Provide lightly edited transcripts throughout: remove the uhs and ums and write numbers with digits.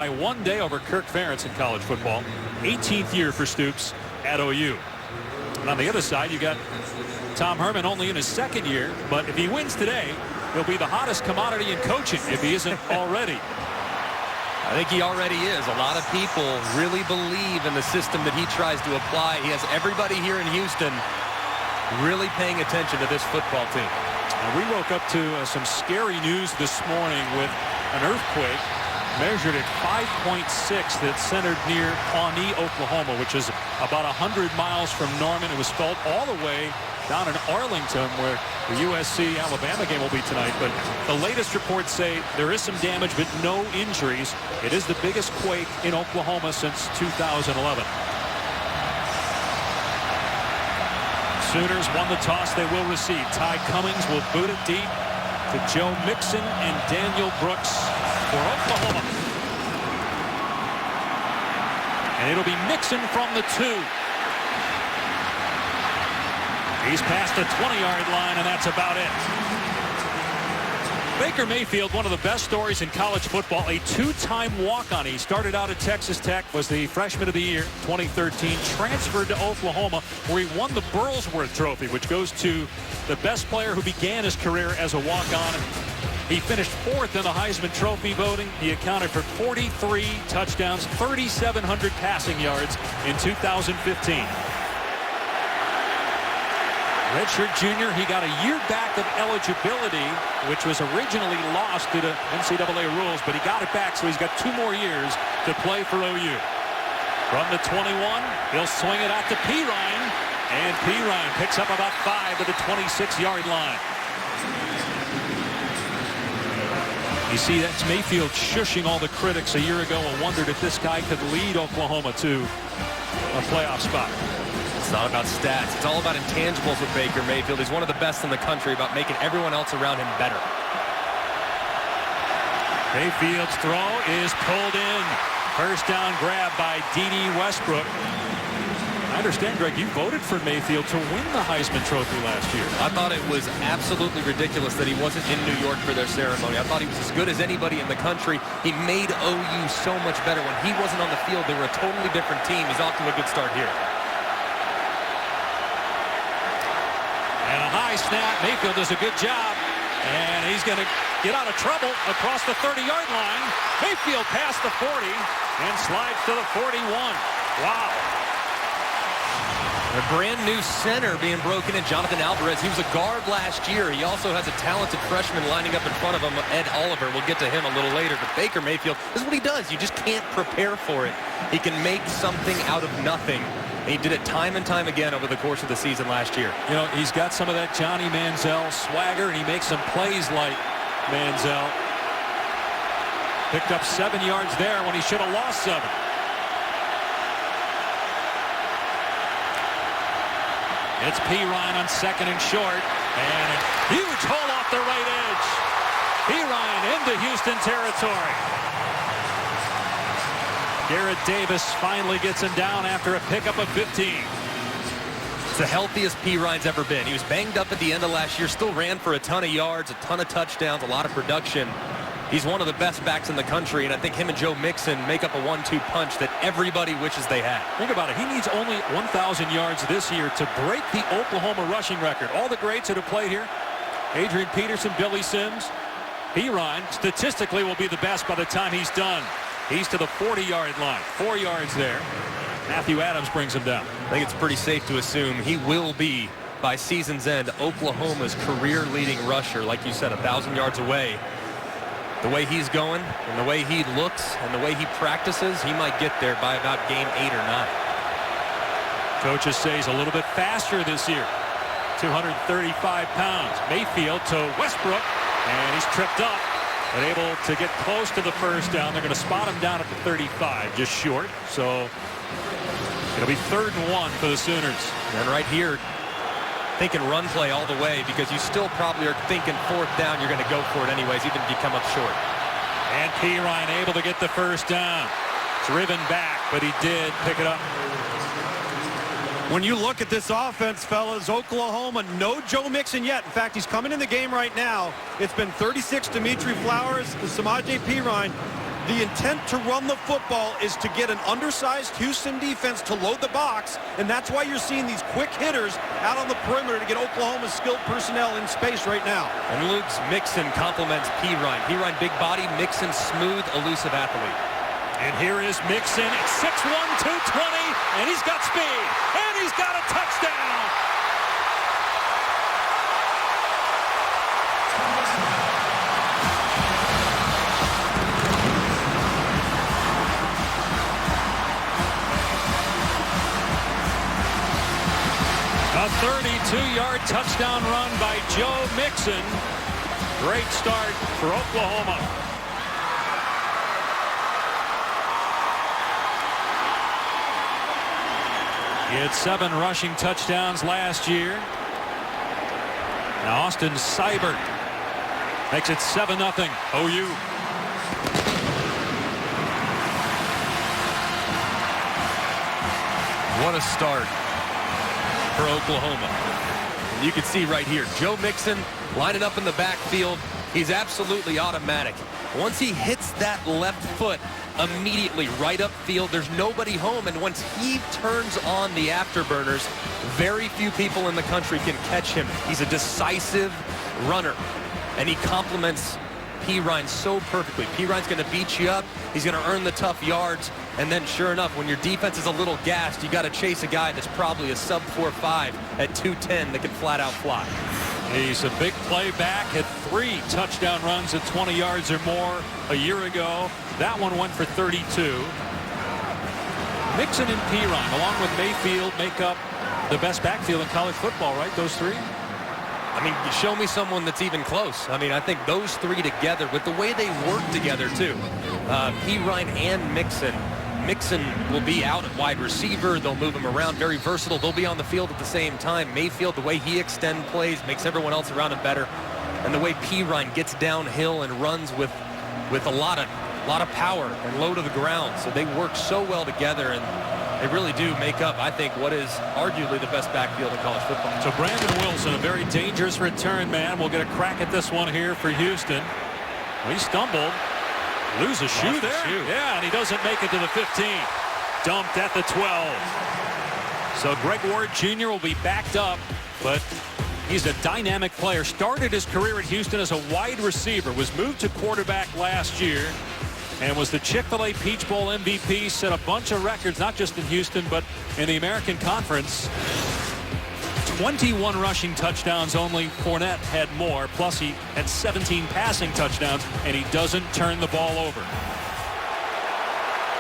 By 1 day over Kirk Ferentz in college football. 18th year for Stoops at OU. And on the other side, you got Tom Herman only in his 2nd year. But if he wins today, he'll be the hottest commodity in coaching if he isn't already. I think he already is. A lot of people really believe in the system that he tries to apply. He has everybody here in Houston really paying attention to this football team. We woke up to some scary news this morning with an earthquake measured at 5.6 that centered near Pawnee, Oklahoma, which is about 100 miles from Norman. It was felt all the way down in Arlington, where the USC-Alabama game will be tonight. But the latest reports say there is some damage, but no injuries. It is the biggest quake in Oklahoma since 2011. Sooners won the toss. They will receive. Ty Cummings will boot it deep to Joe Mixon and Daniel Brooks for Oklahoma. And it'll be Mixon from the 2. He's past the 20-yard line, and that's about it. Baker Mayfield, one of the best stories in college football, a 2-time walk-on. He started out at Texas Tech, was the freshman of the year, 2013, transferred to Oklahoma, where he won the Burlsworth Trophy, which goes to the best player who began his career as a walk-on. He finished 4th in the Heisman Trophy voting. He accounted for 43 touchdowns, 3,700 passing yards in 2015. Redshirt junior, he got a year back of eligibility, which was originally lost due to NCAA rules, but he got it back, so he's got 2 more years to play for OU. From the 21, he'll swing it out to Perine, and Perine picks up about 5 to the 26-yard line. You see, that's Mayfield shushing all the critics a year ago and wondered if this guy could lead Oklahoma to a playoff spot. It's not about stats. It's all about intangibles with Baker Mayfield. He's one of the best in the country about making everyone else around him better. Mayfield's throw is pulled in. First down grab by D.D. Westbrook. I understand, Greg, you voted for Mayfield to win the Heisman Trophy last year. I thought it was absolutely ridiculous that he wasn't in New York for their ceremony. I thought he was as good as anybody in the country. He made OU so much better. When he wasn't on the field, they were a totally different team. He's off to a good start here. And a high snap. Mayfield does a good job. And he's going to get out of trouble across the 30-yard line. Mayfield past the 40 and slides to the 41. Wow. A brand new center being broken in, Jonathan Alvarez. He was a guard last year. He also has a talented freshman lining up in front of him, Ed Oliver. We'll get to him a little later. But Baker Mayfield, this is what he does. You just can't prepare for it. He can make something out of nothing. And he did it time and time again over the course of the season last year. You know, he's got some of that Johnny Manziel swagger, and he makes some plays like Manziel. Picked up 7 yards there when he should have lost 7. It's Perine on 2nd and short, and a huge hole off the right edge. Perine into Houston territory. Garrett Davis finally gets him down after a pickup of 15. It's the healthiest Perine's ever been. He was banged up at the end of last year, still ran for a ton of yards, a ton of touchdowns, a lot of production. He's one of the best backs in the country, and I think him and Joe Mixon make up a 1-2 punch that everybody wishes they had. Think about it. He needs only 1,000 yards this year to break the Oklahoma rushing record. All the greats that have played here, Adrian Peterson, Billy Sims, Perine, statistically will be the best by the time he's done. He's to the 40-yard line. 4 yards there. Matthew Adams brings him down. I think it's pretty safe to assume he will be, by season's end, Oklahoma's career-leading rusher. Like you said, 1,000 yards away. The way he's going and the way he looks and the way he practices, he might get there by about game 8 or 9. Coaches say he's a little bit faster this year. 235 pounds. Mayfield to Westbrook, and he's tripped up, but able to get close to the first down. They're going to spot him down at the 35, just short. So it'll be 3rd and 1 for the Sooners. And right here, thinking run play all the way, because you still probably are thinking 4th down, you're going to go for it anyways, even if you come up short. And Perine able to get the first down. Driven back, but he did pick it up. When you look at this offense, fellas, Oklahoma, no Joe Mixon yet. In fact, he's coming in the game right now. It's been 36 Dimitri Flowers, Samaje Perine. The intent to run the football is to get an undersized Houston defense to load the box, and that's why you're seeing these quick hitters out on the perimeter to get Oklahoma's skilled personnel in space right now. And Luke's Mixon complements Pirine. Pirine big body, Mixon smooth, elusive athlete. And here is Mixon at 6'1", 220, and he's got speed, and he's got a touchdown. A 32-yard touchdown run by Joe Mixon. Great start for Oklahoma. He had 7 rushing touchdowns last year. Now Austin Seibert makes it 7-0 OU. What a start for Oklahoma. You can see right here, Joe Mixon lining up in the backfield. He's absolutely automatic. Once he hits that left foot, immediately right upfield, there's nobody home, and once he turns on the afterburners, very few people in the country can catch him. He's a decisive runner, and he complements Pirine so perfectly. Pirine's going to beat you up. He's going to earn the tough yards. And then sure enough, when your defense is a little gassed, you got to chase a guy that's probably a sub 4.5 at 210 that can flat out fly. He's a big play back, had 3 touchdown runs at 20 yards or more a year ago. That one went for 32. Mixon and Pirine, along with Mayfield, make up the best backfield in college football, right? Those 3? I mean, show me someone that's even close. I mean, I think those 3 together, with the way they work together, too. Pirine and Mixon. Mixon will be out at wide receiver. They'll move him around. Very versatile. They'll be on the field at the same time. Mayfield, the way he extends plays, makes everyone else around him better. And the way Pirine gets downhill and runs with a lot of power and low to the ground. So they work so well together, and they really do make up, I think, what is arguably the best backfield in college football. So Brandon Wilson, a very dangerous return man, will get a crack at this one here for Houston. Well, he stumbled. Lose a shoe there. Yeah, and he doesn't make it to the 15. Dumped at the 12. So Greg Ward Jr. will be backed up, but he's a dynamic player. Started his career at Houston as a wide receiver, was moved to quarterback last year, and was the Chick-fil-A Peach Bowl MVP, set a bunch of records, not just in Houston, but in the American Conference. 21 rushing touchdowns only. Fournette had more, plus he had 17 passing touchdowns, and he doesn't turn the ball over.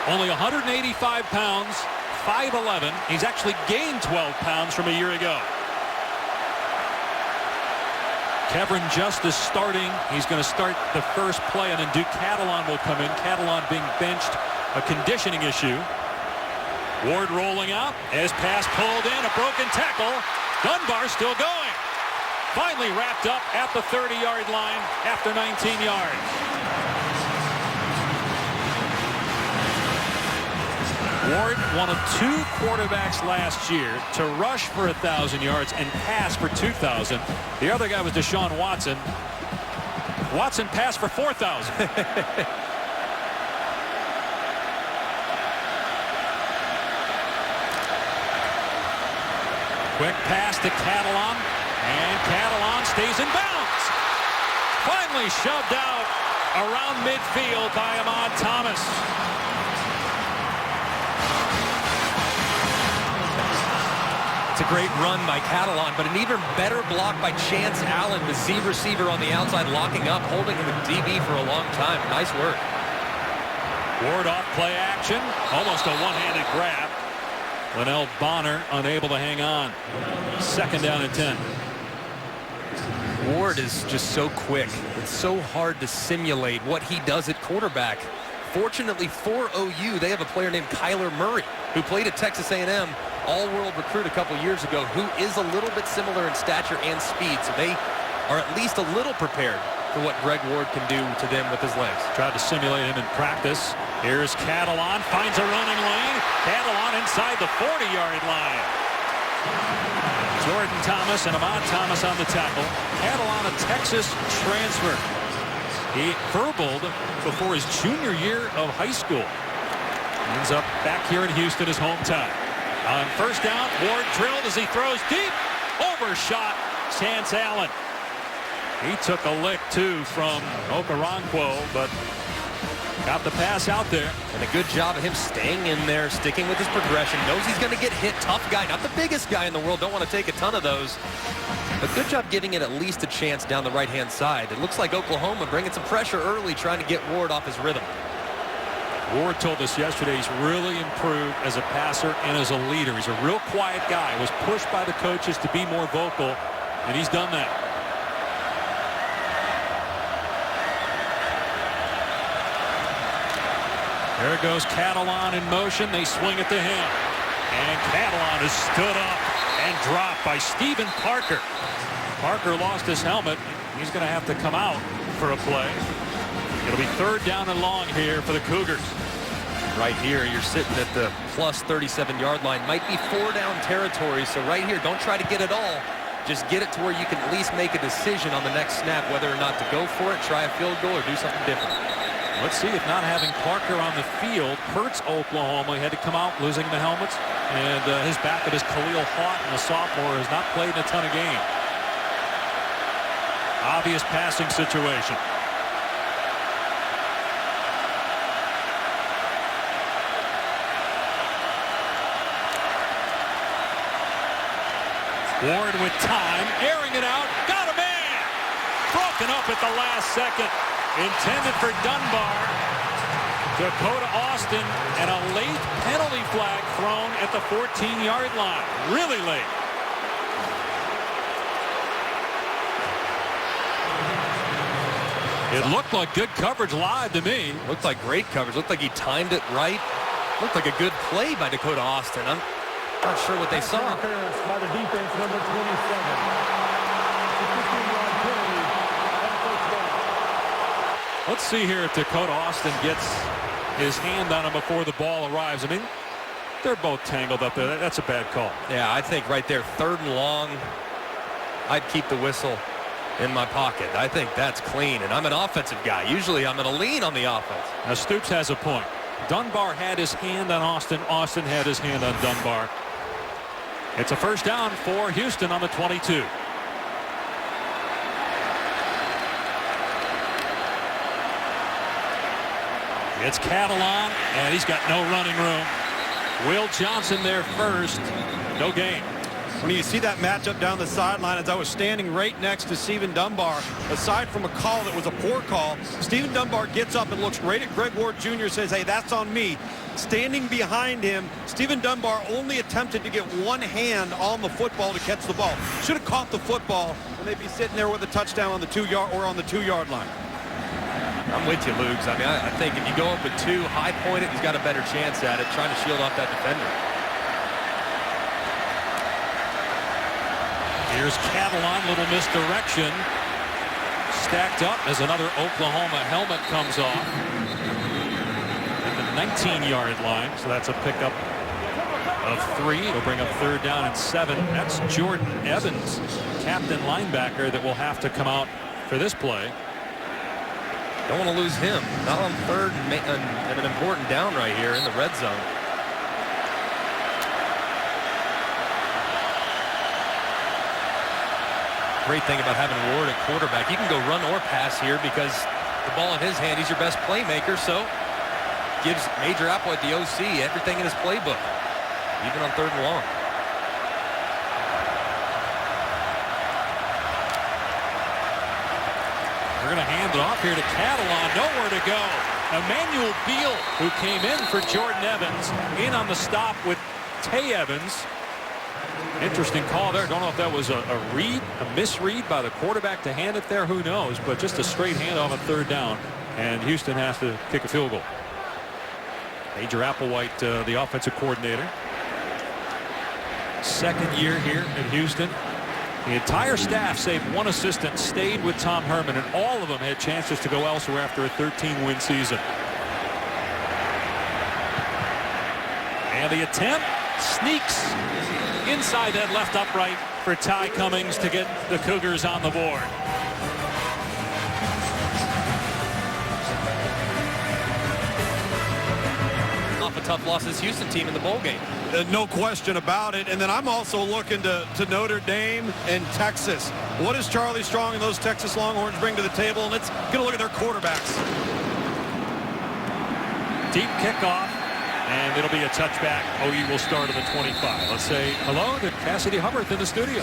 Only 185 pounds, 5'11". He's actually gained 12 pounds from a year ago. Kevin Justice starting. He's going to start the first play, and then Duke Catalan will come in. Catalan being benched, a conditioning issue. Ward rolling out as pass pulled in, a broken tackle. Dunbar still going. Finally wrapped up at the 30-yard line after 19 yards. Ward, one of 2 quarterbacks last year to rush for 1,000 yards and pass for 2,000. The other guy was Deshaun Watson. Watson passed for 4,000. Quick pass to Catalan, and Catalan stays in bounds. Finally shoved out around midfield by Ahmad Thomas. It's a great run by Catalan, but an even better block by Chance Allen, the Z receiver on the outside, locking up, holding him at DB for a long time. Nice work. Ward off play action, almost a one-handed grab. Linnell Bonner unable to hang on. 2nd down and 10. Ward is just so quick. It's so hard to simulate what he does at quarterback. Fortunately for OU, they have a player named Kyler Murray, who played at Texas A&M, all-world recruit a couple years ago, who is a little bit similar in stature and speed. So they are at least a little prepared for what Greg Ward can do to them with his legs. Tried to simulate him in practice. Here's Catalan, finds a running lane. Catalan inside the 40-yard line. Jordan Thomas and Ahmad Thomas on the tackle. Catalan, a Texas transfer. He verbaled before his junior year of high school. Ends up back here in Houston, his hometown. On first down, Ward drilled as he throws deep. Overshot Chance Allen. He took a lick, too, from Okoronkwo, but got the pass out there. And a good job of him staying in there, sticking with his progression. Knows he's going to get hit. Tough guy. Not the biggest guy in the world. Don't want to take a ton of those. But good job giving it at least a chance down the right-hand side. It looks like Oklahoma bringing some pressure early, trying to get Ward off his rhythm. Ward told us yesterday he's really improved as a passer and as a leader. He's a real quiet guy. Was pushed by the coaches to be more vocal, and he's done that. There goes Catalan in motion. They swing it to him. And Catalan is stood up and dropped by Stephen Parker. Parker lost his helmet. He's going to have to come out for a play. It'll be third down and long here for the Cougars. Right here, you're sitting at the plus 37-yard line. Might be 4-down territory, so right here, don't try to get it all. Just get it to where you can at least make a decision on the next snap, whether or not to go for it, try a field goal, or do something different. Let's see if not having Parker on the field hurts Oklahoma. He had to come out losing the helmets. And his backup is Khalil Houghton, a sophomore, has not played in a ton of games. Obvious passing situation. Ward with time, airing it out, got a man! Broken up at the last second. Intended for Dunbar. Dakota Austin, and a late penalty flag thrown at the 14-yard line. Really late. It looked like good coverage live to me. Looked like great coverage. Looked like he timed it right. Looked like a good play by Dakota Austin. I'm not sure what they saw. By the defense, number 27. Let's see here if Dakota Austin gets his hand on him before the ball arrives. I mean, they're both tangled up there. That's a bad call. Yeah, I think right there, third and long, I'd keep the whistle in my pocket. I think that's clean, and I'm an offensive guy. Usually I'm going to lean on the offense. Now, Stoops has a point. Dunbar had his hand on Austin. Austin had his hand on Dunbar. It's a first down for Houston on the 22. It's Catalan, and he's got no running room. Will Johnson there first. No gain. When you see that matchup down the sideline, as I was standing right next to Stephen Dunbar, aside from a call that was a poor call, Stephen Dunbar gets up and looks right at Greg Ward Jr., says, hey, that's on me. Standing behind him, Stephen Dunbar only attempted to get one hand on the football to catch the ball. Should have caught the football, and they'd be sitting there with a touchdown on the 2-yard line. I'm with you, Lugs. I mean, I think if you go up with two, high point it, he's got a better chance at it, trying to shield off that defender. Here's Catalan, little misdirection. Stacked up as another Oklahoma helmet comes off. At the 19-yard line, so that's a pickup of 3. It'll bring up third down and 7. That's Jordan Evans, captain linebacker, that will have to come out for this play. Don't want to lose him. Not on third and an important down right here in the red zone. Great thing about having Ward at quarterback. He can go run or pass here because the ball in his hand, he's your best playmaker, so gives Major Applewhite, the OC, everything in his playbook, even on third and long. We're going to hand it off here to Catalan. Nowhere to go. Emmanuel Beal, who came in for Jordan Evans, in on the stop with Tay Evans. Interesting call there. Don't know if that was a misread by the quarterback to hand it there. Who knows? But just a straight handoff on third down. And Houston has to kick a field goal. Major Applewhite, the offensive coordinator. Second year here in Houston. The entire staff, save one assistant, stayed with Tom Herman, and all of them had chances to go elsewhere after a 13-win season. And the attempt sneaks inside that left upright for Ty Cummings to get the Cougars on the board. off a tough loss to this Houston team in the bowl game. No question about it. And then I'm also looking to Notre Dame and Texas. What does Charlie Strong and those Texas Longhorns bring to the table? And let's get a look at their quarterbacks. Deep kickoff, and it'll be a touchback. OU will start at the 25. Let's say hello to Cassidy Hubbard in the studio.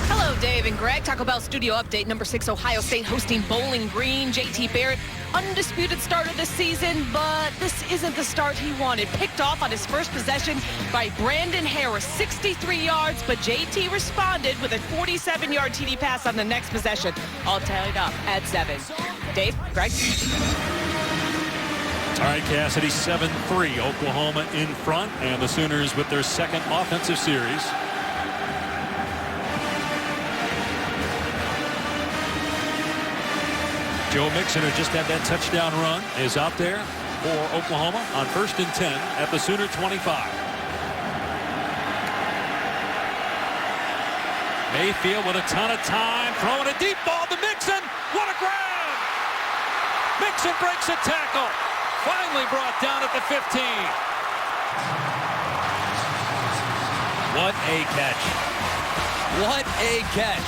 Hello, Dave and Greg. Taco Bell studio update. Number 6, Ohio State hosting Bowling Green. JT Barrett, undisputed starter this season, but this isn't the start he wanted. Picked off on his first possession by Brandon Harris, 63 yards, but JT responded with a 47-yard TD pass on the next possession. All tallied up at 7. Dave, Greg? All right, Cassidy, 7-3. Oklahoma in front, and the Sooners with their second offensive series. Joe Mixon, who just had that touchdown run, is out there for Oklahoma on 1st and 10 at the Sooner 25. Mayfield with a ton of time, throwing a deep ball to Mixon. What a grab! Mixon breaks a tackle. Finally brought down at the 15. What a catch. What a catch.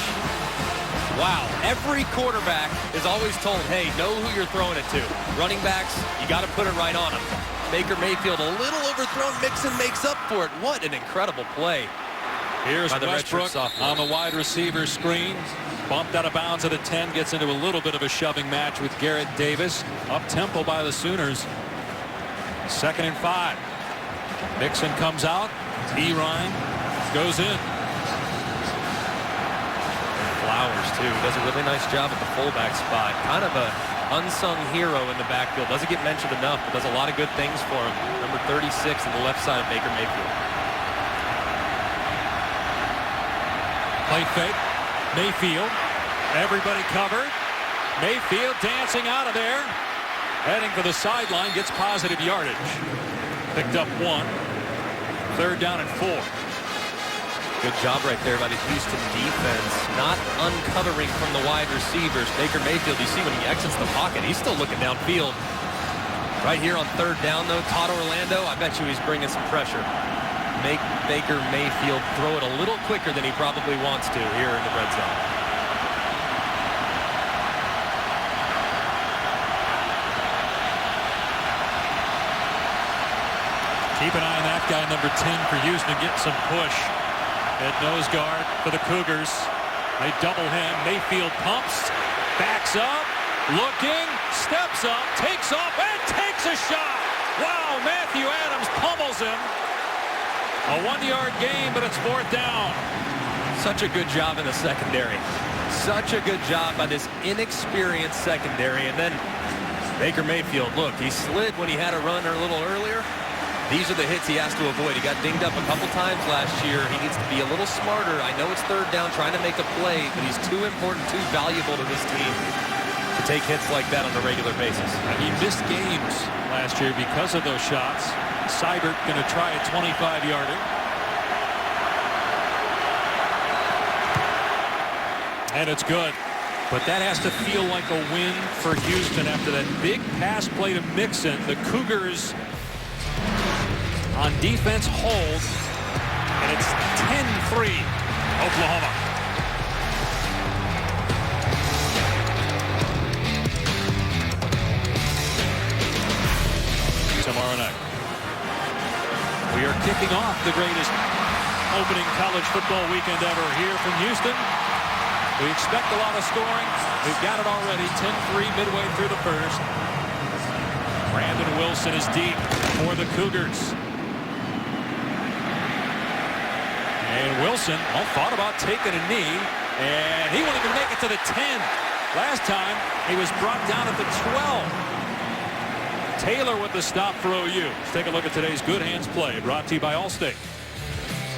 Wow. Every quarterback is always told, hey, know who you're throwing it to. Running backs, you got to put it right on them. Baker Mayfield a little overthrown. Mixon makes up for it. What an incredible play. Here's by the Westbrook on the wide receiver screen. Bumped out of bounds at a 10. Gets into a little bit of a shoving match with Garrett Davis. Up-tempo by the Sooners. 2nd and 5. Mixon comes out. Ryan goes in. Flowers, too. Does a really nice job at the fullback spot. Kind of a unsung hero in the backfield. Doesn't get mentioned enough, but does a lot of good things for him. Number 36 on the left side of Baker Mayfield. Play fake. Mayfield. Everybody covered. Mayfield dancing out of there. Heading for the sideline. Gets positive yardage. Picked up 1. 3rd down and 4. Good job right there by the Houston defense. Not uncovering from the wide receivers. Baker Mayfield, you see when he exits the pocket, he's still looking downfield. Right here on 3rd down, though, Todd Orlando, I bet you he's bringing some pressure. Make Baker Mayfield throw it a little quicker than he probably wants to here in the red zone. Keep an eye on that guy, number 10 for Houston, getting some push at nose guard for the Cougars. They double him. Mayfield pumps, backs up, looking, steps up, takes off, and takes a shot. Wow, Matthew Adams pummels him. A 1-yard gain, but it's 4th down. Such a good job in the secondary. Such a good job by this inexperienced secondary. And then Baker Mayfield, look, he slid when he had a run a little earlier. These are the hits he has to avoid. He got dinged up a couple times last year. He needs to be a little smarter. I know it's 3rd down trying to make a play, but he's too important, too valuable to this team to take hits like that on a regular basis. He missed games last year because of those shots. Seibert going to try a 25-yarder. And it's good. But that has to feel like a win for Houston after that big pass play to Mixon. The Cougars on defense hold, and it's 10-3 Oklahoma. Tomorrow night, we are kicking off the greatest opening college football weekend ever here from Houston. We expect a lot of scoring. We've got it already. 10-3 midway through the first. Brandon Wilson is deep for the Cougars. And Wilson thought about taking a knee, and he won't even make it to the 10. Last time, he was brought down at the 12. Taylor with the stop for OU. Let's take a look at today's Good Hands play, brought to you by Allstate.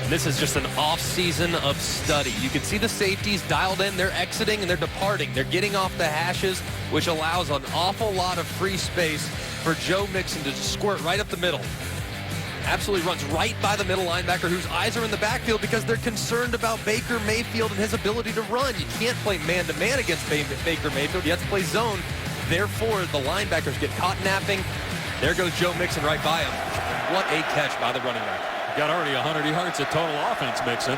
This is just an off-season of study. You can see the safeties dialed in. They're exiting and they're departing. They're getting off the hashes, which allows an awful lot of free space for Joe Mixon to squirt right up the middle. Absolutely runs right by the middle linebacker whose eyes are in the backfield because they're concerned about Baker Mayfield and his ability to run. You can't play man-to-man against Baker Mayfield. You have to play zone. Therefore, the linebackers get caught napping. There goes Joe Mixon right by him. What a catch by the running back. Got already 100 yards of total offense, Mixon.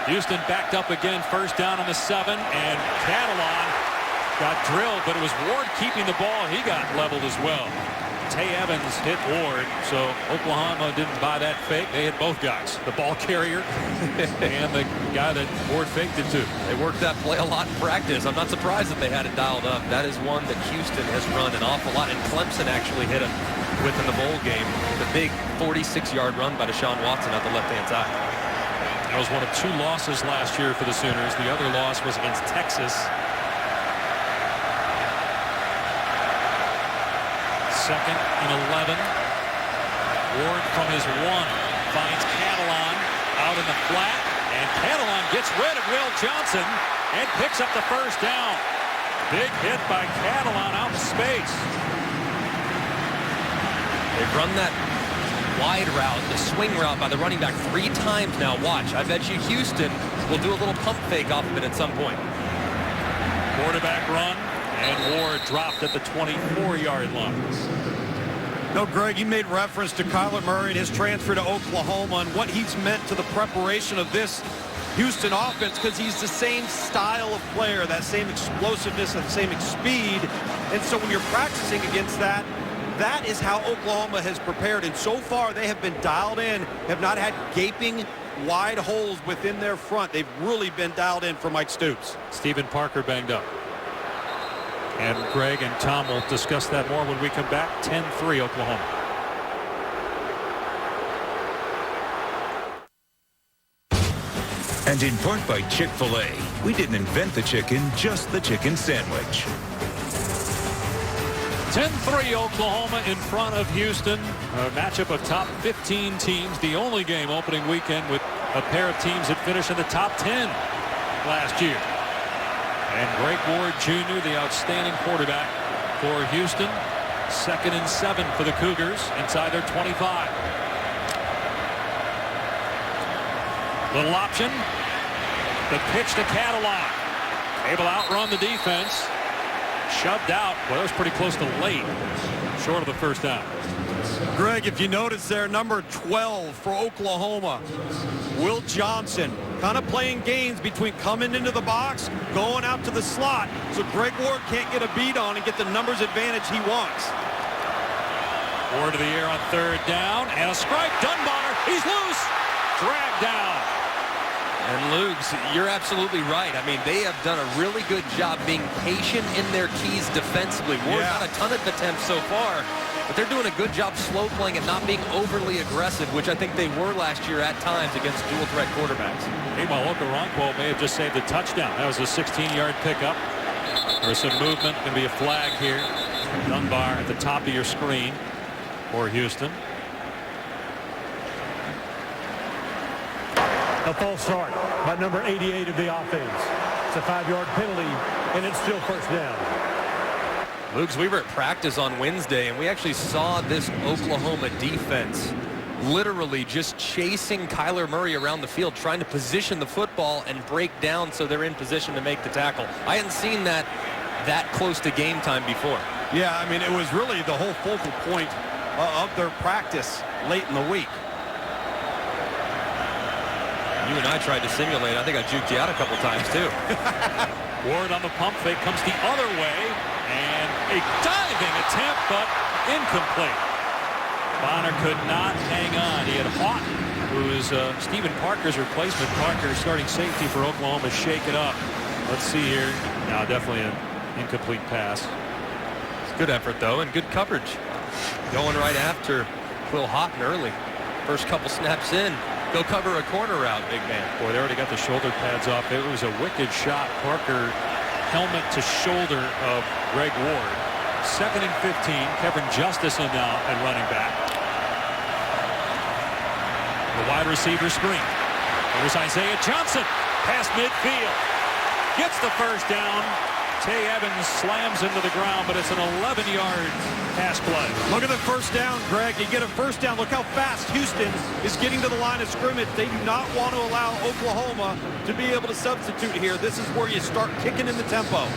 Houston backed up again, first down on the 7, and Catalan got drilled, but it was Ward keeping the ball. He got leveled as well. Tay Evans hit Ward, so Oklahoma didn't buy that fake. They hit both guys, the ball carrier and the guy that Ward faked it to. They worked that play a lot in practice. I'm not surprised that they had it dialed up. That is one that Houston has run an awful lot, and Clemson actually hit him with in the bowl game. The big 46-yard run by Deshaun Watson out the left-hand side. That was one of 2 losses last year for the Sooners. The other loss was against Texas. Second and 11. Ward from his 1 finds Catalan out in the flat, and Catalan gets rid of Will Johnson and picks up the first down. Big hit by Catalan out in space. They've run that wide route, the swing route by the running back 3 times now. Watch, I bet you Houston will do a little pump fake off of it at some point. Quarterback run, and Ward dropped at the 24-yard line. No, Greg, you made reference to Kyler Murray and his transfer to Oklahoma and what he's meant to the preparation of this Houston offense, because he's the same style of player, that same explosiveness and same speed. And so when you're practicing against that, that is how Oklahoma has prepared. And so far, they have been dialed in, have not had gaping wide holes within their front. They've really been dialed in for Mike Stoops. Stephen Parker banged up. And Greg and Tom will discuss that more when we come back. 10-3 Oklahoma. And in part by Chick-fil-A, we didn't invent the chicken, just the chicken sandwich. 10-3 Oklahoma in front of Houston. A matchup of top 15 teams. The only game opening weekend with a pair of teams that finished in the top 10 last year. And Greg Ward Jr., the outstanding quarterback for Houston. 2nd and 7 for the Cougars inside their 25. Little option. The pitch to Catalan. Able to outrun the defense. Shoved out. Well, that was pretty close to late. Short of the first down. Greg, if you notice there, number 12 for Oklahoma, Will Johnson, kind of playing games between coming into the box, going out to the slot, so Greg Ward can't get a beat on and get the numbers advantage he wants. Ward to the air on 3rd down, and a strike. Dunbar, he's loose. Dragged down. And Lugs, you're absolutely right. I mean, they have done a really good job being patient in their keys defensively. Ward not a ton of attempts so far, but they're doing a good job slow playing and not being overly aggressive, which I think they were last year at times against dual threat quarterbacks. Meanwhile, Okoronkwo may have just saved a touchdown. That was a 16-yard pickup. There's some movement. Going to be a flag here. Dunbar at the top of your screen for Houston. A false start by number 88 of the offense. It's a 5-yard penalty, and it's still first down. Lugs, we were at practice on Wednesday, and we actually saw this Oklahoma defense literally just chasing Kyler Murray around the field, trying to position the football and break down so they're in position to make the tackle. I hadn't seen that close to game time before. Yeah, I mean, it was really the whole focal point of their practice late in the week. You and I tried to simulate. I think I juked you out a couple times, too. Ward on the pump fake comes the other way, and a diving attempt, but incomplete. Bonner could not hang on. He had Houghton, who is Stephen Parker's replacement. Parker, starting safety for Oklahoma, shake it up. Let's see here. Now, definitely an incomplete pass. Good effort, though, and good coverage. Going right after Will Houghton early. First couple snaps in. Go cover a corner route, big man. Boy, they already got the shoulder pads off. It was a wicked shot. Parker, helmet to shoulder of Greg Ward. 2nd and 15. Kevin Justice in now and running back. The wide receiver screen. There's Isaiah Johnson. Past midfield. Gets the first down. Tay Evans slams into the ground, but it's an 11-yard pass play. Look at the first down, Greg. You get a first down. Look how fast Houston is getting to the line of scrimmage. They do not want to allow Oklahoma to be able to substitute here. This is where you start kicking in the tempo.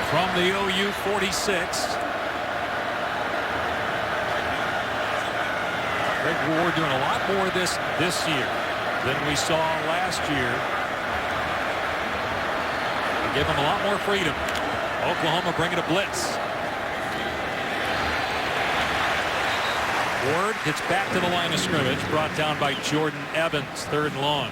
From the OU 46. Greg Ward doing a lot more of this year than we saw last year. They give him a lot more freedom. Oklahoma bringing a blitz. Ward gets back to the line of scrimmage, brought down by Jordan Evans. 3rd and long.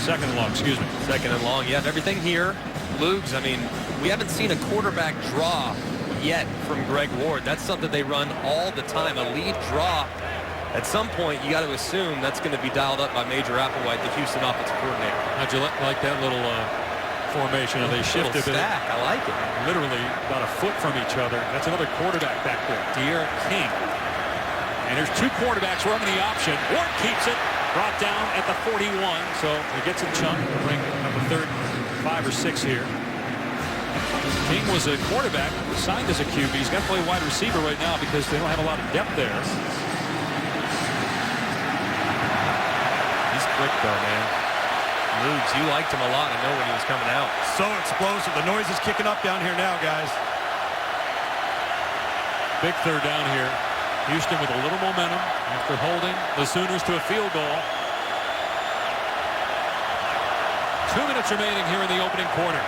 2nd and long, excuse me. 2nd and long. You have everything here. Lugs, I mean, we haven't seen a quarterback draw yet from Greg Ward. That's something they run all the time, a lead draw. At some point, you got to assume that's going to be dialed up by Major Applewhite, the Houston offensive coordinator. How'd you like that little formation? They shifted it. Stack. I like it. Literally about a foot from each other. That's another quarterback back there, De'Aaron King. And there's 2 quarterbacks running the option. Ward keeps it, brought down at the 41. So he gets a chunk, bring up a 3rd, 5 or 6 here. King was a quarterback, signed as a QB. He's got to play wide receiver right now because they don't have a lot of depth there. He's quick though, man. Lugs, you liked him a lot. I know when he was coming out. So explosive. The noise is kicking up down here now, guys. Big 3rd down here. Houston with a little momentum after holding the Sooners to a field goal. 2 minutes remaining here in the opening quarter.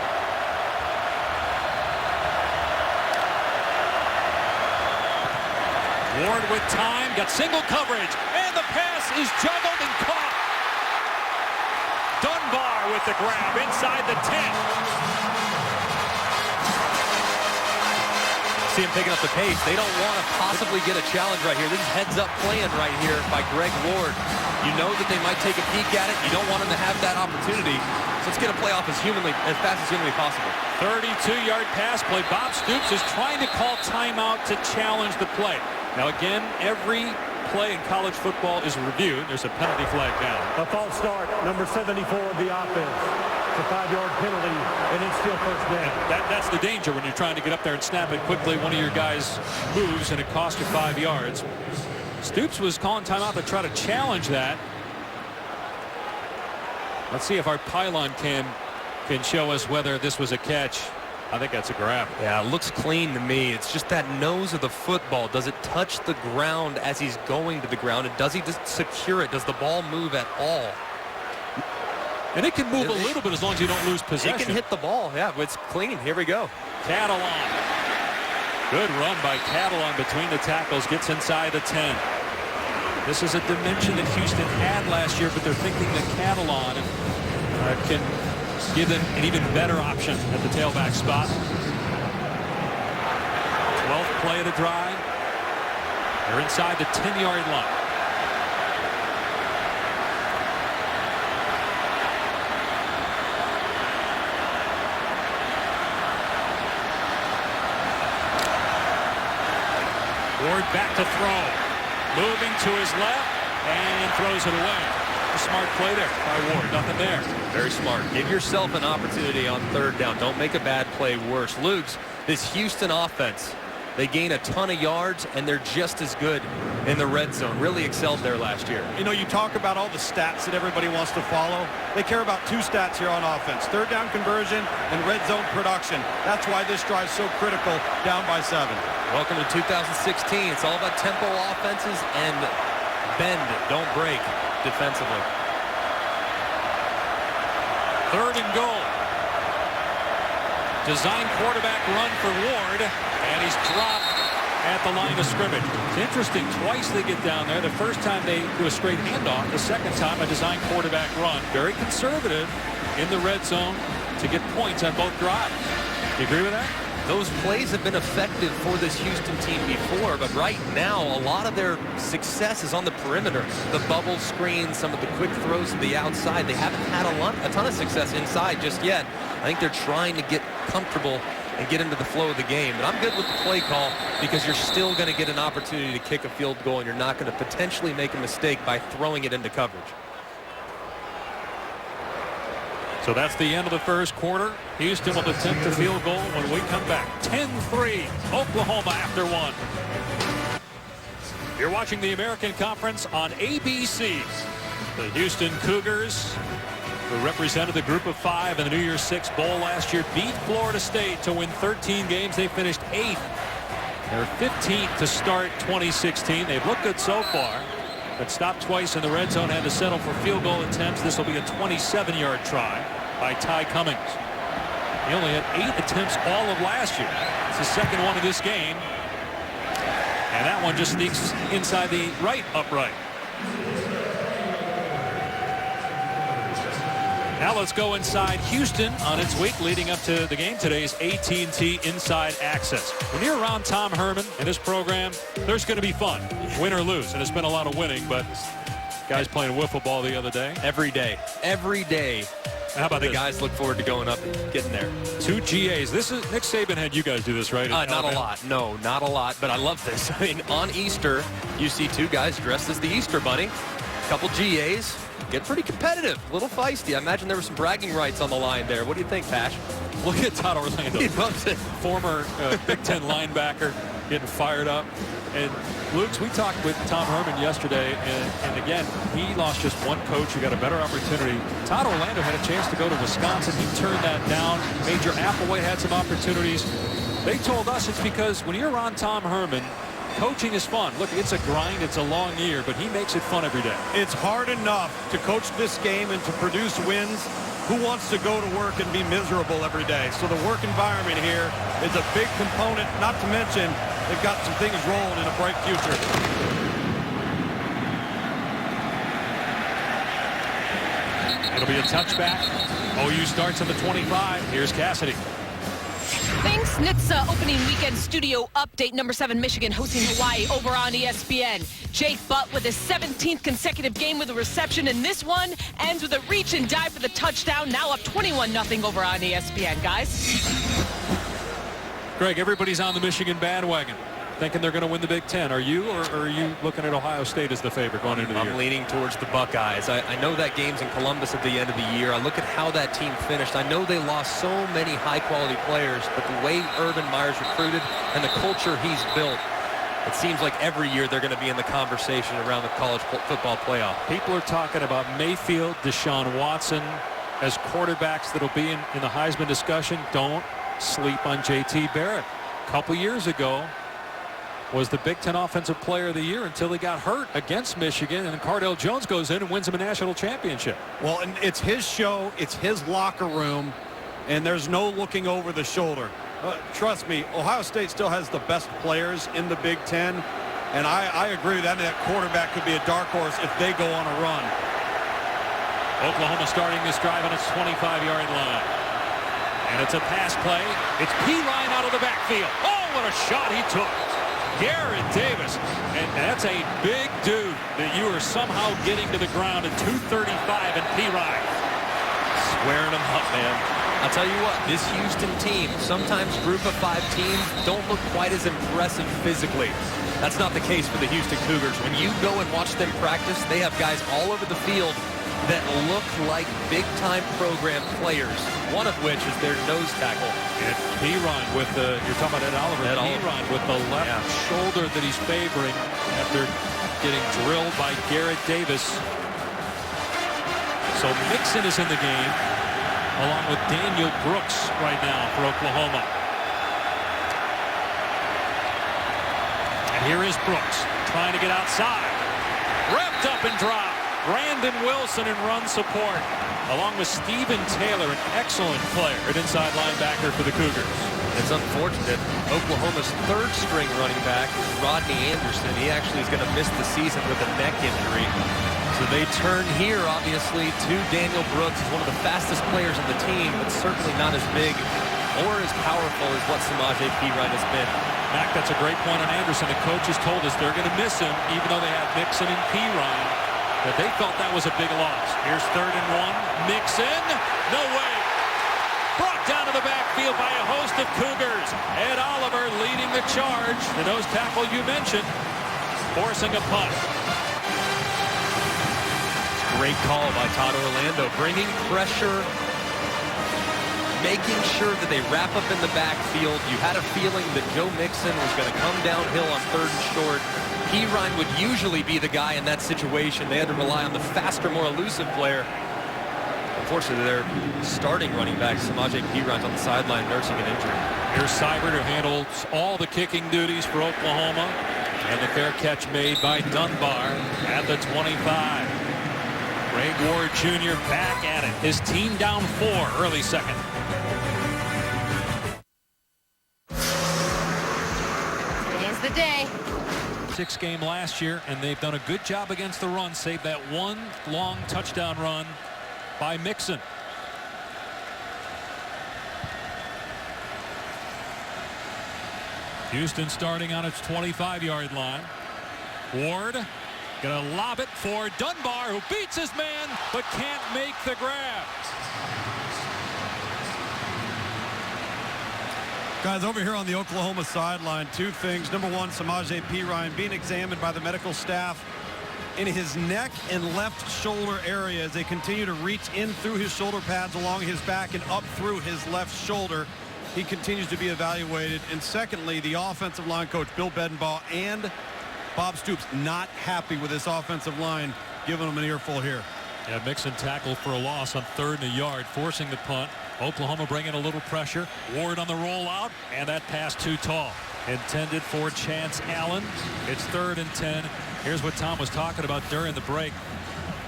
Ward with time, got single coverage, and the pass is juggled and caught. Dunbar with the grab inside the 10. See him picking up the pace. They don't want to possibly get a challenge right here. This is heads-up playing right here by Greg Ward. You know that they might take a peek at it. You don't want them to have that opportunity. So let's get a play off as fast as humanly possible. 32-yard pass play. Bob Stoops is trying to call timeout to challenge the play. Now again, every play in college football is reviewed. There's a penalty flag down. A false start, number 74 of the offense. It's a 5-yard penalty, and it's still 1st down. That's the danger when you're trying to get up there and snap it quickly. One of your guys moves, and it costs you 5 yards. Stoops was calling timeout to try to challenge that. Let's see if our pylon can show us whether this was a catch. I think that's a grab. Yeah, it looks clean to me. It's just that nose of the football. Does it touch the ground as he's going to the ground? And does he just secure it? Does the ball move at all? And it can move a little bit as long as you don't lose possession. It can hit the ball. Yeah, it's clean. Here we go. Catalan. Good run by Catalan between the tackles. Gets inside the 10. This is a dimension that Houston had last year, but they're thinking that Catalan can give them an even better option at the tailback spot. 12th play of the drive. They're inside the 10-yard line. Ward back to throw. Moving to his left and throws it away. A smart play there by Ward. Nothing there. Very smart. Give yourself an opportunity on 3rd down. Don't make a bad play worse. Lugs, this Houston offense, they gain a ton of yards, and they're just as good in the red zone. Really excelled there last year. You know, you talk about all the stats that everybody wants to follow. They care about 2 stats here on offense. 3rd down conversion and red zone production. That's why this drive's so critical, down by 7. Welcome to 2016. It's all about tempo offenses and bend, don't break defensively. 3rd and goal. Design quarterback run for Ward, and he's dropped at the line of scrimmage. It's interesting, twice they get down there. The first time they do a straight handoff. The second time a design quarterback run. Very conservative in the red zone to get points on both drives. Do you agree with that? Those plays have been effective for this Houston team before, but right now a lot of their success is on the perimeter. The bubble screens, some of the quick throws to the outside. They haven't had a ton of success inside just yet. I think they're trying to get comfortable and get into the flow of the game. But I'm good with the play call because you're still going to get an opportunity to kick a field goal, and you're not going to potentially make a mistake by throwing it into coverage. So that's the end of the first quarter. Houston will attempt a field goal when we come back. 10-3, Oklahoma after 1. You're watching the American Conference on ABC. The Houston Cougars who represented the group of 5 in the New Year's Six Bowl last year, beat Florida State to win 13 games. They finished 8th. They're 15th to start 2016. They've looked good so far, but stopped twice in the red zone, had to settle for field goal attempts. This will be a 27-yard try by Ty Cummings. He only had 8 attempts all of last year. It's the second one of this game. And that one just sneaks inside the right upright. Now let's go inside Houston on its week leading up to the game today's AT&T Inside Access. When you're around Tom Herman and his program, there's going to be fun, win or lose. And it's been a lot of winning, but guys playing wiffle ball the other day. Every day. Every day. How about the this? Guys look forward to going up and getting there. 2 GAs. This is Nick Saban had you guys do this, right? Not a lot. No, not a lot. But I love this. I mean, on Easter, you see 2 guys dressed as the Easter Bunny. A couple GAs. Get pretty competitive. A little feisty. I imagine there were some bragging rights on the line there. What do you think, Pash? Look at Todd Orlando. He loves it. Former Big Ten linebacker getting fired up. And Luke, we talked with Tom Herman yesterday, and again, he lost just one coach who got a better opportunity. Todd Orlando had a chance to go to Wisconsin. He turned that down. Major Applewhite had some opportunities. They told us it's because when you're on Tom Herman, coaching is fun. Look, it's a grind. It's a long year, but he makes it fun every day. It's hard enough to coach this game and to produce wins. Who wants to go to work and be miserable every day? So the work environment here is a big component, not to mention they've got some things rolling in a bright future. It'll be a touchback. OU starts on the 25. Here's Cassidy. Thanks, NHTSA opening weekend studio update. Number 7 Michigan hosting Hawaii over on ESPN. Jake Butt with his 17th consecutive game with a reception, and this one ends with a reach and dive for the touchdown. Now up 21-0 over on ESPN, guys. Greg, everybody's on the Michigan bandwagon, thinking they're going to win the Big Ten. Are you, or are you looking at Ohio State as the favorite going into the year? I'm leaning towards the Buckeyes. I know that game's in Columbus at the end of the year. I look at how that team finished. I know they lost so many high-quality players, but the way Urban Meyer's recruited and the culture he's built, it seems like every year they're going to be in the conversation around the college football playoff. People are talking about Mayfield, Deshaun Watson as quarterbacks that'll be in the Heisman discussion. Don't sleep on JT Barrett. A couple years ago, was the Big Ten Offensive Player of the Year until he got hurt against Michigan, and then Cardale Jones goes in and wins him a national championship. Well, and it's his show, it's his locker room, and there's no looking over the shoulder. Trust me, Ohio State still has the best players in the Big Ten, and I agree that quarterback could be a dark horse if they go on a run. Oklahoma starting this drive on its 25-yard line. And it's a pass play. It's P-Line out of the backfield. Oh, what a shot he took. Garrett Davis, and that's a big dude that you are somehow getting to the ground at 235 and P-Ryan. Squaring them up, man. I'll tell you what, this Houston team, sometimes group of 5 teams don't look quite as impressive physically. That's not the case for the Houston Cougars. When you go and watch them practice, they have guys all over the field that look like big-time program players, one of which is their nose tackle. And P-Ryan with the, you're talking about Ed Oliver, P-Ryan with the left shoulder that he's favoring after getting drilled by Garrett Davis. So Mixon is in the game, along with Daniel Brooks right now for Oklahoma. And here is Brooks trying to get outside. Wrapped up and dropped. Brandon Wilson in run support, along with Stephen Taylor, an excellent player, an inside linebacker for the Cougars. It's unfortunate. Oklahoma's third-string running back, Rodney Anderson, he actually is going to miss the season with a neck injury. So they turn here, obviously, to Daniel Brooks. He's one of the fastest players on the team, but certainly not as big or as powerful as what Samaje Perine has been. Mac, that's a great point on Anderson. The coaches told us they're going to miss him, even though they have Mixon and Perine. But they felt that was a big loss. Here's 3rd and 1. Mixon. No way. Brought down to the backfield by a host of Cougars. Ed Oliver leading the charge. The nose tackle you mentioned, forcing a punt. Great call by Todd Orlando, bringing pressure, making sure that they wrap up in the backfield. You had a feeling that Joe Mixon was going to come downhill on 3rd and short. Perine would usually be the guy in that situation. They had to rely on the faster, more elusive player. Unfortunately, their starting running back, Seibert XP, on the sideline nursing an injury. Here's Seibert, who handles all the kicking duties for Oklahoma. And the fair catch made by Dunbar at the 25. Greg Ward Jr. back at it. His team down 4 early second. Today's the day. 6 game last year, and they've done a good job against the run, save that one long touchdown run by Mixon. Houston starting on its 25-yard line. Ward gonna lob it for Dunbar, who beats his man but can't make the grab. Guys, over here on the Oklahoma sideline, 2 things. Number 1, Seibert XP being examined by the medical staff in his neck and left shoulder area as they continue to reach in through his shoulder pads along his back and up through his left shoulder. He continues to be evaluated. And secondly, the offensive line coach, Bill Bedenbaugh, and Bob Stoops not happy with this offensive line, giving them an earful here. Yeah, Mixon tackled for a loss on 3rd and a yard, forcing the punt. Oklahoma bringing a little pressure. Ward on the rollout, and that pass too tall. Intended for Chance Allen. It's 3rd and 10. Here's what Tom was talking about during the break.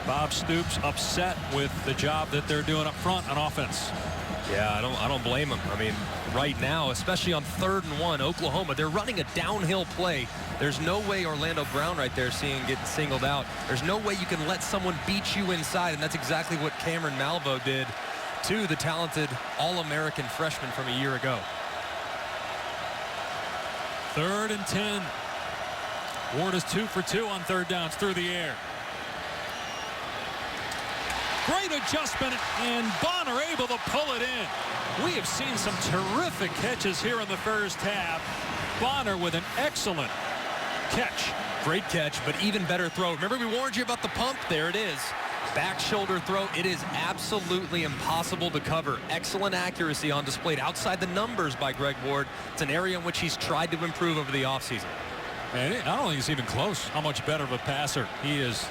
Bob Stoops upset with the job that they're doing up front on offense. Yeah, I don't blame him. I mean, right now, especially on 3rd and 1, Oklahoma, they're running a downhill play. There's no way Orlando Brown right there getting singled out. There's no way you can let someone beat you inside, and that's exactly what Cameron Malvo did to the talented All-American freshman from a year ago. 3rd and 10. Ward is 2 for 2 on 3rd downs through the air. Great adjustment, and Bonner able to pull it in. We have seen some terrific catches here in the first half. Bonner with an excellent catch. Great catch, but even better throw. Remember we warned you about the pump? There it is. Back shoulder throw. It is absolutely impossible to cover. Excellent accuracy on display outside the numbers by Greg Ward. It's an area in which he's tried to improve over the offseason. And I don't think he's even close how much better of a passer he is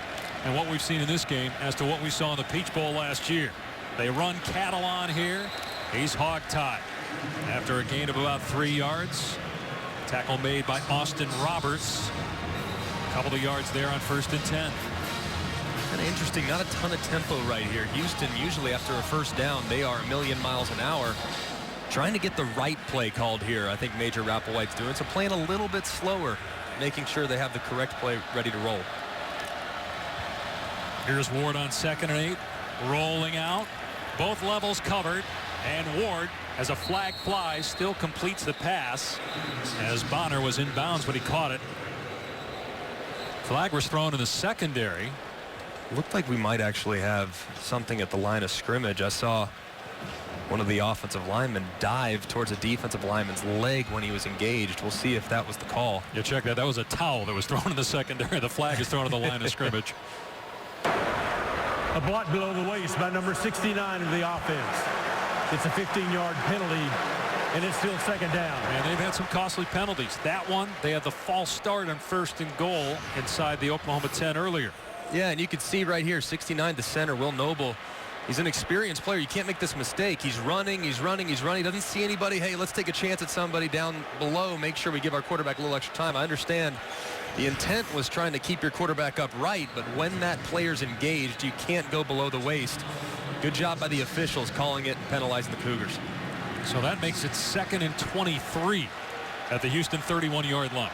and what we've seen in this game as to what we saw in the Peach Bowl last year. They run Catalan here. He's hog-tied after a gain of about 3 yards. Tackle made by Austin Roberts. A couple of yards there on 1st and 10. Kind of interesting, not a ton of tempo right here. Houston, usually after a 1st down, they are a million miles an hour. Trying to get the right play called here, I think Major Rappawhite's doing. So playing a little bit slower, making sure they have the correct play ready to roll. Here's Ward on 2nd and 8, rolling out. Both levels covered, and Ward, as a flag flies, still completes the pass as Bonner was in bounds when he caught it. Flag was thrown in the secondary. Looked like we might actually have something at the line of scrimmage. I saw one of the offensive linemen dive towards a defensive lineman's leg when he was engaged. We'll see if that was the call. You check that. That was a towel that was thrown in the secondary. The flag is thrown at the line of scrimmage. A block below the waist by number 69 of the offense. It's a 15-yard penalty, and it's still 2nd down. And they've had some costly penalties. That one, they had the false start on 1st and goal inside the Oklahoma 10 earlier. Yeah, and you can see right here, 69, the center, Will Noble. He's an experienced player. You can't make this mistake. He's running, he's running, he's running. He doesn't see anybody. Hey, let's take a chance at somebody down below. Make sure we give our quarterback a little extra time. I understand the intent was trying to keep your quarterback upright, but when that player's engaged, you can't go below the waist. Good job by the officials calling it and penalizing the Cougars. So that makes it 2nd and 23 at the Houston 31-yard line.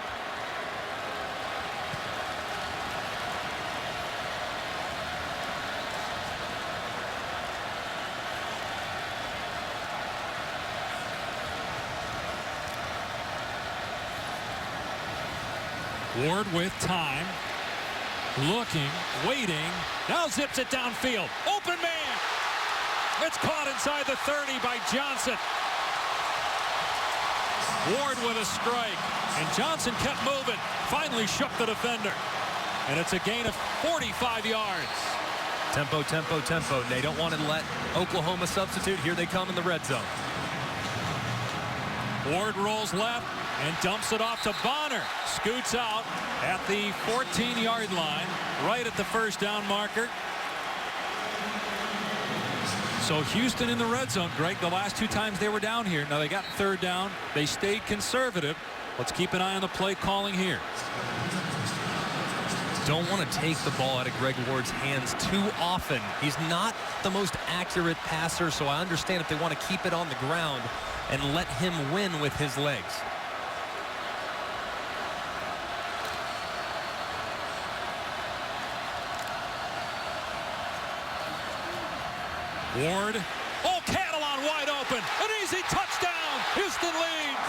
Ward with time, looking, waiting, now zips it downfield. Open man. It's caught inside the 30 by Johnson. Ward with a strike, and Johnson kept moving, finally shook the defender. And it's a gain of 45 yards. Tempo, tempo, tempo. They don't want to let Oklahoma substitute. Here they come in the red zone. Ward rolls left and dumps it off to Bonner. Scoots out at the 14-yard line, right at the 1st down marker. So Houston in the red zone, Greg, the last 2 times they were down here. Now they got 3rd down. They stayed conservative. Let's keep an eye on the play calling here. Don't want to take the ball out of Greg Ward's hands too often. He's not the most accurate passer, so I understand if they want to keep it on the ground and let him win with his legs. Ward. Oh, Catalan wide open. An easy touchdown. Houston leads.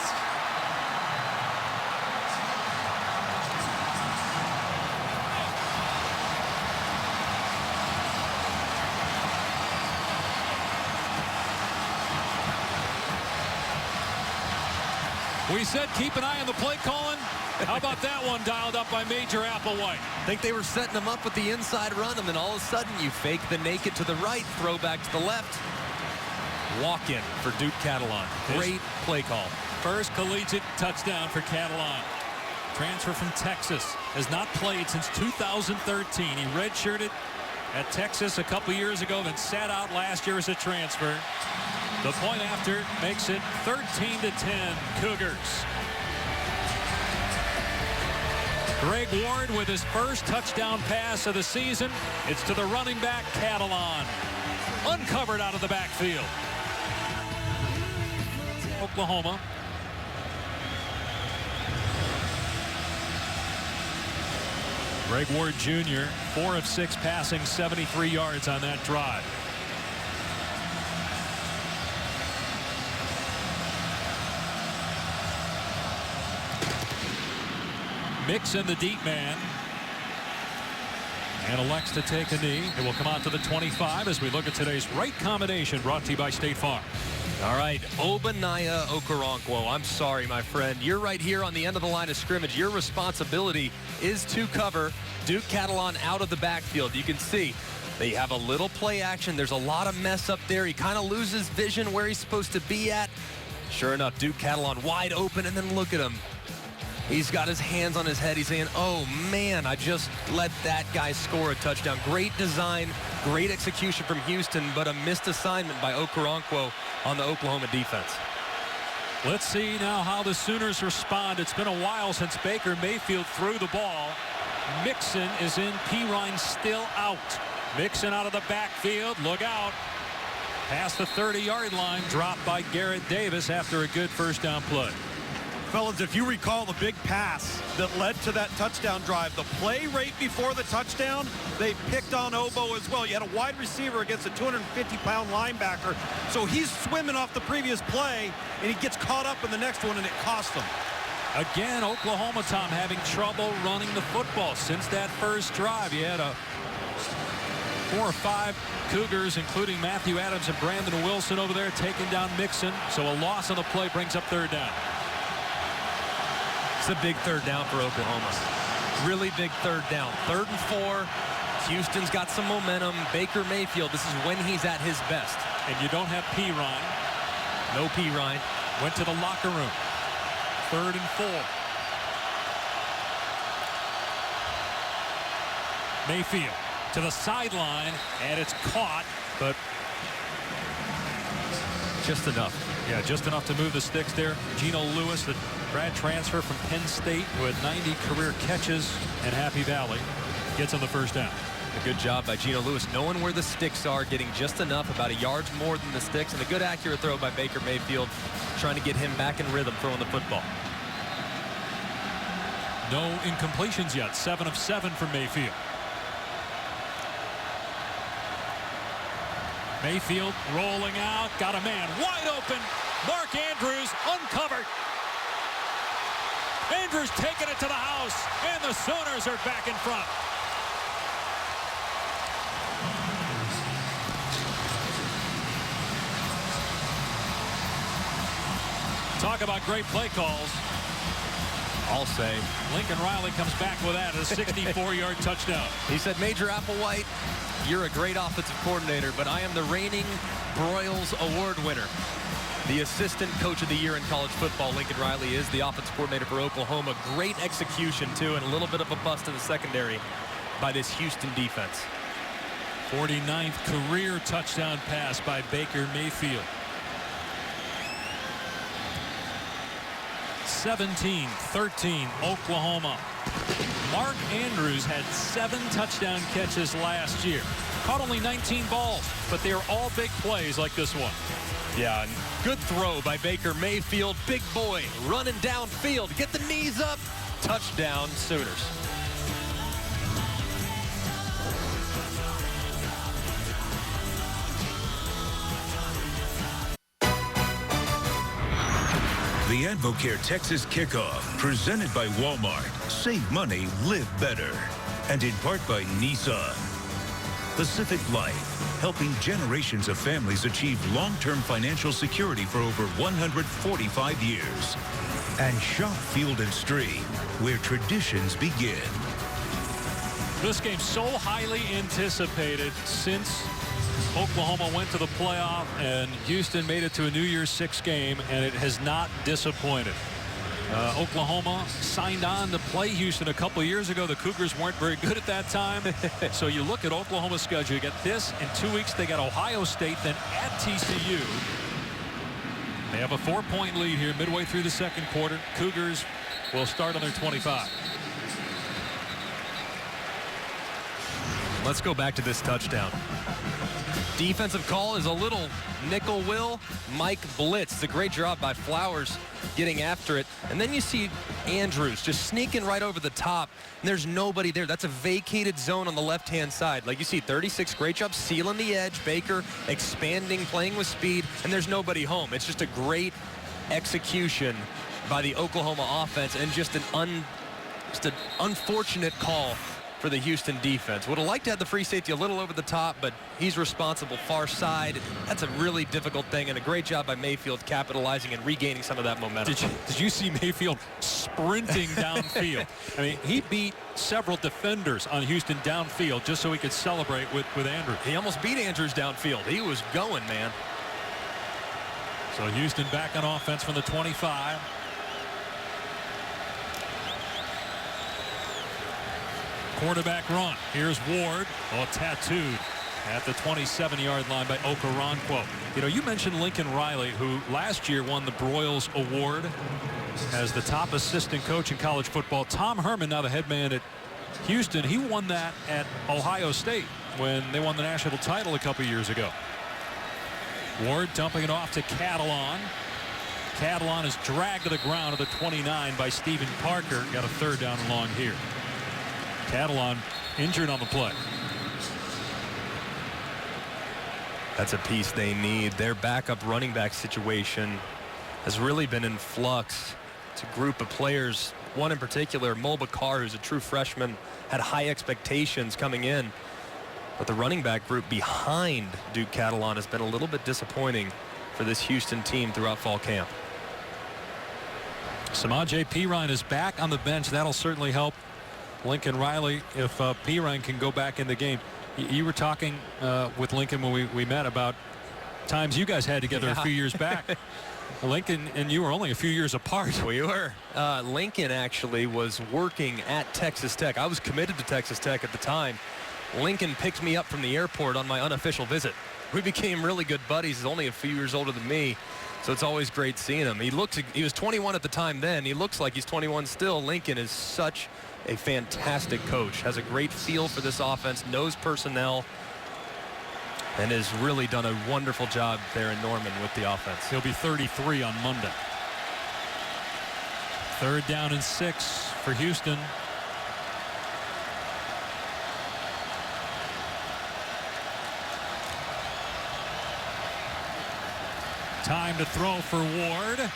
We said keep an eye on the play calling. How about that one dialed up by Major Applewhite? I think they were setting him up with the inside run, and then all of a sudden you fake the naked to the right, throw back to the left. Walk in for Duke Catalan. Great play call. First collegiate touchdown for Catalan. Transfer from Texas. Has not played since 2013. He redshirted at Texas a couple years ago, then sat out last year as a transfer. The point after makes it 13-10 Cougars. Greg Ward with his first touchdown pass of the season. It's to the running back, Catalan. Uncovered out of the backfield. Oklahoma. Greg Ward Jr., 4 of 6 passing, 73 yards on that drive. Mixon, the deep man, and elects to take a knee. It will come out to the 25 as we look at today's right combination, brought to you by State Farm. All right, Obaniah Okoronkwo. I'm sorry, my friend. You're right here on the end of the line of scrimmage. Your responsibility is to cover Duke Catalan out of the backfield. You can see they have a little play action. There's a lot of mess up there. He kind of loses vision where he's supposed to be at. Sure enough, Duke Catalan wide open, and then look at him. He's got his hands on his head. He's saying, oh, man, I just let that guy score a touchdown. Great design, great execution from Houston, but a missed assignment by Okoronkwo on the Oklahoma defense. Let's see now how the Sooners respond. It's been a while since Baker Mayfield threw the ball. Mixon is in. Pirine still out. Mixon out of the backfield. Look out. Past the 30-yard line. Dropped by Garrett Davis after a good first down play. Fellas, if you recall the big pass that led to that touchdown drive, the play rate before the touchdown, they picked on Obo as well. You had a wide receiver against a 250-pound linebacker, so he's swimming off the previous play, and he gets caught up in the next one, and it cost him. Again, Oklahoma, Tom, having trouble running the football since that first drive. You had 4 or 5 Cougars, including Matthew Adams and Brandon Wilson over there, taking down Mixon. So a loss on the play brings up 3rd down. It's a big 3rd down for Oklahoma. Really big 3rd down. 3rd and 4. Houston's got some momentum. Baker Mayfield, this is when he's at his best. And you don't have Pirine. No Pirine. Went to the locker room. 3rd and 4. Mayfield to the sideline, and it's caught, but just enough. Yeah, just enough to move the sticks there. Geno Lewis, the grad transfer from Penn State, who had 90 career catches in Happy Valley, gets on the first down. A good job by Geno Lewis, knowing where the sticks are, getting just enough, about a yard more than the sticks, and a good accurate throw by Baker Mayfield, trying to get him back in rhythm throwing the football. No incompletions yet. 7 of 7 for Mayfield. Mayfield rolling out, got a man wide open. Mark Andrews uncovered. Andrews taking it to the house, and the Sooners are back in front. Talk about great play calls. I'll say. Lincoln Riley comes back with that, a 64-yard touchdown. He said, Major Applewhite, you're a great offensive coordinator, but I am the reigning Broyles Award winner. The assistant coach of the year in college football, Lincoln Riley, is the offensive coordinator for Oklahoma. Great execution, too, and a little bit of a bust in the secondary by this Houston defense. 49th career touchdown pass by Baker Mayfield. 17-13 Oklahoma. Mark Andrews had 7 touchdown catches last year. Caught only 19 balls, but they are all big plays like this one. Yeah, good throw by Baker Mayfield. Big boy running downfield. Get the knees up. Touchdown, Sooners. The Advocare Texas Kickoff, presented by Walmart. Save money, live better. And in part by Nissan. Pacific Life, helping generations of families achieve long-term financial security for over 145 years. And Shop Field & Stream, where traditions begin. This game so highly anticipated since Oklahoma went to the playoff and Houston made it to a New Year's Six game, and it has not disappointed. Oklahoma signed on to play Houston a couple of years ago. The Cougars weren't very good at that time. So you look at Oklahoma's schedule. You get this in 2 weeks. They got Ohio State, then at TCU. They have a 4-point lead here midway through the second quarter. Cougars will start on their 25. Let's go back to this touchdown. Defensive call is a little nickel will. Mike blitz. It's a great job by Flowers getting after it. And then you see Andrews just sneaking right over the top. And there's nobody there. That's a vacated zone on the left-hand side. Like you see, 36, great job sealing the edge. Baker expanding, playing with speed, and there's nobody home. It's just a great execution by the Oklahoma offense, and just an unfortunate call for the Houston defense. Would have liked to have the free safety a little over the top, but he's responsible far side. That's a really difficult thing, and a great job by Mayfield capitalizing and regaining some of that momentum. Did you see Mayfield sprinting downfield? I mean, he beat several defenders on Houston downfield just so he could celebrate with Andrews. He almost beat Andrews downfield. He was going, man. So Houston back on offense from the 25. Quarterback run. Here's Ward. Oh, tattooed at the 27-yard line by Okoronkwo. You know, you mentioned Lincoln Riley, who last year won the Broyles Award as the top assistant coach in college football. Tom Herman, now the head man at Houston, he won that at Ohio State when they won the national title a couple years ago. Ward dumping it off to Catalan. Catalan is dragged to the ground at the 29 by Stephen Parker. Got a third down and long here. Catalan injured on the play. That's a piece they need. Their backup running back situation has really been in flux. It's a group of players. One in particular, Mulbacar, who's a true freshman, had high expectations coming in. But the running back group behind Duke Catalan has been a little bit disappointing for this Houston team throughout fall camp. Samaje Perine is back on the bench. That'll certainly help Lincoln Riley if Perine can go back in the game. You were talking with Lincoln when we met about times you guys had together a few years back. Lincoln and you were only a few years apart. We were. Lincoln actually was working at Texas Tech. I was committed to Texas Tech at the time. Lincoln picked me up from the airport on my unofficial visit. We became really good buddies. He's only a few years older than me, so it's always great seeing him. He was 21 at the time then. He looks like he's 21 still. Lincoln is such a fantastic coach, has a great feel for this offense, knows personnel, and has really done a wonderful job there in Norman with the offense. He'll be 33 on Monday. 3rd down and 6 for Houston. Time to throw for Ward.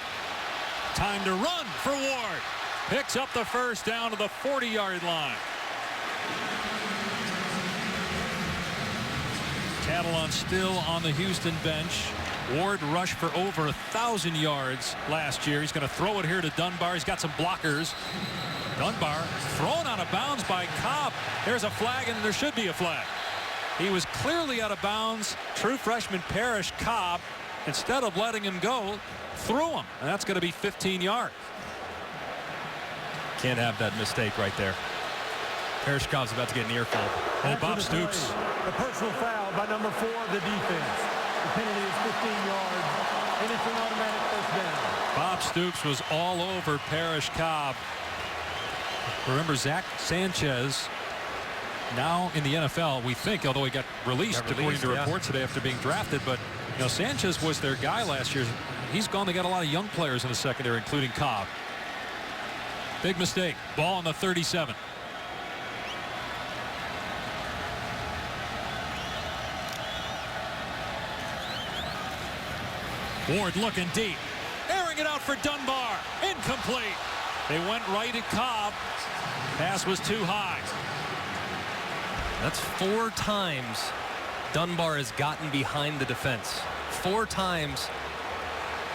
Time to run for Ward. Picks up the first down to the 40-yard line. Catalan still on the Houston bench. Ward rushed for over 1,000 yards last year. He's going to throw it here to Dunbar. He's got some blockers. Dunbar thrown out of bounds by Cobb. There's a flag, and there should be a flag. He was clearly out of bounds. True freshman Parrish Cobb, instead of letting him go, threw him. And that's going to be 15 yards. Can't have that mistake right there. Parrish Cobb's about to get an earful. And Bob Stoops A personal foul by number 4 of the defense. The penalty is 15 yards, and it's an automatic first down. Bob Stoops was all over Parrish Cobb. Remember, Zach Sanchez, now in the NFL, we think, although he got released according to reports today after being drafted. But, you know, Sanchez was their guy last year. He's gone. They got a lot of young players in the secondary, including Cobb. Big mistake. Ball on the 37. Ward looking deep. Airing it out for Dunbar. Incomplete. They went right at Cobb. Pass was too high. That's 4 times Dunbar has gotten behind the defense. 4 times.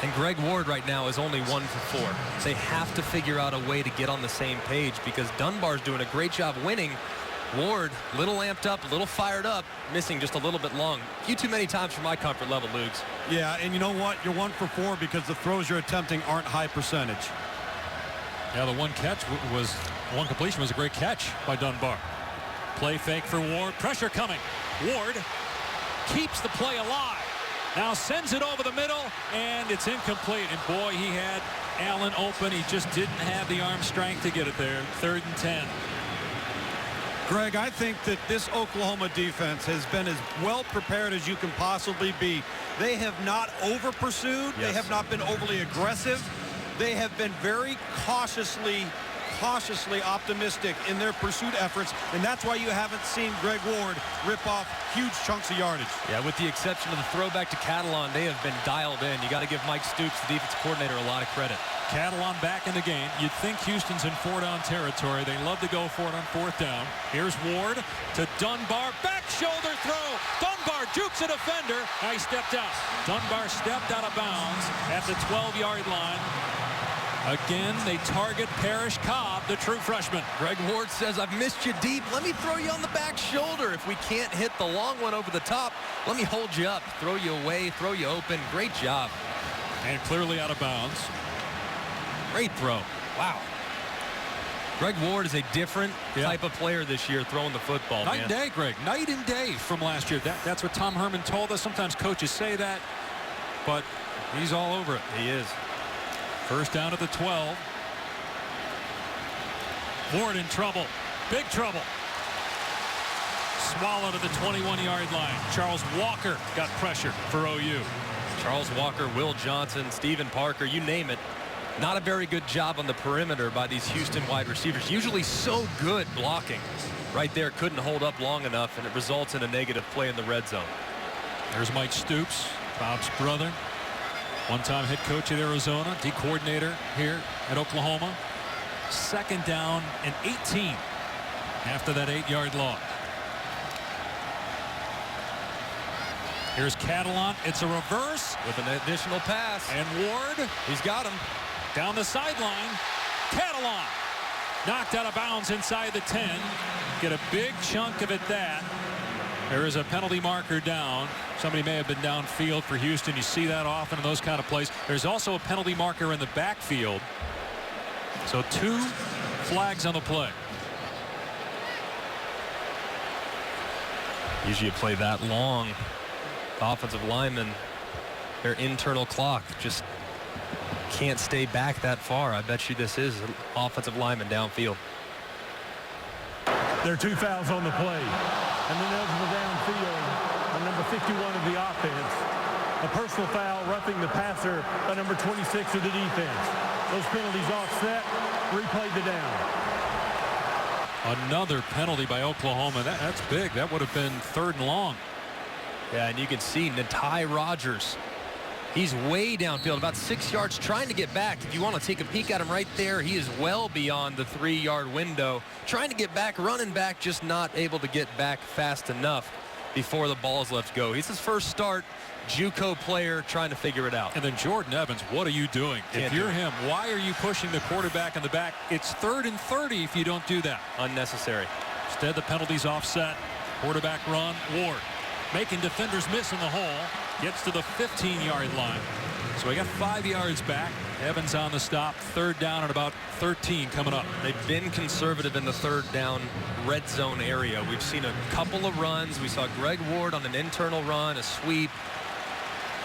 And Greg Ward right now is only 1 for 4. They have to figure out a way to get on the same page because Dunbar's doing a great job winning. Ward, a little amped up, a little fired up, missing just a little bit long. A few too many times for my comfort level, Lugs. Yeah, and you know what? You're 1 for 4 because the throws you're attempting aren't high percentage. Yeah, the one completion was a great catch by Dunbar. Play fake for Ward. Pressure coming. Ward keeps the play alive. Now sends it over the middle, and it's incomplete. And boy, he had Allen open. He just didn't have the arm strength to get it there. 3rd and 10. Greg, I think that this Oklahoma defense has been as well prepared as you can possibly be. They have not over-pursued. They have not been overly aggressive. They have been very cautiously optimistic in their pursuit efforts, and that's why you haven't seen Greg Ward rip off huge chunks of yardage. Yeah, with the exception of the throwback to Catalan, they have been dialed in. You got to give Mike Stoops, the defensive coordinator, a lot of credit. Catalan back in the game. You'd think Houston's in 4-down territory. They love to go for it on 4th down. Here's Ward to Dunbar. Back shoulder throw. Dunbar jukes a defender. Now he stepped out. Dunbar stepped out of bounds at the 12-yard line. Again, they target Parrish Cobb, the true freshman. Greg Ward says, I've missed you deep. Let me throw you on the back shoulder. If we can't hit the long one over the top, let me hold you up, throw you away, throw you open. Great job. And clearly out of bounds. Great throw. Wow. Greg Ward is a different type of player this year throwing the football. Night and day, Greg. Night and day from last year. That's what Tom Herman told us. Sometimes coaches say that, but he's all over it. He is. 1st down at the 12. Ward in trouble. Big trouble. Swallowed at the 21-yard line. Charles Walker got pressure for OU. Charles Walker, Will Johnson, Stephen Parker, you name it. Not a very good job on the perimeter by these Houston wide receivers. Usually so good blocking. Right there, couldn't hold up long enough, and it results in a negative play in the red zone. There's Mike Stoops, Bob's brother. One-time head coach at Arizona, D-coordinator here at Oklahoma. 2nd down and 18 after that 8-yard loss. Here's Catalan. It's a reverse. With an additional pass. And Ward. He's got him. Down the sideline. Catalan. Knocked out of bounds inside the 10. Get a big chunk of it that. There is a penalty marker down. Somebody may have been downfield for Houston. You see that often in those kind of plays. There's also a penalty marker in the backfield. So 2 flags on the play. Usually you play that long. The offensive linemen, their internal clock just can't stay back that far. I bet you this is an offensive lineman downfield. There are 2 fouls on the play. And then eligible downfield on number 51 of the offense. A personal foul roughing the passer by number 26 of the defense. Those penalties offset. Replay the down. Another penalty by Oklahoma. That's big. That would have been 3rd and long. Yeah, and you can see Natai Rogers. He's way downfield, about 6 yards, trying to get back. If you want to take a peek at him right there, he is well beyond the 3-yard window. Trying to get back, running back, just not able to get back fast enough before the ball's left go. He's his first start, JUCO player, trying to figure it out. And then Jordan Evans, what are you doing? If you're him, why are you pushing the quarterback in the back? It's 3rd and 30 if you don't do that. Unnecessary. Instead, the penalty's offset. Quarterback run. Ward making defenders miss in the hole. Gets to the 15-yard line. So we got 5 yards back. Evans on the stop. 3rd down and about 13 coming up. They've been conservative in the 3rd down red zone area. We've seen a couple of runs. We saw Greg Ward on an internal run, a sweep.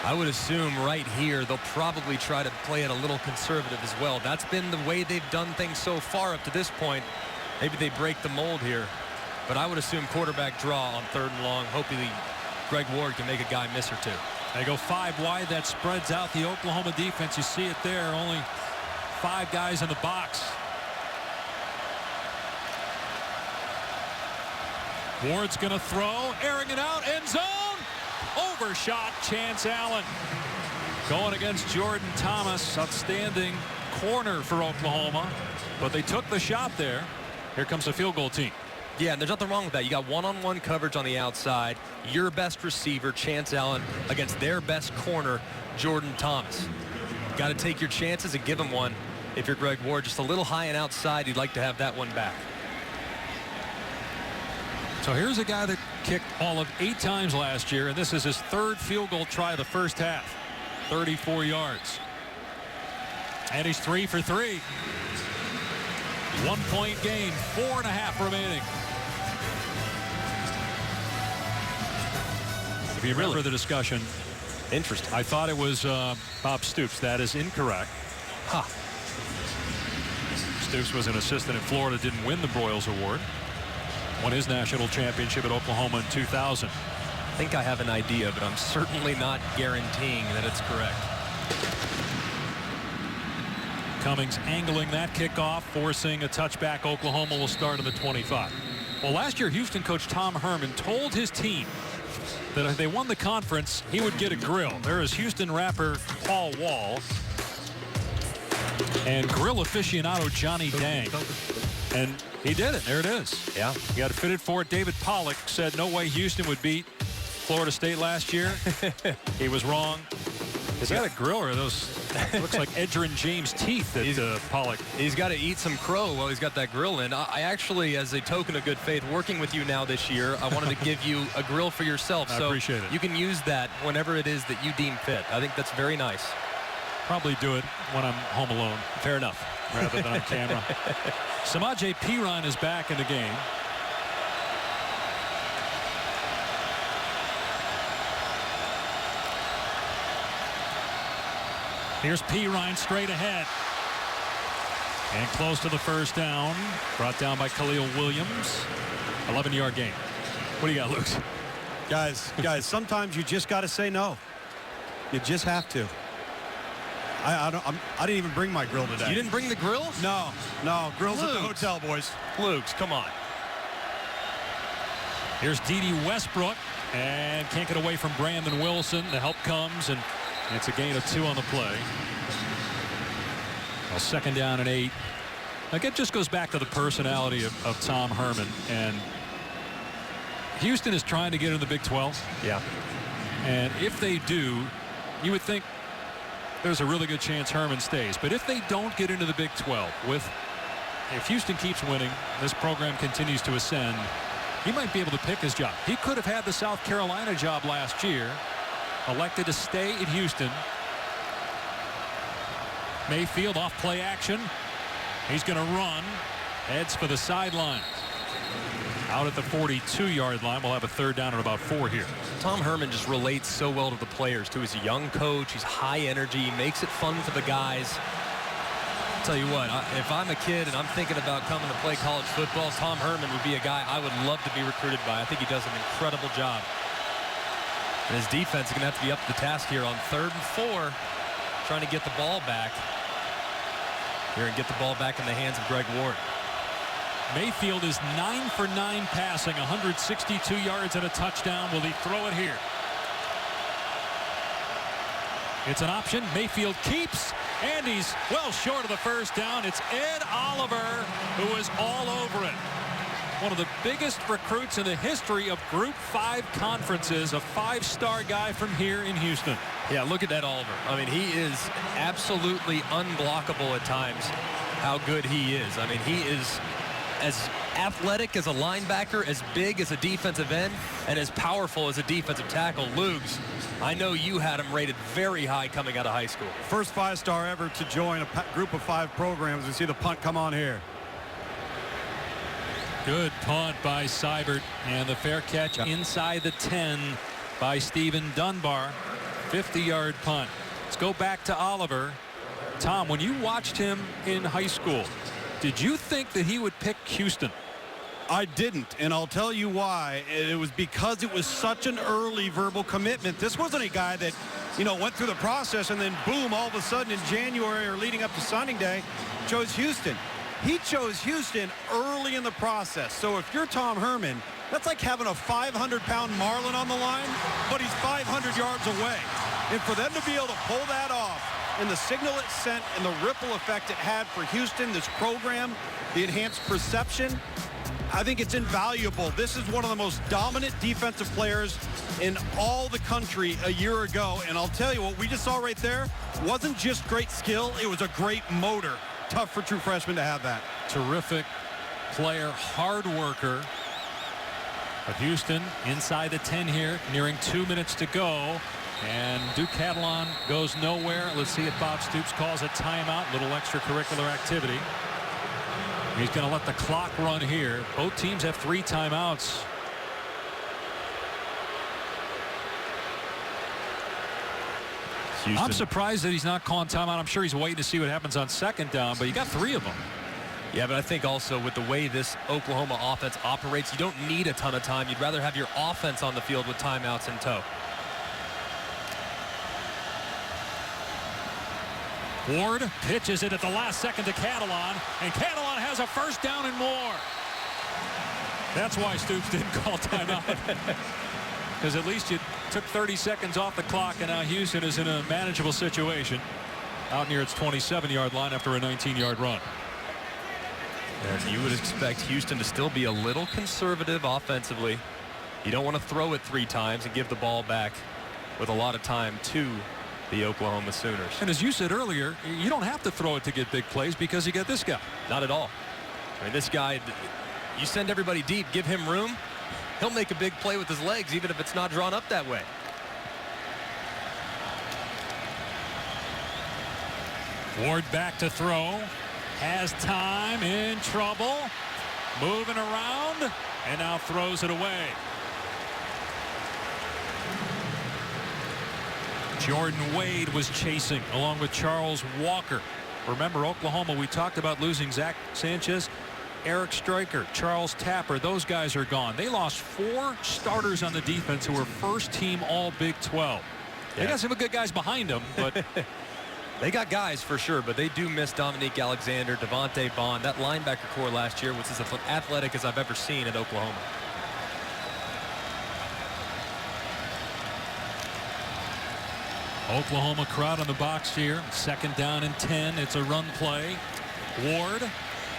I would assume right here they'll probably try to play it a little conservative as well. That's been the way they've done things so far up to this point. Maybe they break the mold here. But I would assume quarterback draw on 3rd and long. Hopefully Greg Ward can make a guy miss or two. They go 5 wide. That spreads out the Oklahoma defense. You see it there. Only 5 guys in the box. Ward's going to throw. Airing it out. End zone. Overshot. Chance Allen. Going against Jordan Thomas. Outstanding corner for Oklahoma. But they took the shot there. Here comes the field goal team. Yeah, and there's nothing wrong with that. You got one-on-one coverage on the outside. Your best receiver, Chance Allen, against their best corner, Jordan Thomas. Got to take your chances and give him one. If you're Greg Ward, just a little high and outside, you'd like to have that one back. So here's a guy that kicked all of 8 times last year, and this is his 3rd field goal try of the first half. 34 yards. And he's 3 for 3. 1-point game, 4.5 remaining. If you remember the discussion, interesting. I thought it was Bob Stoops. That is incorrect. Huh. Stoops was an assistant in Florida, didn't win the Broyles Award. Won his national championship at Oklahoma in 2000. I think I have an idea, but I'm certainly not guaranteeing that it's correct. Cummings angling that kickoff, forcing a touchback. Oklahoma will start on the 25. Well, last year, Houston coach Tom Herman told his team that if they won the conference, he would get a grill. There is Houston rapper Paul Wall and grill aficionado Johnny Dang. And he did it. There it is. Yeah. He got fitted for it. David Pollock said no way Houston would beat Florida State last year. He was wrong. Is that a grill or are those? Looks like Edgerrin James' teeth that Pollock. He's got to eat some crow while he's got that grill in. I actually, as a token of good faith, working with you now this year, I wanted to give you a grill for yourself. I appreciate it. You can use that whenever it is that you deem fit. I think that's very nice. Probably do it when I'm home alone. Fair enough. Rather than on camera. Samaje Perine is back in the game. Here's Perine straight ahead. And close to the first down. Brought down by Khalil Williams. 11-yard gain. What do you got, Luke? Guys, sometimes you just got to say no. You just have to. I didn't even bring my grill today. You didn't bring the grill? No. Grill's at the hotel, boys. Luke's, come on. Here's D.D. Westbrook. And can't get away from Brandon Wilson. The help comes, and it's a gain of 2 on the play. Well, 2nd down and 8. Like, it just goes back to the personality of Tom Herman. And Houston is trying to get in the Big 12. Yeah. And if they do, you would think there's a really good chance Herman stays. But if they don't get into the Big 12, if Houston keeps winning, this program continues to ascend, he might be able to pick his job. He could have had the South Carolina job last year, elected to stay at Houston. Mayfield off play action. He's going to run. Heads for the sideline. Out at the 42-yard line. We'll have a 3rd down and about 4 here. Tom Herman just relates so well to the players, too. He's a young coach. He's high energy. He makes it fun for the guys. I'll tell you what, if I'm a kid and I'm thinking about coming to play college football, Tom Herman would be a guy I would love to be recruited by. I think he does an incredible job. And his defense is going to have to be up to the task here on 3rd and 4, trying to get the ball back here and get the ball back in the hands of Greg Ward. Mayfield is 9 for 9 passing, 162 yards and a touchdown. Will he throw it here? It's an option. Mayfield keeps, and he's well short of the first down. It's Ed Oliver who is all over it. One of the biggest recruits in the history of Group 5 conferences, a 5-star guy from here in Houston. Yeah, look at that Oliver. I mean, he is absolutely unblockable at times, how good he is. I mean, he is as athletic as a linebacker, as big as a defensive end, and as powerful as a defensive tackle. Lugs, I know you had him rated very high coming out of high school. First 5-star ever to join a group of 5 programs. We see the punt come on here. Good punt by Seibert, and the fair catch inside the 10 by Stephen Dunbar. 50-yard punt. Let's go back to Oliver. Tom, when you watched him in high school, did you think that he would pick Houston? I didn't, and I'll tell you why. It was because it was such an early verbal commitment. This wasn't a guy that, you know, went through the process and then boom, all of a sudden in January or leading up to signing day, chose Houston. He chose Houston early in the process. So if you're Tom Herman, that's like having a 500-pound marlin on the line, but he's 500 yards away. And for them to be able to pull that off, and the signal it sent and the ripple effect it had for Houston, this program, the enhanced perception, I think it's invaluable. This is one of the most dominant defensive players in all the country a year ago. And I'll tell you, what we just saw right there wasn't just great skill, it was a great motor. Tough for true freshmen to have that. Terrific player, hard worker. But Houston inside the 10 here, nearing 2 minutes to go. And Duke Catalan goes nowhere. Let's see if Bob Stoops calls a timeout. Little extracurricular activity. He's going to let the clock run here. Both teams have 3 timeouts. Houston. I'm surprised that he's not calling timeout. I'm sure he's waiting to see what happens on second down, but you got 3 of them. Yeah, but I think also with the way this Oklahoma offense operates, you don't need a ton of time. You'd rather have your offense on the field with timeouts in tow. Ward pitches it at the last second to Catalan, and Catalan has a first down and more. That's why Stoops didn't call timeout. Because at least you took 30 seconds off the clock, and now Houston is in a manageable situation out near its 27-yard line after a 19-yard run. And you would expect Houston to still be a little conservative offensively. You don't want to throw it 3 times and give the ball back with a lot of time to the Oklahoma Sooners. And as you said earlier, you don't have to throw it to get big plays because you get this guy. Not at all. I mean, this guy, you send everybody deep, give him room, he'll make a big play with his legs, even if it's not drawn up that way. Ward back to throw. Has time, in trouble. Moving around, and now throws it away. Jordan Wade was chasing along with Charles Walker. Remember, Oklahoma, we talked about losing Zach Sanchez, Eric Stryker, Charles Tapper. Those guys are gone. They lost 4 starters on the defense who were first-team All-Big 12. They got some good guys behind them, but they got guys for sure, but they do miss Dominique Alexander, Devontae Bond. That linebacker core last year was as athletic as I've ever seen at Oklahoma. Oklahoma crowd on the box here. Second down and 10. It's a run play. Ward,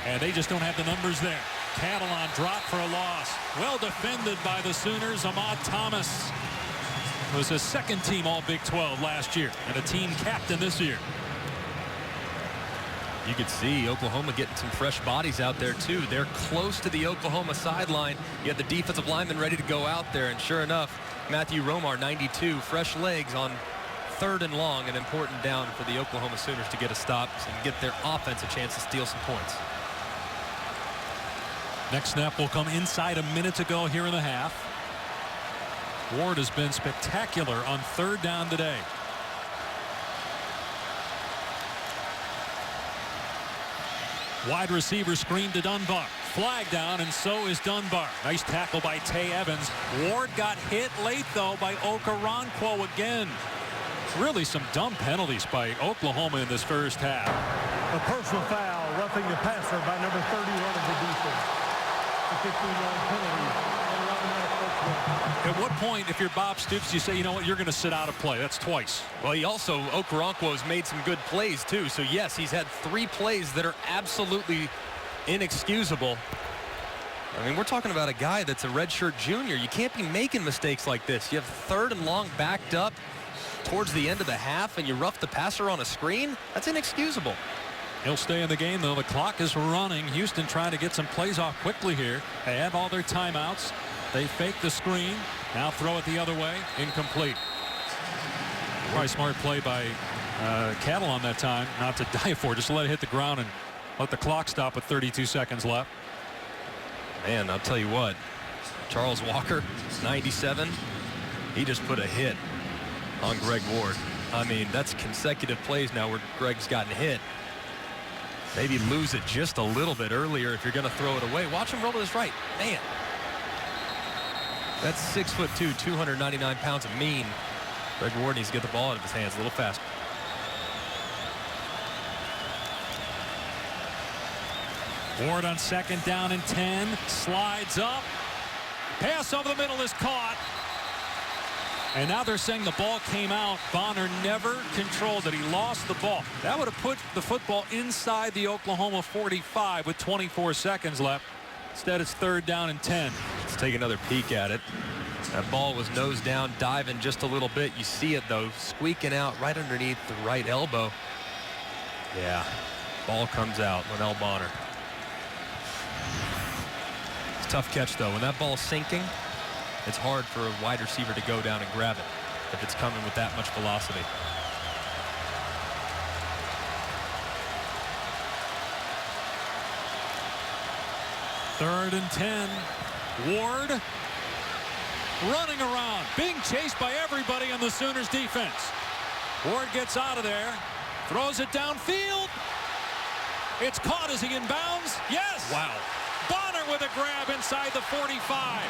and they just don't have the numbers there. Catalan dropped for a loss. Well defended by the Sooners. Ahmad Thomas was a second-team All-Big 12 last year and a team captain this year. You could see Oklahoma getting some fresh bodies out there too. They're close to the Oklahoma sideline. You have the defensive lineman ready to go out there, and sure enough, Matthew Romar, 92, fresh legs on 3rd and long, an important down for the Oklahoma Sooners to get a stop and get their offense a chance to steal some points. Next snap will come inside a minute to go here in the half. Ward has been spectacular on 3rd down today. Wide receiver screen to Dunbar. Flag down, and so is Dunbar. Nice tackle by Tay Evans. Ward got hit late, though, by Okoronkwo again. Really some dumb penalties by Oklahoma in this first half. A personal foul, roughing the passer by number 31 of the defense. A 15-yard penalty. At what point, if you're Bob Stoops, you say, you know what, you're going to sit out of play? That's twice. Well, he also, Okoronkwo has made some good plays, too. So, yes, he's had 3 plays that are absolutely inexcusable. I mean, we're talking about a guy that's a redshirt junior. You can't be making mistakes like this. You have 3rd and long backed up towards the end of the half, and you rough the passer on a screen. That's inexcusable. He'll stay in the game, though. The clock is running. Houston trying to get some plays off quickly here. They have all their timeouts. They fake the screen. Now throw it the other way. Incomplete. Probably smart play by Catalan that time, not to dive for it. Just let it hit the ground and let the clock stop with 32 seconds left. Man, I'll tell you what. Charles Walker, 97. He just put a hit on Greg Ward. I mean, that's consecutive plays now where Greg's gotten hit. Maybe lose it just a little bit earlier if you're going to throw it away. Watch him roll to his right. Man. That's 6'2", 299 pounds of mean. Greg Ward needs to get the ball out of his hands a little faster. Ward on 2nd down and 10. Slides up. Pass over the middle is caught. And now they're saying the ball came out. Bonner never controlled it. He lost the ball. That would have put the football inside the Oklahoma 45 with 24 seconds left. Instead, it's 3rd down and 10. Let's take another peek at it. That ball was nose down, diving just a little bit. You see it, though, squeaking out right underneath the right elbow. Yeah, ball comes out. Linnell Bonner. It's a tough catch, though. When that ball's sinking, it's hard for a wide receiver to go down and grab it if it's coming with that much velocity. Third and 10. Ward running around, being chased by everybody on the Sooners defense. Ward gets out of there, throws it downfield. It's caught as he inbounds. Yes! Wow. Bonner with a grab inside the 45.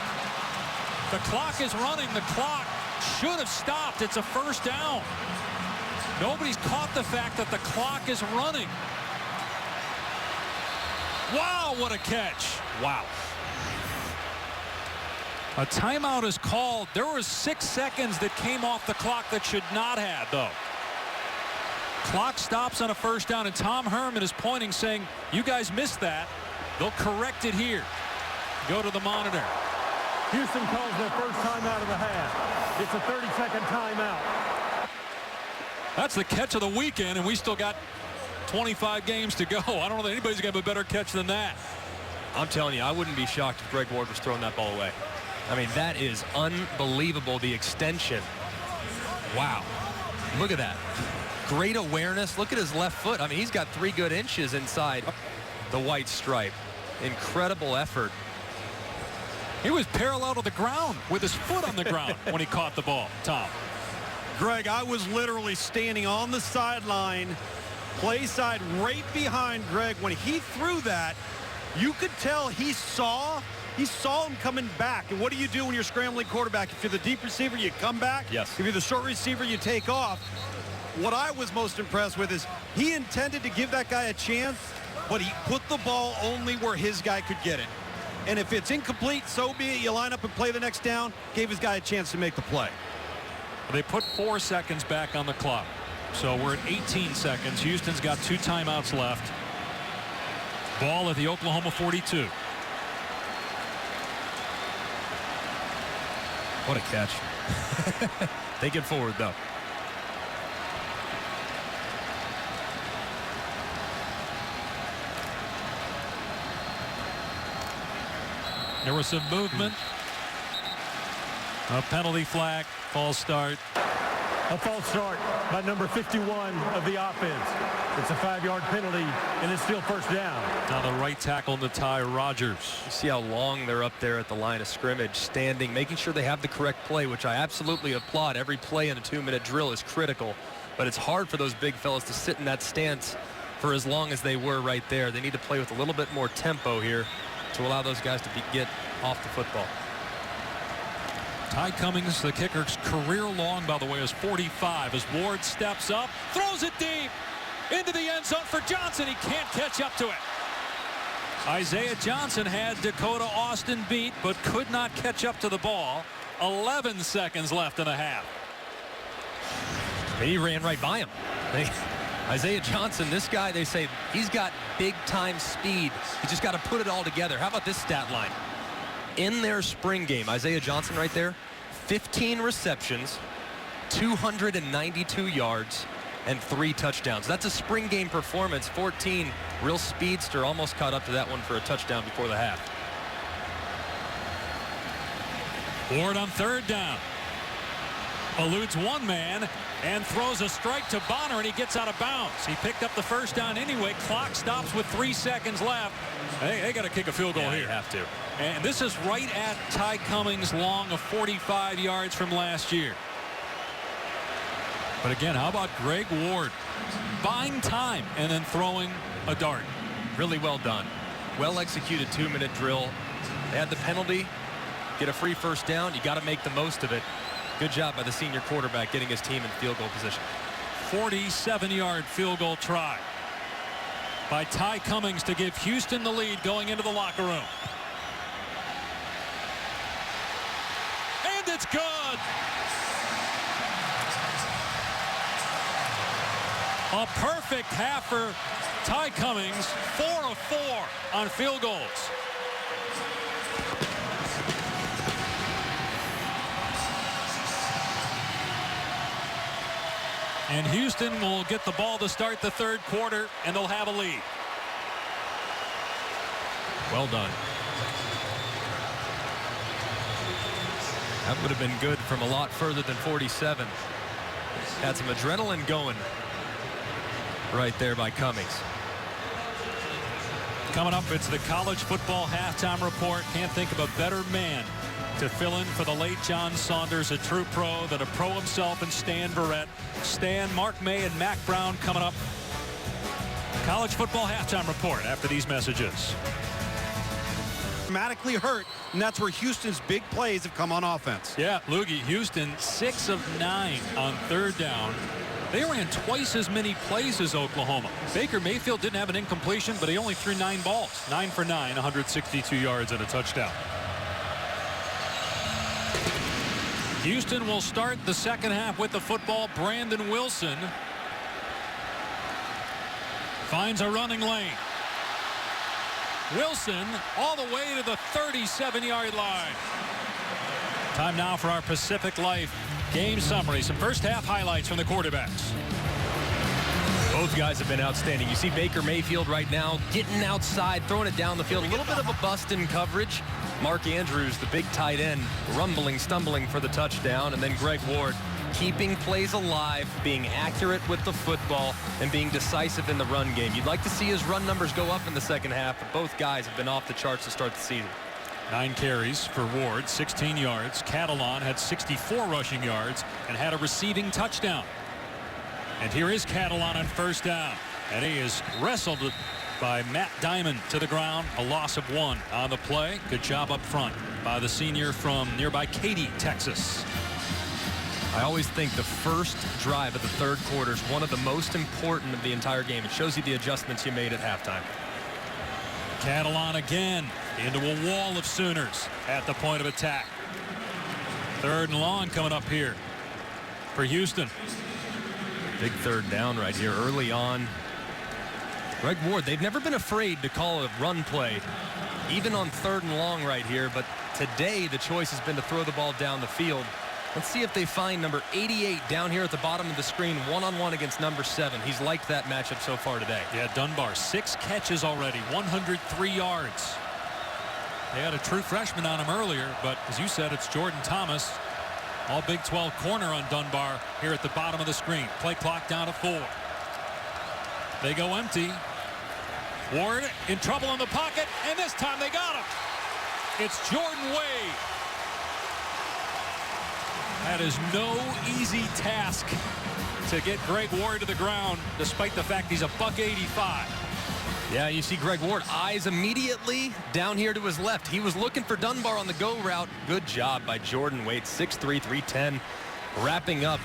The clock is running. The clock should have stopped. It's a 1st down. Nobody's caught the fact that the clock is running. Wow, what a catch. Wow. A timeout is called. There was 6 seconds that came off the clock that should not have, though. Clock stops on a 1st down, and Tom Herman is pointing, saying, you guys missed that. They'll correct it here. Go to the monitor. Houston calls their first timeout of the half. It's a 30-second timeout. That's the catch of the weekend, and we still got 25 games to go. I don't know that anybody's going to have a better catch than that. I'm telling you, I wouldn't be shocked if Greg Ward was throwing that ball away. I mean, that is unbelievable, the extension. Wow. Look at that. Great awareness. Look at his left foot. I mean, he's got 3 good inches inside the white stripe. Incredible effort. He was parallel to the ground with his foot on the ground when he caught the ball, Tom. Greg, I was literally standing on the sideline, play side right behind Greg. When he threw that, you could tell he saw him coming back. And what do you do when you're scrambling quarterback? If you're the deep receiver, you come back. Yes. If you're the short receiver, you take off. What I was most impressed with is he intended to give that guy a chance, but he put the ball only where his guy could get it. And if it's incomplete, so be it. You line up and play the next down. Gave his guy a chance to make the play. They put 4 seconds back on the clock. So we're at 18 seconds. Houston's got 2 timeouts left. Ball at the Oklahoma 42. What a catch. Take it forward, though. There was some movement. A penalty flag. False start. A false start by number 51 of the offense. It's a 5-yard penalty, and it's still 1st down. Now the right tackle, Ty Rogers. You see how long they're up there at the line of scrimmage, standing, making sure they have the correct play, which I absolutely applaud. Every play in a 2-minute drill is critical, but it's hard for those big fellas to sit in that stance for as long as they were right there. They need to play with a little bit more tempo here to allow those guys to get off the football. Ty Cummings, the kicker's career long, by the way, is 45 as Ward steps up, throws it deep into the end zone for Johnson. He can't catch up to it. Isaiah Johnson had Dakota Austin beat, but could not catch up to the ball. 11 seconds left in the half. He ran right by him. Isaiah Johnson, this guy, they say he's got big-time speed. He's just got to put it all together. How about this stat line? In their spring game, Isaiah Johnson right there, 15 receptions, 292 yards, and 3 touchdowns. That's a spring game performance. 14, real speedster, almost caught up to that one for a touchdown before the half. Ward on 3rd down. Eludes one man and throws a strike to Bonner, and he gets out of bounds. He picked up the 1st down anyway. Clock stops with 3 seconds left. They got to kick a field goal here. You have to. And this is right at Ty Cummings' long of 45 yards from last year. But again, how about Greg Ward buying time and then throwing a dart? Really well done. Well executed 2-minute drill. They had the penalty. Get a free 1st down. You got to make the most of it. Good job by the senior quarterback getting his team in field goal position. 47-yard field goal try by Ty Cummings to give Houston the lead going into the locker room. And it's good. A perfect half for Ty Cummings. 4 of 4 on field goals. And Houston will get the ball to start the 3rd quarter, and they'll have a lead. Well done. That would have been good from a lot further than 47. Had some adrenaline going right there by Cummings. Coming up, it's the college football halftime report. Can't think of a better man to fill in for the late John Saunders, a true pro, than a pro himself and Stan Verrett. Stan, Mark May, and Mac Brown coming up. College football halftime report after these messages. Dramatically hurt, and that's where Houston's big plays have come on offense. Yeah, Loogie, Houston 6 of 9 on 3rd down. They ran twice as many plays as Oklahoma. Baker Mayfield didn't have an incompletion, but he only threw 9 balls. 9 for 9, 162 yards and a touchdown. Houston will start the 2nd half with the football. Brandon Wilson finds a running lane. Wilson all the way to the 37-yard line. Time now for our Pacific Life game summary. Some 1st half highlights from the quarterbacks. Both guys have been outstanding. You see Baker Mayfield right now getting outside, throwing it down the field. A little bit of a bust in coverage. Mark Andrews, the big tight end, rumbling, stumbling for the touchdown. And then Greg Ward keeping plays alive, being accurate with the football, and being decisive in the run game. You'd like to see his run numbers go up in the 2nd half, but both guys have been off the charts to start the season. 9 carries for Ward, 16 yards. Catalan had 64 rushing yards and had a receiving touchdown. And here is Catalan on 1st down. And he is wrestled by Matt Diamond to the ground. A loss of 1 on the play. Good job up front by the senior from nearby Katy, Texas. I always think the first drive of the 3rd quarter is one of the most important of the entire game. It shows you the adjustments you made at halftime. Catalan again into a wall of Sooners at the point of attack. 3rd and long coming up here for Houston. Big 3rd down right here early on. Greg Ward, they've never been afraid to call a run play, even on 3rd and long right here. But today the choice has been to throw the ball down the field. Let's see if they find number 88 down here at the bottom of the screen, one-on-one against number 7. He's liked that matchup so far today. Yeah, Dunbar, 6 catches already, 103 yards. They had a true freshman on him earlier, but as you said, it's Jordan Thomas. All Big 12 corner on Dunbar here at the bottom of the screen. Play clock down to 4. They go empty. Ward in trouble in the pocket, and this time they got him. It's Jordan Wade. That is no easy task to get Greg Ward to the ground, despite the fact he's a $185. Yeah, you see Greg Ward eyes immediately down here to his left. He was looking for Dunbar on the go route. Good job by Jordan Wade, 6'3", 310, wrapping up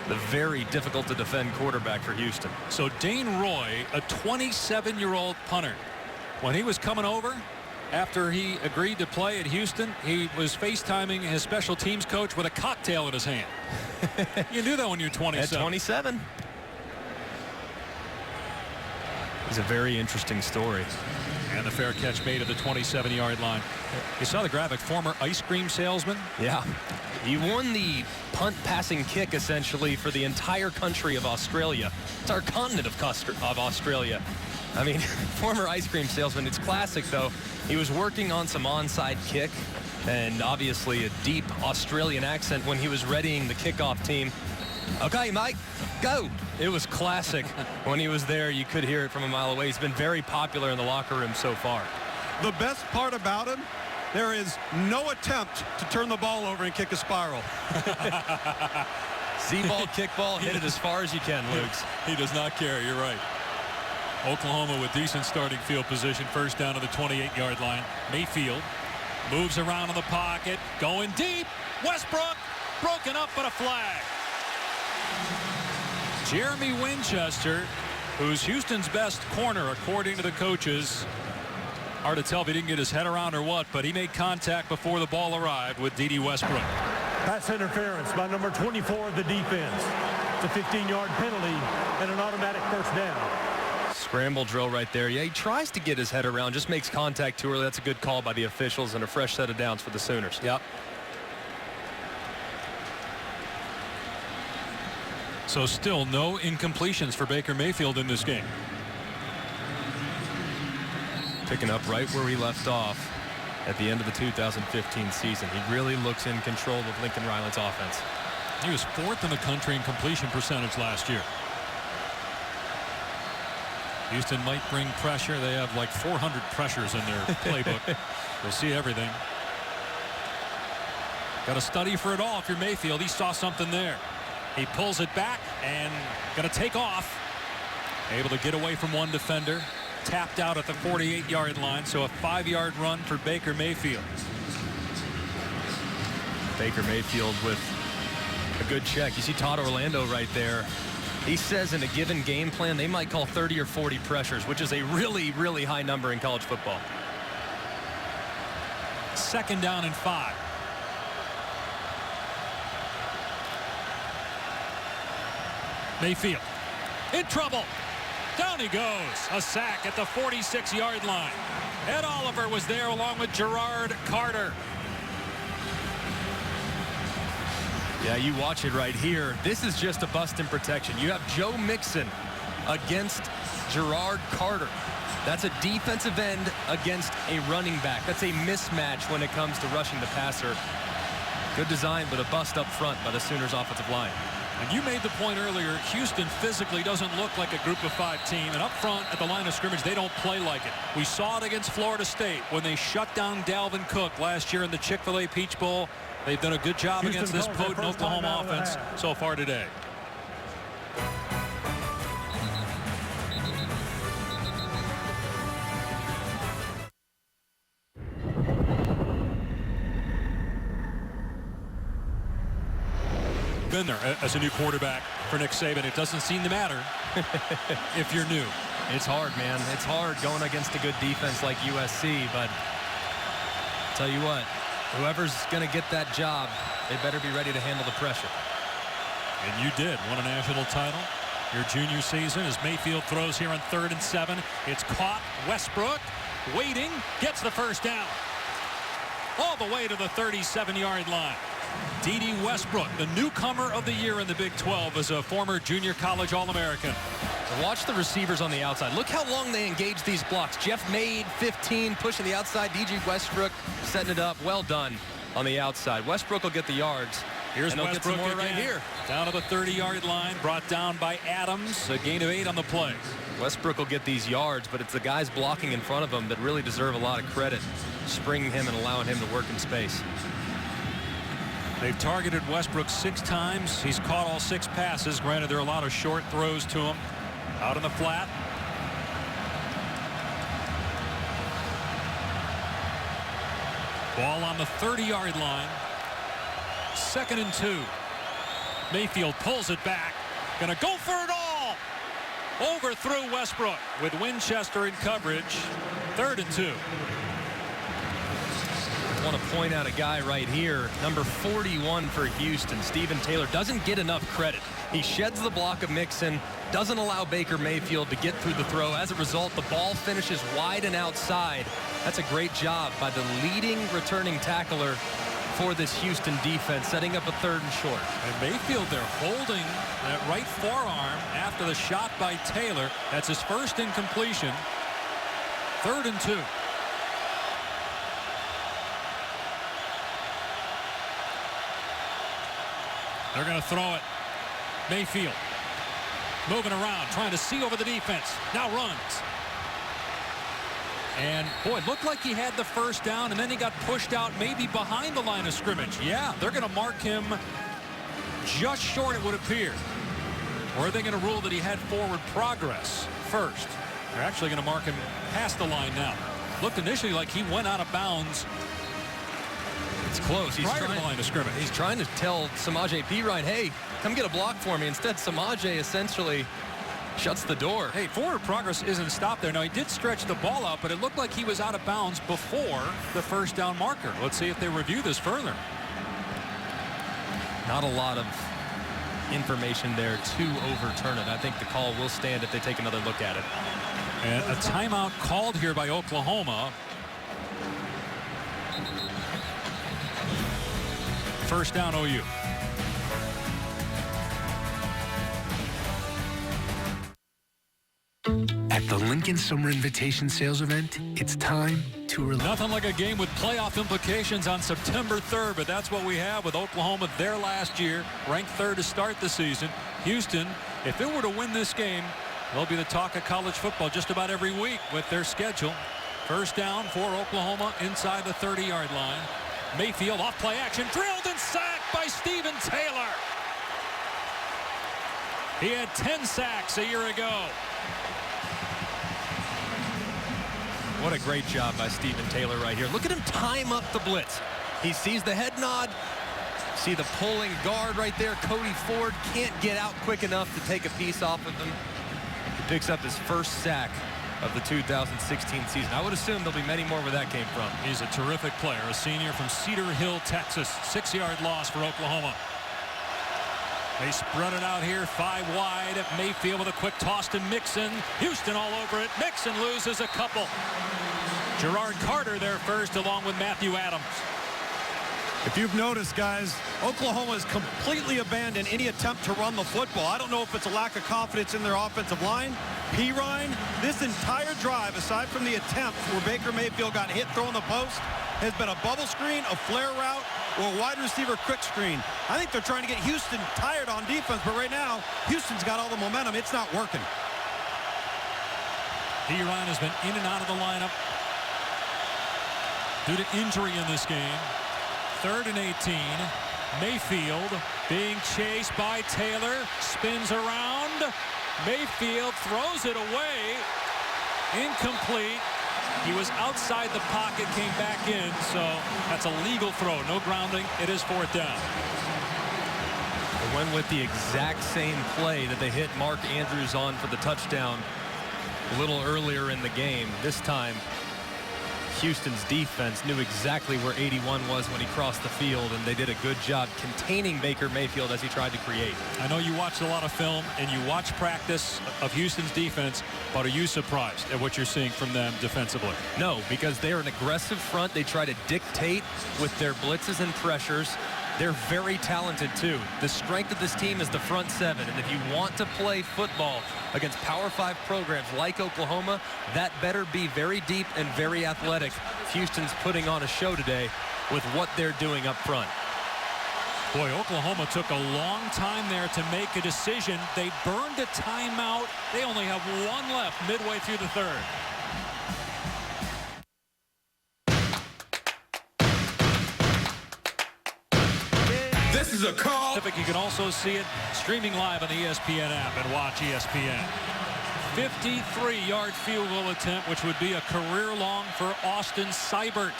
the very difficult to defend quarterback for Houston. So Dane Roy, a 27-year-old punter, when he was coming over after he agreed to play at Houston, he was FaceTiming his special teams coach with a cocktail in his hand. You do that when you're 27. At 27. He's a very interesting story. And the fair catch made at the 27-yard line. You saw the graphic, former ice cream salesman. Yeah. He won the punt passing kick, essentially, for the entire country of Australia. It's our continent of Australia. I mean, former ice cream salesman. It's classic, though. He was working on some onside kick and obviously a deep Australian accent when he was readying the kickoff team. Okay, mate, go. It was classic. When he was there, you could hear it from a mile away. He's been very popular in the locker room so far. The best part about him, there is no attempt to turn the ball over and kick a spiral. Z-ball, kickball, hit it as far as you can, Luke's. He does not care, you're right. Oklahoma with decent starting field position, first down to the 28-yard line. Mayfield moves around in the pocket, going deep. Westbrook broken up, but a flag. Jeremy Winchester, who's Houston's best corner, according to the coaches. Hard to tell if he didn't get his head around or what, but he made contact before the ball arrived with D.D. Westbrook. Pass interference by number 24 of the defense. It's a 15-yard penalty and an automatic first down. Scramble drill right there. Yeah, he tries to get his head around, just makes contact too early. That's a good call by the officials and a fresh set of downs for the Sooners. Yep. So still no incompletions for Baker Mayfield in this game. Picking up right where he left off at the end of the 2015 season. He really looks in control of Lincoln Ryland's offense. He was 4th in the country in completion percentage last year. Houston might bring pressure. They have like 400 pressures in their playbook. We'll see everything. Got to study for it all if you're Mayfield. He saw something there. He pulls it back and going to take off. Able to get away from one defender. Tapped out at the 48-yard line, so a 5-yard run for Baker Mayfield. Baker Mayfield with a good check. You see Todd Orlando right there. He says in a given game plan, they might call 30 or 40 pressures, which is a really, really high number in college football. 2nd down and 5. Mayfield in trouble. Down he goes. A sack at the 46-yard line. Ed Oliver was there along with Gerard Carter. Yeah, you watch it right here. This is just a bust in protection. You have Joe Mixon against Gerard Carter. That's a defensive end against a running back. That's a mismatch when it comes to rushing the passer. Good design, but a bust up front by the Sooners offensive line. And you made the point earlier, Houston physically doesn't look like a group of 5 team. And up front at the line of scrimmage, they don't play like it. We saw it against Florida State when they shut down Dalvin Cook last year in the Chick-fil-A Peach Bowl. They've done a good job against this potent Oklahoma offense so far today. Been there as a new quarterback for Nick Saban. It doesn't seem to matter if you're new. It's hard, man. It's hard going against a good defense like USC, but tell you what, whoever's going to get that job, they better be ready to handle the pressure. And you did. Won a national title your junior season as Mayfield throws here on 3rd and 7. It's caught. Westbrook waiting, gets the first down. All the way to the 37-yard line. D.D. Westbrook, the newcomer of the year in the Big 12, as a former junior college All-American. Watch the receivers on the outside. Look how long they engage these blocks. Jeff Made, 15, pushing the outside. D.G. Westbrook setting it up. Well done on the outside. Westbrook will get the yards. Here's and Westbrook get some more again, right here. Down to the 30-yard line, brought down by Adams. A gain of 8 on the play. Westbrook will get these yards, but it's the guys blocking in front of him that really deserve a lot of credit, springing him and allowing him to work in space. They've targeted Westbrook 6 times. He's caught all 6 passes. Granted, there are a lot of short throws to him. Out in the flat. Ball on the 30-yard line. 2nd and 2. Mayfield pulls it back. Gonna go for it all. Overthrew Westbrook with Winchester in coverage. 3rd and 2. I want to point out a guy right here, number 41 for Houston, Stephen Taylor, doesn't get enough credit. He sheds the block of Mixon, doesn't allow Baker Mayfield to get through the throw. As a result, the ball finishes wide and outside. That's a great job by the leading returning tackler for this Houston defense, setting up a 3rd and short. And Mayfield, they're holding that right forearm after the shot by Taylor. That's his first incompletion. 3rd and 2. They're going to throw it. Mayfield moving around, trying to see over the defense. Now runs. And, boy, it looked like he had the first down, and then he got pushed out maybe behind the line of scrimmage. Yeah, they're going to mark him just short, it would appear. Or are they going to rule that he had forward progress first? They're actually going to mark him past the line now. Looked initially like he went out of bounds. It's close. He's prior to the line of scrimmage. He's trying to tell Samaje Perine, hey, come get a block for me. Instead, Samaje essentially shuts the door. Hey, forward progress isn't stopped there. Now, he did stretch the ball out, but it looked like he was out of bounds before the first down marker. Let's see if they review this further. Not a lot of information there to overturn it. I think the call will stand if they take another look at it. And a timeout called here by Oklahoma. First down, OU. At the Lincoln Summer Invitation Sales Event, it's time to relax. Nothing like a game with playoff implications on September 3rd, but that's what we have with Oklahoma there last year, ranked 3rd to start the season. Houston, if it were to win this game, they'll be the talk of college football just about every week with their schedule. First down for Oklahoma inside the 30-yard line. Mayfield off play action, drilled and sacked by Stephen Taylor. He had 10 sacks a year ago. What a great job by Stephen Taylor right here. Look at him time up the blitz. He sees the head nod. See the pulling guard right there. Cody Ford can't get out quick enough to take a piece off of him. He picks up his first sack of the 2016 season. I would assume there'll be many more where that came from. He's a terrific player, a senior from Cedar Hill, Texas. 6-yard loss for Oklahoma. They spread it out here 5 wide. Mayfield with a quick toss to Mixon. Houston all over it. Mixon loses a couple. Gerard Carter there first along with Matthew Adams. If you've noticed, guys, Oklahoma has completely abandoned any attempt to run the football. I don't know if it's a lack of confidence in their offensive line. Perine, this entire drive, aside from the attempt where Baker Mayfield got hit throwing the post, has been a bubble screen, a flare route, or a wide receiver quick screen. I think they're trying to get Houston tired on defense, but right now, Houston's got all the momentum. It's not working. Perine has been in and out of the lineup due to injury in this game. 3rd and 18. Mayfield being chased by Taylor. Spins around. Mayfield throws it away. Incomplete. He was outside the pocket, came back in, so that's a legal throw. No grounding. It is 4th down. They went with the exact same play that they hit Mark Andrews on for the touchdown a little earlier in the game. This time, Houston's defense knew exactly where 81 was when he crossed the field, and they did a good job containing Baker Mayfield as he tried to create. I know you watched a lot of film and you watch practice of Houston's defense, but are you surprised at what you're seeing from them defensively? No, because they're an aggressive front. They try to dictate with their blitzes and pressures. They're very talented, too. The strength of this team is the front 7, and if you want to play football against Power 5 programs like Oklahoma, that better be very deep and very athletic. Houston's putting on a show today with what they're doing up front. Boy, Oklahoma took a long time there to make a decision. They burned a timeout. They only have 1 left midway through the 3rd. This is a call. You can also see it streaming live on the ESPN app and watch ESPN. 53-yard field goal attempt, which would be a career long for Austin Seibert.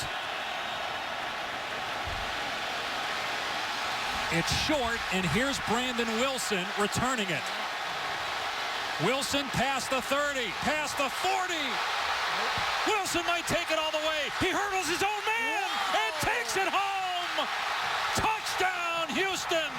It's short, and here's Brandon Wilson returning it. Wilson past the 30, past the 40. Wilson might take it all the way. He hurdles his own man and takes it home. Touchdown, Houston.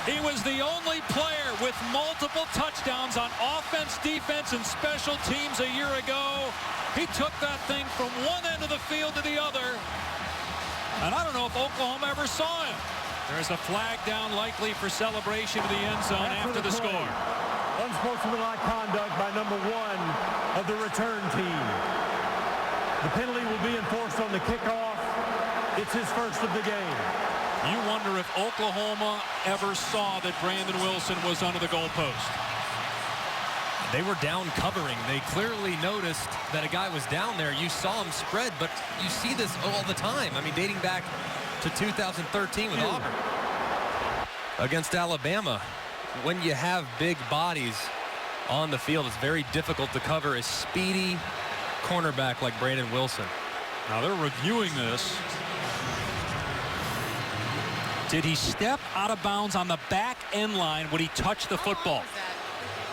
He was the only player with multiple touchdowns on offense, defense, and special teams a year ago. He took that thing from one end of the field to the other. And I don't know if Oklahoma ever saw him. There's a flag down, likely for celebration in the end zone after the score. Unsportsmanlike conduct by number 1 of the return team. The penalty will be enforced on the kickoff. It's his first of the game. You wonder if Oklahoma ever saw that Brandon Wilson was under the goalpost. They were down covering. They clearly noticed that a guy was down there. You saw him spread, but you see this all the time. I mean, dating back to 2013 with Auburn. Against Alabama, when you have big bodies on the field, it's very difficult to cover a speedy cornerback like Brandon Wilson. Now they're reviewing this. Did he step out of bounds on the back end line when he touched the football?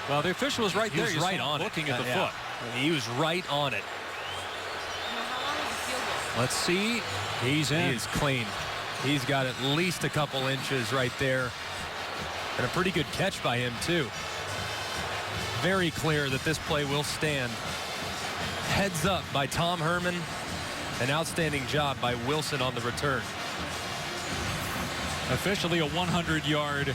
Well, the official was right there. He was right on it. Looking at the foot. He was right on it. Let's see. He's in. He is clean. He's got at least a couple inches right there. And a pretty good catch by him, too. Very clear that this play will stand. Heads up by Tom Herman. An outstanding job by Wilson on the return. Officially a 100-yard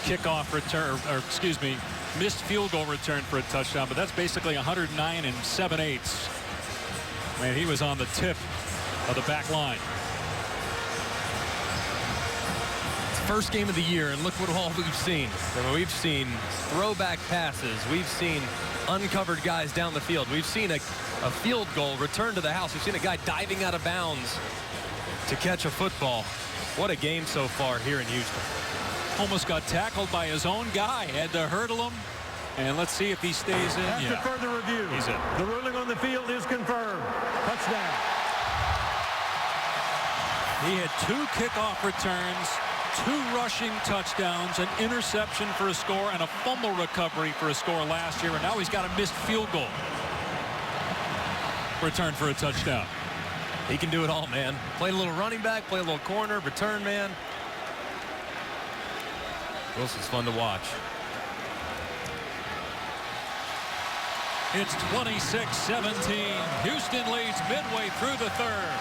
kickoff return, or excuse me, missed field goal return for a touchdown, but that's basically 109 7/8. Man, he was on the tip of the back line. It's the first game of the year, and look what all we've seen. I mean, we've seen throwback passes. We've seen uncovered guys down the field. We've seen a field goal return to the house. We've seen a guy diving out of bounds to catch a football. What a game so far here in Houston. Almost got tackled by his own guy. Had to hurdle him. And let's see if he stays in. After further review, he's in. The ruling on the field is confirmed. Touchdown. He had 2 kickoff returns, 2 rushing touchdowns, an interception for a score, and a fumble recovery for a score last year. And now he's got a missed field goal. Return for a touchdown. He can do it all, man. Play a little running back, play a little corner, return man. Wilson's fun to watch. It's 26-17. Houston leads midway through the third.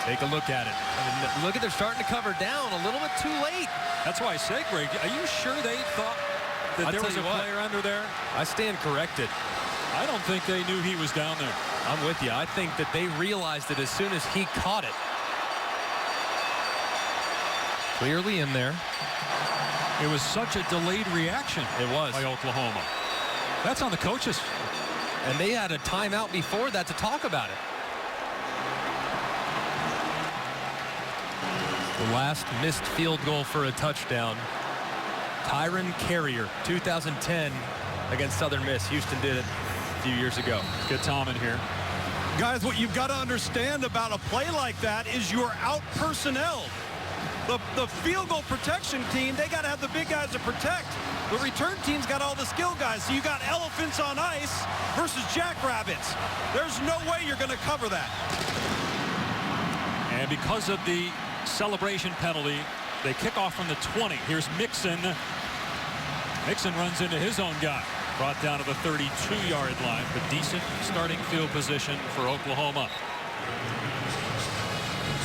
Take a look at it. I mean, look at, they're starting to cover down a little bit too late. That's why I say, Greg, are you sure they thought that there was a player under there? I stand corrected. I don't think they knew he was down there. I'm with you. I think that they realized it as soon as he caught it. Clearly in there. It was such a delayed reaction. It was. By Oklahoma. That's on the coaches. And they had a timeout before that to talk about it. The last missed field goal for a touchdown. Tyron Carrier, 2010 against Southern Miss. Houston did it a few years ago. Get Tom in here. Guys, what you've got to understand about a play like that is you're out personnel. The field goal protection team, they got to have the big guys to protect. The return team's got all the skill guys. So you got elephants on ice versus jackrabbits. There's no way you're going to cover that. And because of the celebration penalty, they kick off from the 20. Here's Mixon. Mixon runs into his own guy. Brought down to the 32-yard line. But decent starting field position for Oklahoma.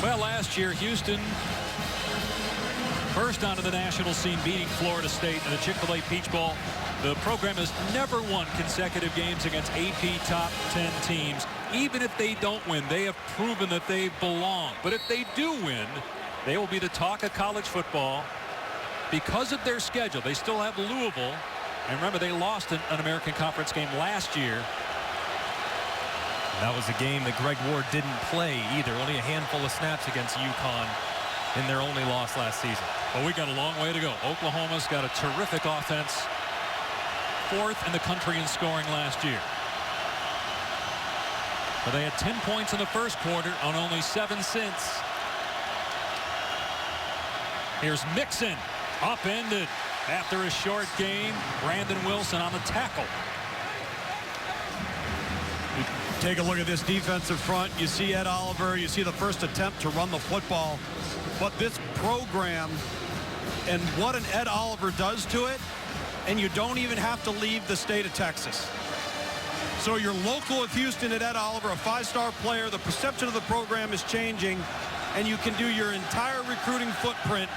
Well, last year, Houston first onto the national scene, beating Florida State in the Chick-fil-A Peach Bowl. The program has never won consecutive games against AP top 10 teams. Even if they don't win, they have proven that they belong. But if they do win, they will be the talk of college football because of their schedule. They still have Louisville. And remember, they lost an American Conference game last year. That was a game that Greg Ward didn't play either. Only a handful of snaps against UConn in their only loss last season. Well, we got a long way to go. Oklahoma's got a terrific offense. 4th in the country in scoring last year. But they had 10 points in the first quarter on only 7 since. Here's Mixon, upended after a short game. Brandon Wilson on the tackle. Take a look at this defensive front. You see Ed Oliver. You see the first attempt to run the football. But this program and what an Ed Oliver does to it, and you don't even have to leave the state of Texas. So you're local with Houston at Ed Oliver, a 5-star player. The perception of the program is changing, and you can do your entire recruiting footprint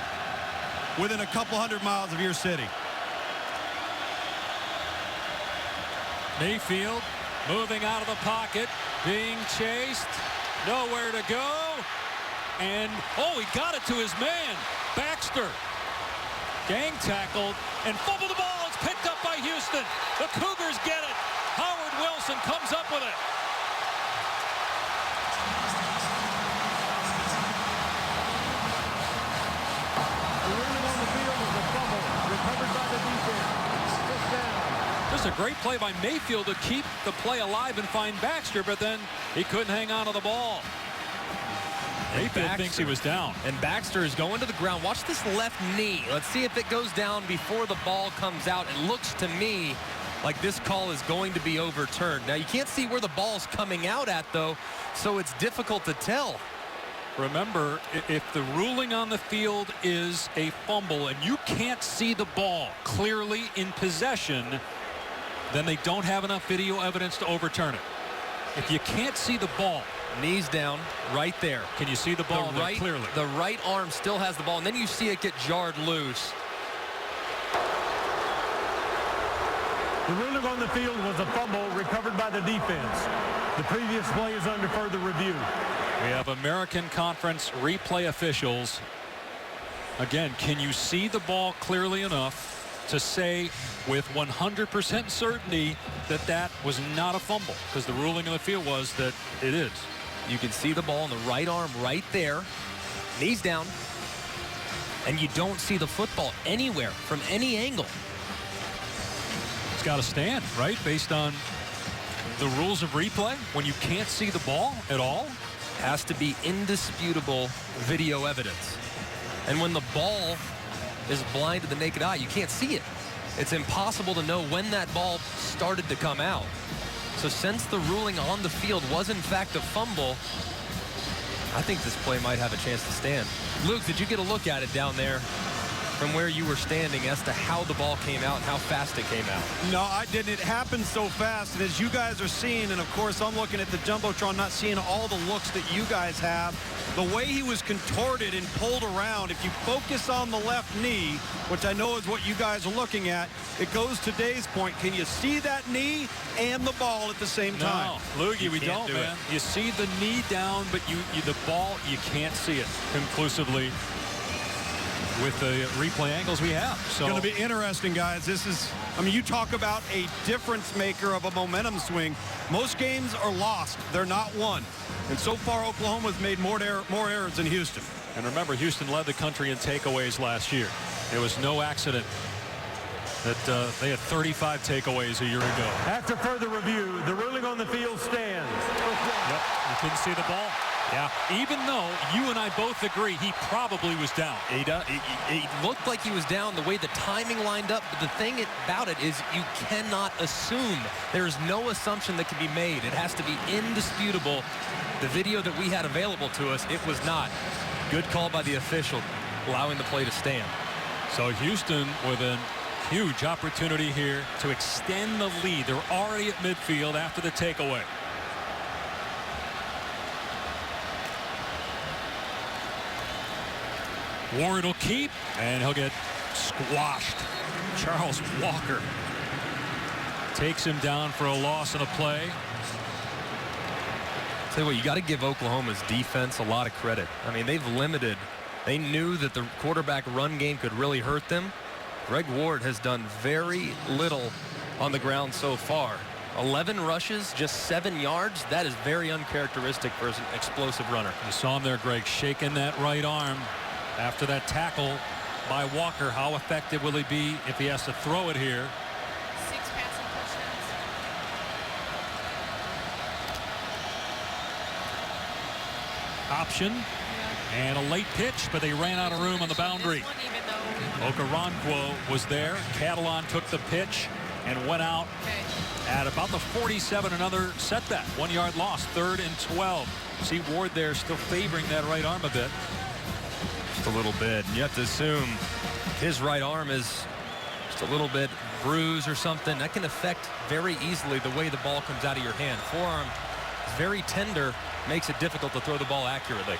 within a couple hundred miles of your city. Mayfield moving out of the pocket, being chased, nowhere to go, and oh, he got it to his man, Baxter. Gang tackled and fumbled the ball. It's picked up by Houston. The Cougars get it. Howard Wilson comes up with it. The ruling on the field was a fumble recovered by the defense. First down. This is a great play by Mayfield to keep the play alive and find Baxter, but then he couldn't hang on to the ball. Mayfield thinks he was down. And Baxter is going to the ground. Watch this left knee. Let's see if it goes down before the ball comes out. It looks to me like this call is going to be overturned. Now, you can't see where the ball's coming out at, though, so it's difficult to tell. Remember, if the ruling on the field is a fumble and you can't see the ball clearly in possession, then they don't have enough video evidence to overturn it. If you can't see the ball, knees down right there. Can you see the ball the right, clearly? The right arm still has the ball, and then you see it get jarred loose. The ruling on the field was a fumble recovered by the defense. The previous play is under further review. We have American Conference replay officials. Again, can you see the ball clearly enough to say with 100% certainty that that was not a fumble? Because the ruling on the field was that it is. You can see the ball in the right arm right there, knees down, and you don't see the football anywhere from any angle. It's got to stand, right? Based on the rules of replay, when you can't see the ball at all? Has to be indisputable video evidence. And when the ball is blind to the naked eye, you can't see it. It's impossible to know when that ball started to come out. So since the ruling on the field was in fact a fumble, I think this play might have a chance to stand. Luke, did you get a look at it down there from where you were standing as to how the ball came out and how fast it came out? No, I didn't. It happened so fast. And as you guys are seeing, and of course I'm looking at the Jumbotron, not seeing all the looks that you guys have, the way he was contorted and pulled around, if you focus on the left knee, which I know is what you guys are looking at, it goes to Dave's point. Can you see that knee and the ball at the same time? No, Loogie, we don't, man. You see the knee down, but the ball, you can't see it conclusively with the replay angles we have. So it's going to be interesting, guys. This is, I mean, you talk about a difference maker of a momentum swing. Most games are lost. They're not won. And so far, Oklahoma's made more errors than Houston. And remember, Houston led the country in takeaways last year. It was no accident that they had 35 takeaways a year ago. After further review, the ruling on the field stands. Yep, you couldn't see the ball. Yeah, even though you and I both agree he probably was down. He looked like he was down the way the timing lined up. But the thing about it is you cannot assume. There's no assumption that can be made. It has to be indisputable. The video that we had available to us, it was not. Good call by the official, allowing the play to stand. So Houston with a huge opportunity here to extend the lead. They're already at midfield after the takeaway. Ward will keep, and he'll get squashed. Charles Walker takes him down for a loss in a play. Tell you what, you got to give Oklahoma's defense a lot of credit. I mean, they've limited. They knew that the quarterback run game could really hurt them. Greg Ward has done very little on the ground so far. 11 rushes, just 7 yards. That is very uncharacteristic for an explosive runner. You saw him there, Greg, shaking that right arm after that tackle by Walker. How effective will he be if he has to throw it here? 6 passing touchdowns. Option and a late pitch, but they ran out of room on the boundary. Okoronkwo was there. Catalan took the pitch and went out At about the 47, another setback. 1 yard loss, 3rd and 12. See Ward there still favoring that right arm a bit. Just a little bit. And you have to assume his right arm is just a little bit bruised or something. That can affect very easily the way the ball comes out of your hand. Forearm is very tender, makes it difficult to throw the ball accurately.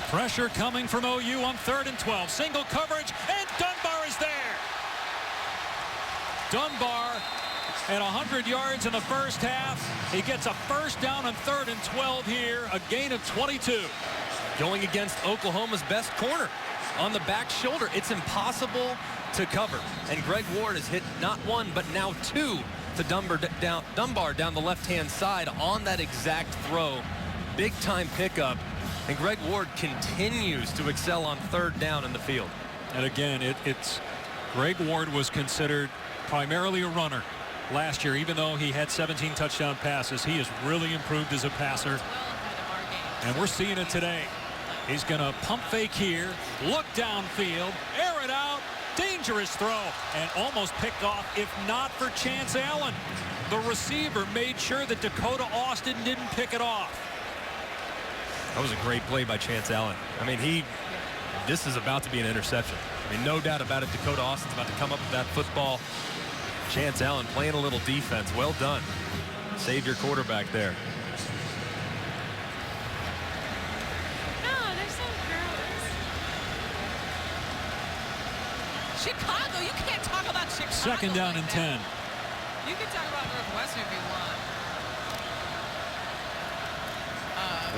Pressure coming from OU on 3rd and 12. Single coverage, and Dunbar is there. Dunbar at 100 yards in the first half. He gets a first down on 3rd and 12 here, a gain of 22. Going against Oklahoma's best corner on the back shoulder. It's impossible to cover. And Greg Ward has hit not one, but now 2 to Dunbar down the left-hand side on that exact throw. Big-time pickup. And Greg Ward continues to excel on 3rd down in the field. And again, it's Greg Ward was considered primarily a runner last year, even though he had 17 touchdown passes. He has really improved as a passer. And we're seeing it today. He's going to pump fake here, look downfield, air it out, dangerous throw, and almost picked off, if not for Chance Allen. The receiver made sure that Dakota Austin didn't pick it off. That was a great play by Chance Allen. I mean, this is about to be an interception. I mean, no doubt about it. Dakota Austin's about to come up with that football. Chance Allen playing a little defense. Well done. Save your quarterback there. No, they're so gross. Chicago, you can't talk about Chicago. 2nd down and 10. You can talk about Northwestern if you want.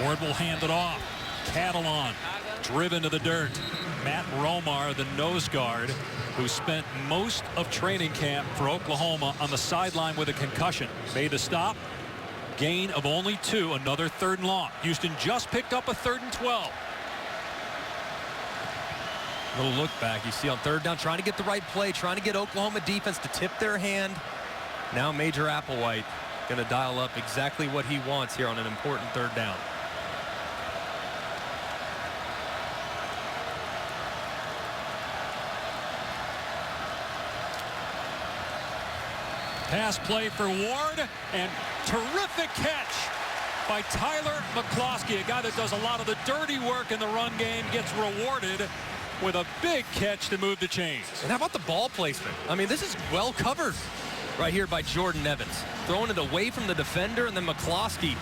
Ward will hand it off. Catalan driven to the dirt. Matt Romar, the nose guard, who spent most of training camp for Oklahoma on the sideline with a concussion, made the stop. Gain of only 2, another 3rd and long. Houston just picked up a 3rd and 12. Little look back. You see on 3rd down, trying to get the right play, trying to get Oklahoma defense to tip their hand. Now Major Applewhite going to dial up exactly what he wants here on an important 3rd down. Pass play for Ward, and terrific catch by Tyler McCloskey, a guy that does a lot of the dirty work in the run game, gets rewarded with a big catch to move the chains. And how about the ball placement? I mean, this is well covered right here by Jordan Evans. Throwing it away from the defender, and then McCloskey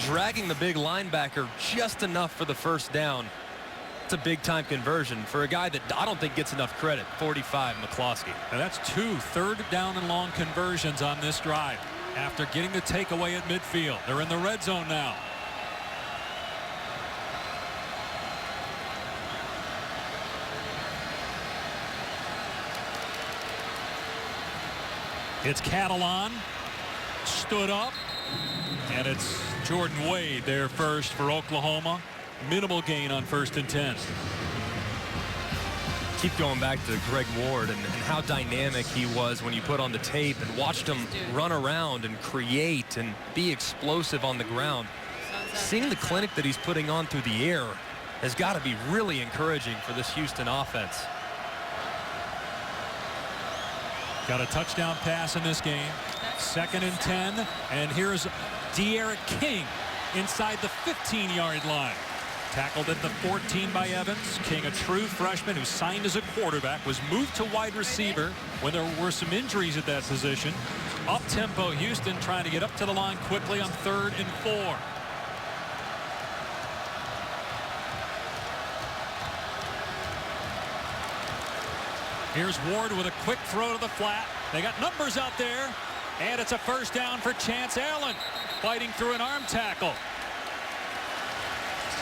dragging the big linebacker just enough for the first down. It's a big-time conversion for a guy that I don't think gets enough credit. 45, McCloskey. Now that's 2 3rd down and long conversions on this drive after getting the takeaway at midfield. They're in the red zone now. It's Catalan, stood up, and it's Jordan Wade there first for Oklahoma. Minimal gain on 1st and 10. Keep going back to Greg Ward and how dynamic he was when you put on the tape and watched him run around and create and be explosive on the ground. Seeing the clinic that he's putting on through the air has got to be really encouraging for this Houston offense. Got a touchdown pass in this game. 2nd and 10, and here's De'Aaron King inside the 15-yard line. Tackled at the 14 by Evans. King, a true freshman who signed as a quarterback, was moved to wide receiver when there were some injuries at that position. Up-tempo Houston trying to get up to the line quickly on 3rd and 4. Here's Ward with a quick throw to the flat. They got numbers out there, and it's a first down for Chance Allen, fighting through an arm tackle.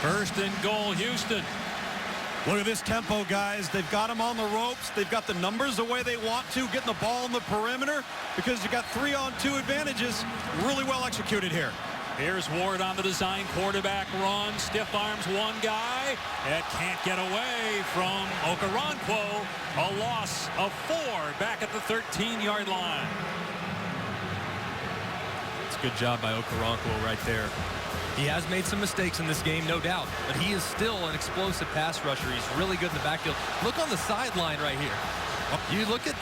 1st and goal, Houston. Look at this tempo, guys. They've got him on the ropes. They've got the numbers the way they want to, getting the ball on the perimeter, because you got 3-on-2 advantages. Really well executed here. Here's Ward on the design quarterback run. Stiff arms one guy. It can't get away from Okoronkwo. A loss of 4 back at the 13-yard line. It's a good job by Okoronkwo right there. He has made some mistakes in this game, no doubt, but he is still an explosive pass rusher. He's really good in the backfield. Look on the sideline right here. You look at...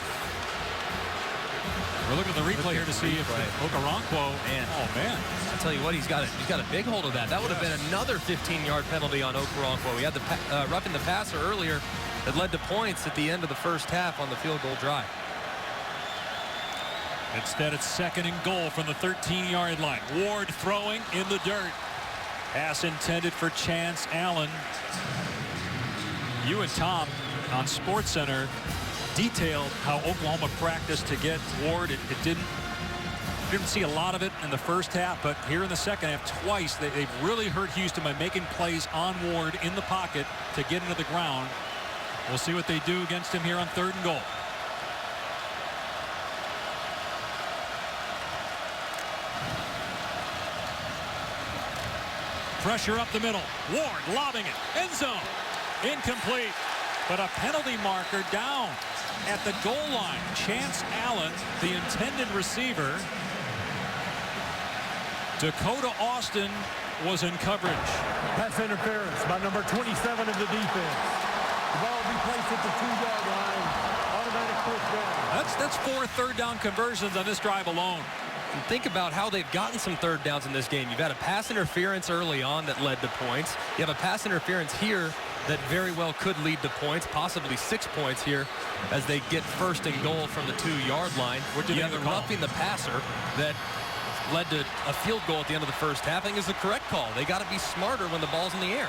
We're looking at the replay here to see if Okoronkwo, oh man. I tell you what, he's got a big hold of that. That would have been another 15-yard penalty on Okoronkwo. He had the roughing the passer earlier that led to points at the end of the first half on the field goal drive. Instead, it's 2nd and goal from the 13-yard line. Ward throwing in the dirt. Pass intended for Chance Allen. You and Tom on SportsCenter detailed how Oklahoma practiced to get Ward. It didn't see a lot of it in the first half, but here in the second half, twice they've really hurt Houston by making plays on Ward in the pocket to get into the ground. We'll see what they do against him here on 3rd and goal. Pressure up the middle. Ward lobbing it. End zone. Incomplete. But a penalty marker down at the goal line. Chance Allen, the intended receiver. Dakota Austin was in coverage. Pass interference by number 27 of the defense. The ball will be placed at the 2-yard line. Automatic first down. That's 4 third-down conversions on this drive alone. And think about how they've gotten some third downs in this game. You've had a pass interference early on that led to points. You have a pass interference here that very well could lead to points, possibly 6 points here as they get 1st and goal from the 2-yard line. You have the roughing the passer that led to a field goal at the end of the first half. I think is the correct call. They got to be smarter when the ball's in the air.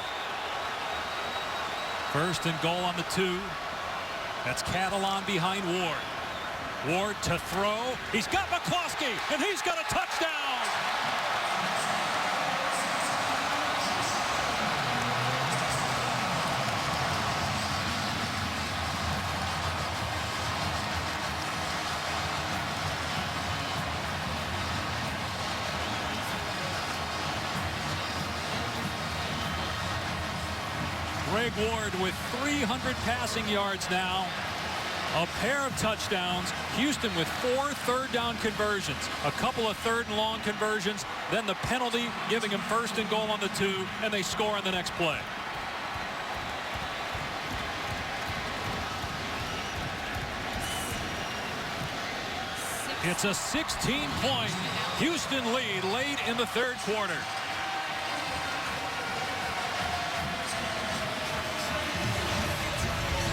1st and goal on the 2. That's Catalan behind Ward. Ward to throw. He's got McCloskey, and he's got a touchdown. Greg Ward with 300 passing yards now. A pair of touchdowns. Houston with 4 third-down conversions. A couple of 3rd and long conversions. Then the penalty giving him 1st and goal on the 2. And they score on the next play. It's a 16-point Houston lead late in the 3rd quarter.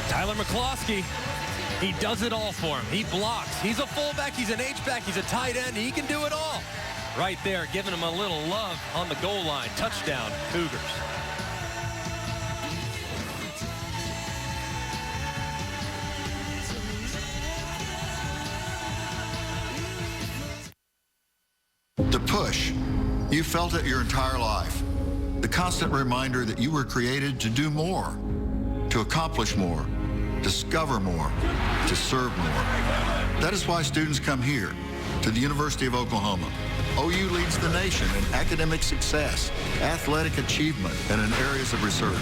Tyler McCloskey, he does it all for him. He blocks. He's a fullback. He's an H-back. He's a tight end. He can do it all. Right there, giving him a little love on the goal line. Touchdown, Cougars. The push. You felt it your entire life. The constant reminder that you were created to do more, to accomplish more, discover more, to serve more. That is why students come here, to the University of Oklahoma. OU leads the nation in academic success, athletic achievement, and in areas of research.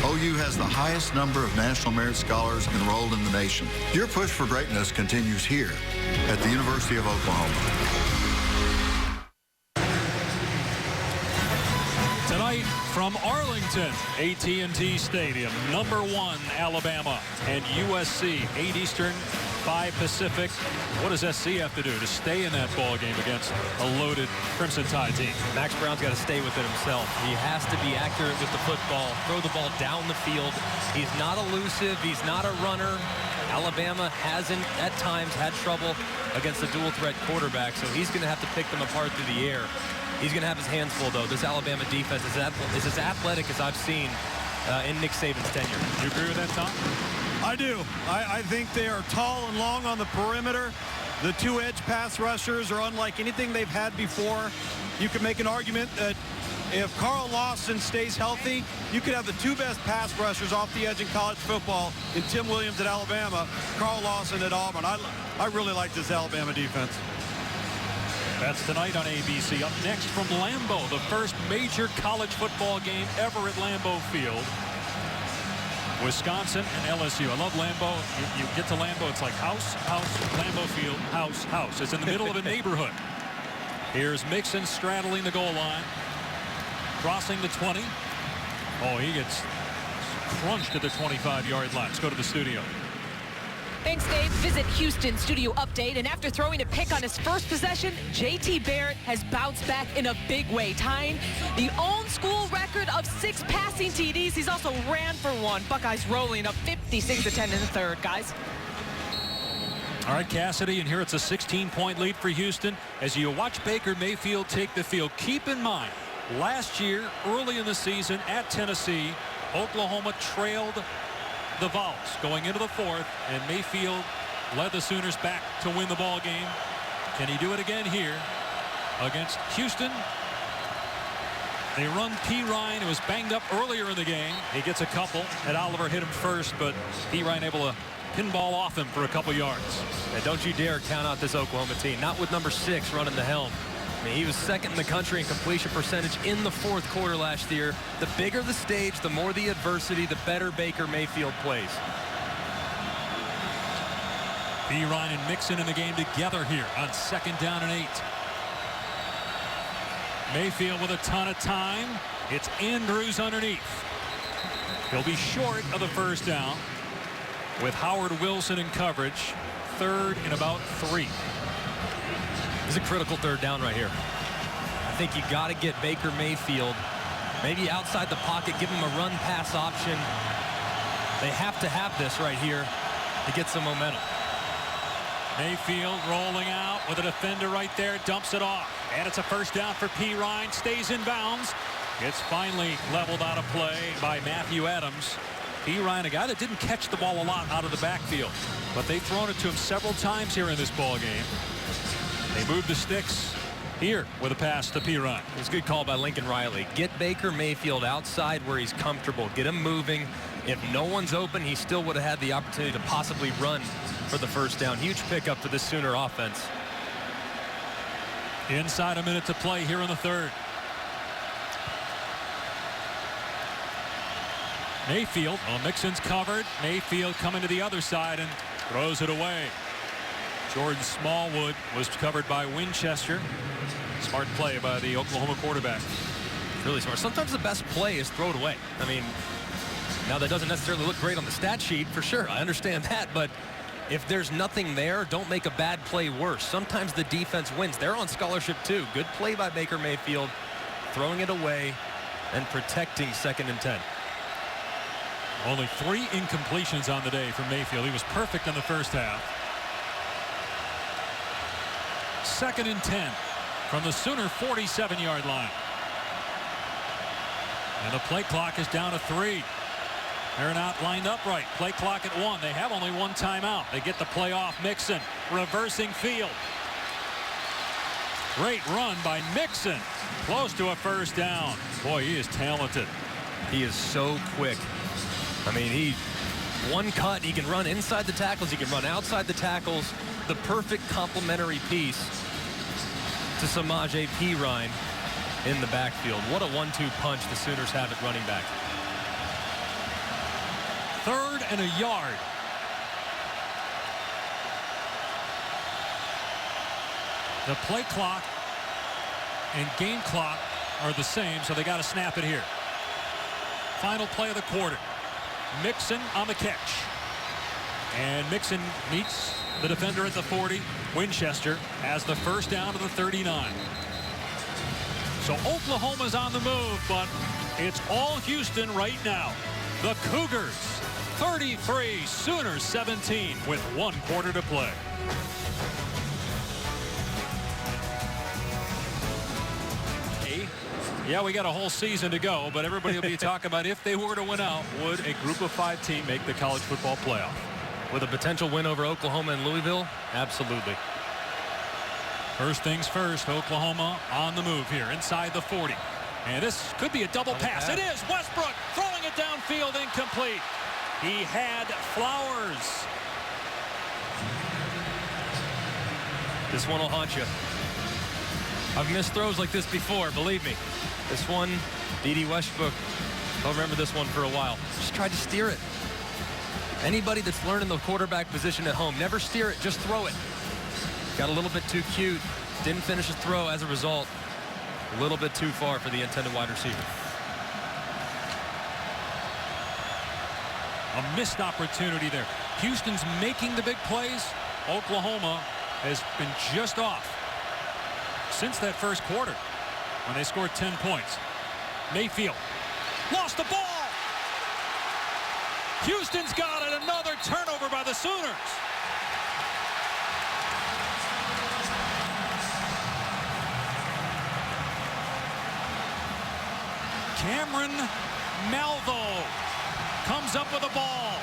OU has the highest number of National Merit Scholars enrolled in the nation. Your push for greatness continues here at the University of Oklahoma. Tonight from Arlington, AT&T Stadium, number 1 Alabama and USC, 8 Eastern, 5 Pacific. What does SC have to do to stay in that ball game against a loaded Crimson Tide team? Max Brown's got to stay with it himself. He has to be accurate with the football, throw the ball down the field. He's not elusive. He's not a runner. Alabama hasn't, at times, had trouble against a dual-threat quarterback, so he's going to have to pick them apart through the air. He's going to have his hands full, though. This Alabama defense is as athletic as I've seen in Nick Saban's tenure. Do you agree with that, Tom? I do. I think they are tall and long on the perimeter. The 2 edge pass rushers are unlike anything they've had before. You could make an argument that if Carl Lawson stays healthy, you could have the 2 best pass rushers off the edge in college football in Tim Williams at Alabama, Carl Lawson at Auburn. I really like this Alabama defense. That's tonight on ABC. Up next from Lambeau, the first major college football game ever at Lambeau Field. Wisconsin and LSU. I love Lambeau. You get to Lambeau, it's like house, house, Lambeau Field, house, house. It's in the middle of a neighborhood. Here's Mixon straddling the goal line. crossing the 20. Oh, he gets crunched at the 25-yard line. Let's go to the studio. Thanks, Dave. Visit Houston studio update. And after throwing a pick on his first possession, JT Barrett has bounced back in a big way, tying the own school record of 6 passing TDs. He's also ran for 1. Buckeyes rolling up 56-10 in the third, guys. All right, Cassidy, and here it's a 16-point lead for Houston. As you watch Baker Mayfield take the field, keep in mind, last year, early in the season at Tennessee, Oklahoma trailed the Vols going into the 4th, and Mayfield led the Sooners back to win the ball game. Can he do it again here against Houston? They run P. Ryan, who was banged up earlier in the game. He gets a couple, and Oliver hit him first, but P. Ryan able to pinball off him for a couple yards. And don't you dare count out this Oklahoma team. Not with number 6 running the helm. I mean, he was second in the country in completion percentage in the 4th quarter last year. The bigger the stage, the more the adversity, the better Baker Mayfield plays. B. Ryan and Mixon in the game together here on 2nd down and 8. Mayfield with a ton of time. It's Andrews underneath. He'll be short of the first down with Howard Wilson in coverage. 3rd and about 3. This is a critical 3rd down right here. I think you got to get Baker Mayfield maybe outside the pocket, give him a run pass option. They have to have this right here to get some momentum. Mayfield rolling out with a defender right there, dumps it off, and it's a first down for P. Ryan. Stays in bounds. It's finally leveled out of play by Matthew Adams. P. Ryan, a guy that didn't catch the ball a lot out of the backfield, but they've thrown it to him several times here in this ball game. They move the sticks here with a pass to P. Ryan. It's a good call by Lincoln Riley. Get Baker Mayfield outside where he's comfortable. Get him moving. If no one's open, he still would have had the opportunity to possibly run for the first down. Huge pickup for the Sooner offense. Inside a minute to play here in the 3rd. Mayfield, well, Mixon's covered. Mayfield coming to the other side and throws it away. Jordan Smallwood was covered by Winchester. Smart play by the Oklahoma quarterback. Really smart. Sometimes the best play is throw it away. I mean, now that doesn't necessarily look great on the stat sheet, for sure. I understand that, but if there's nothing there, don't make a bad play worse. Sometimes the defense wins. They're on scholarship too. Good play by Baker Mayfield, throwing it away and protecting 2nd and 10. Only 3 incompletions on the day for Mayfield. He was perfect in the first half. 2nd and 10 from the Sooner 47-yard line. And the play clock is down to 3. They're not lined up right. Play clock at 1. They have only 1 timeout. They get the play off Mixon. Reversing field. Great run by Mixon. Close to a first down. Boy, he is talented. He is so quick. I mean, one cut. He can run inside the tackles. He can run outside the tackles. The perfect complementary piece to Samaje P. Ryan in the backfield. What a 1-2 punch the Sooners have at running back. 3rd and a yard. The play clock and game clock are the same, so they got to snap it here. Final play of the quarter. Mixon on the catch. And Mixon meets the defender at the 40. Winchester has the first down to the 39. So Oklahoma's on the move, but it's all Houston right now. The Cougars 33, Sooners 17 with 1 quarter to play. Yeah, we got a whole season to go, but everybody will be talking about if they were to win out, would a group of 5 team make the college football playoff? With a potential win over Oklahoma and Louisville? Absolutely. First things first, Oklahoma on the move here inside the 40. And this could be a double pass. It is. Westbrook throwing it downfield, incomplete. He had Flowers. This one will haunt you. I've missed throws like this before, believe me. This one, D.D. Westbrook, I'll remember this one for a while. Just tried to steer it. Anybody that's learning the quarterback position at home, never steer it, just throw it. Got a little bit too cute. Didn't finish the throw as a result. A little bit too far for the intended wide receiver. A missed opportunity there. Houston's making the big plays. Oklahoma has been just off since that first quarter when they scored 10 points. Mayfield lost the ball. Houston's got it. Another turnover by the Sooners. Cameron Malvo comes up with a ball.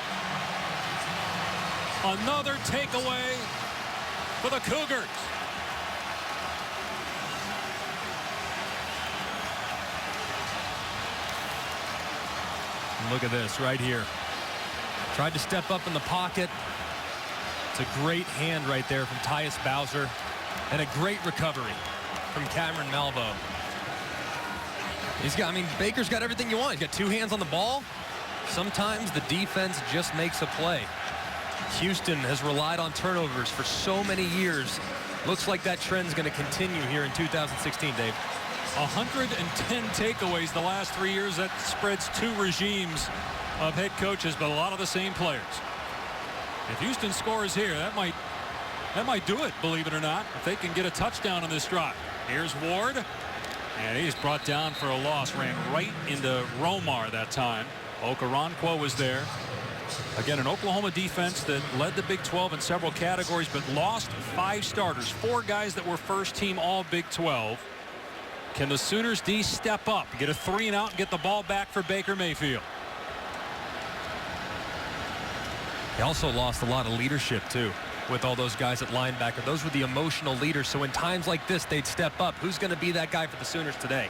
Another takeaway for the Cougars. Look at this right here. Tried to step up in the pocket. It's a great hand right there from Tyus Bowser. And a great recovery from Cameron Malvo. Baker's got everything you want. He's got two hands on the ball. Sometimes the defense just makes a play. Houston has relied on turnovers for so many years. Looks like that trend's going to continue here in 2016, Dave. 110 takeaways the last 3 years. That spreads 2 regimes of head coaches, but a lot of the same players. If Houston scores here, that might do it, believe it or not, if they can get a touchdown on this drive. Here's Ward, and he's brought down for a loss. Ran right into Romar that time. Okoronkwo was there. Again, an Oklahoma defense that led the Big 12 in several categories, but lost 5 starters, 4 guys that were first team all Big 12. Can the Sooners D step up, get a 3 and out, and get the ball back for Baker Mayfield? They also lost a lot of leadership, too, with all those guys at linebacker. Those were the emotional leaders, so in times like this, they'd step up. Who's going to be that guy for the Sooners today?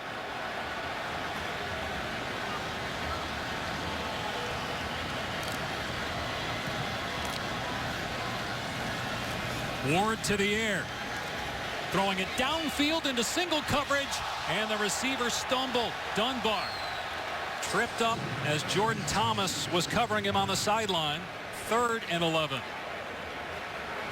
Ward to the air. Throwing it downfield into single coverage, and the receiver stumbled. Dunbar tripped up as Jordan Thomas was covering him on the sideline. 3rd and 11.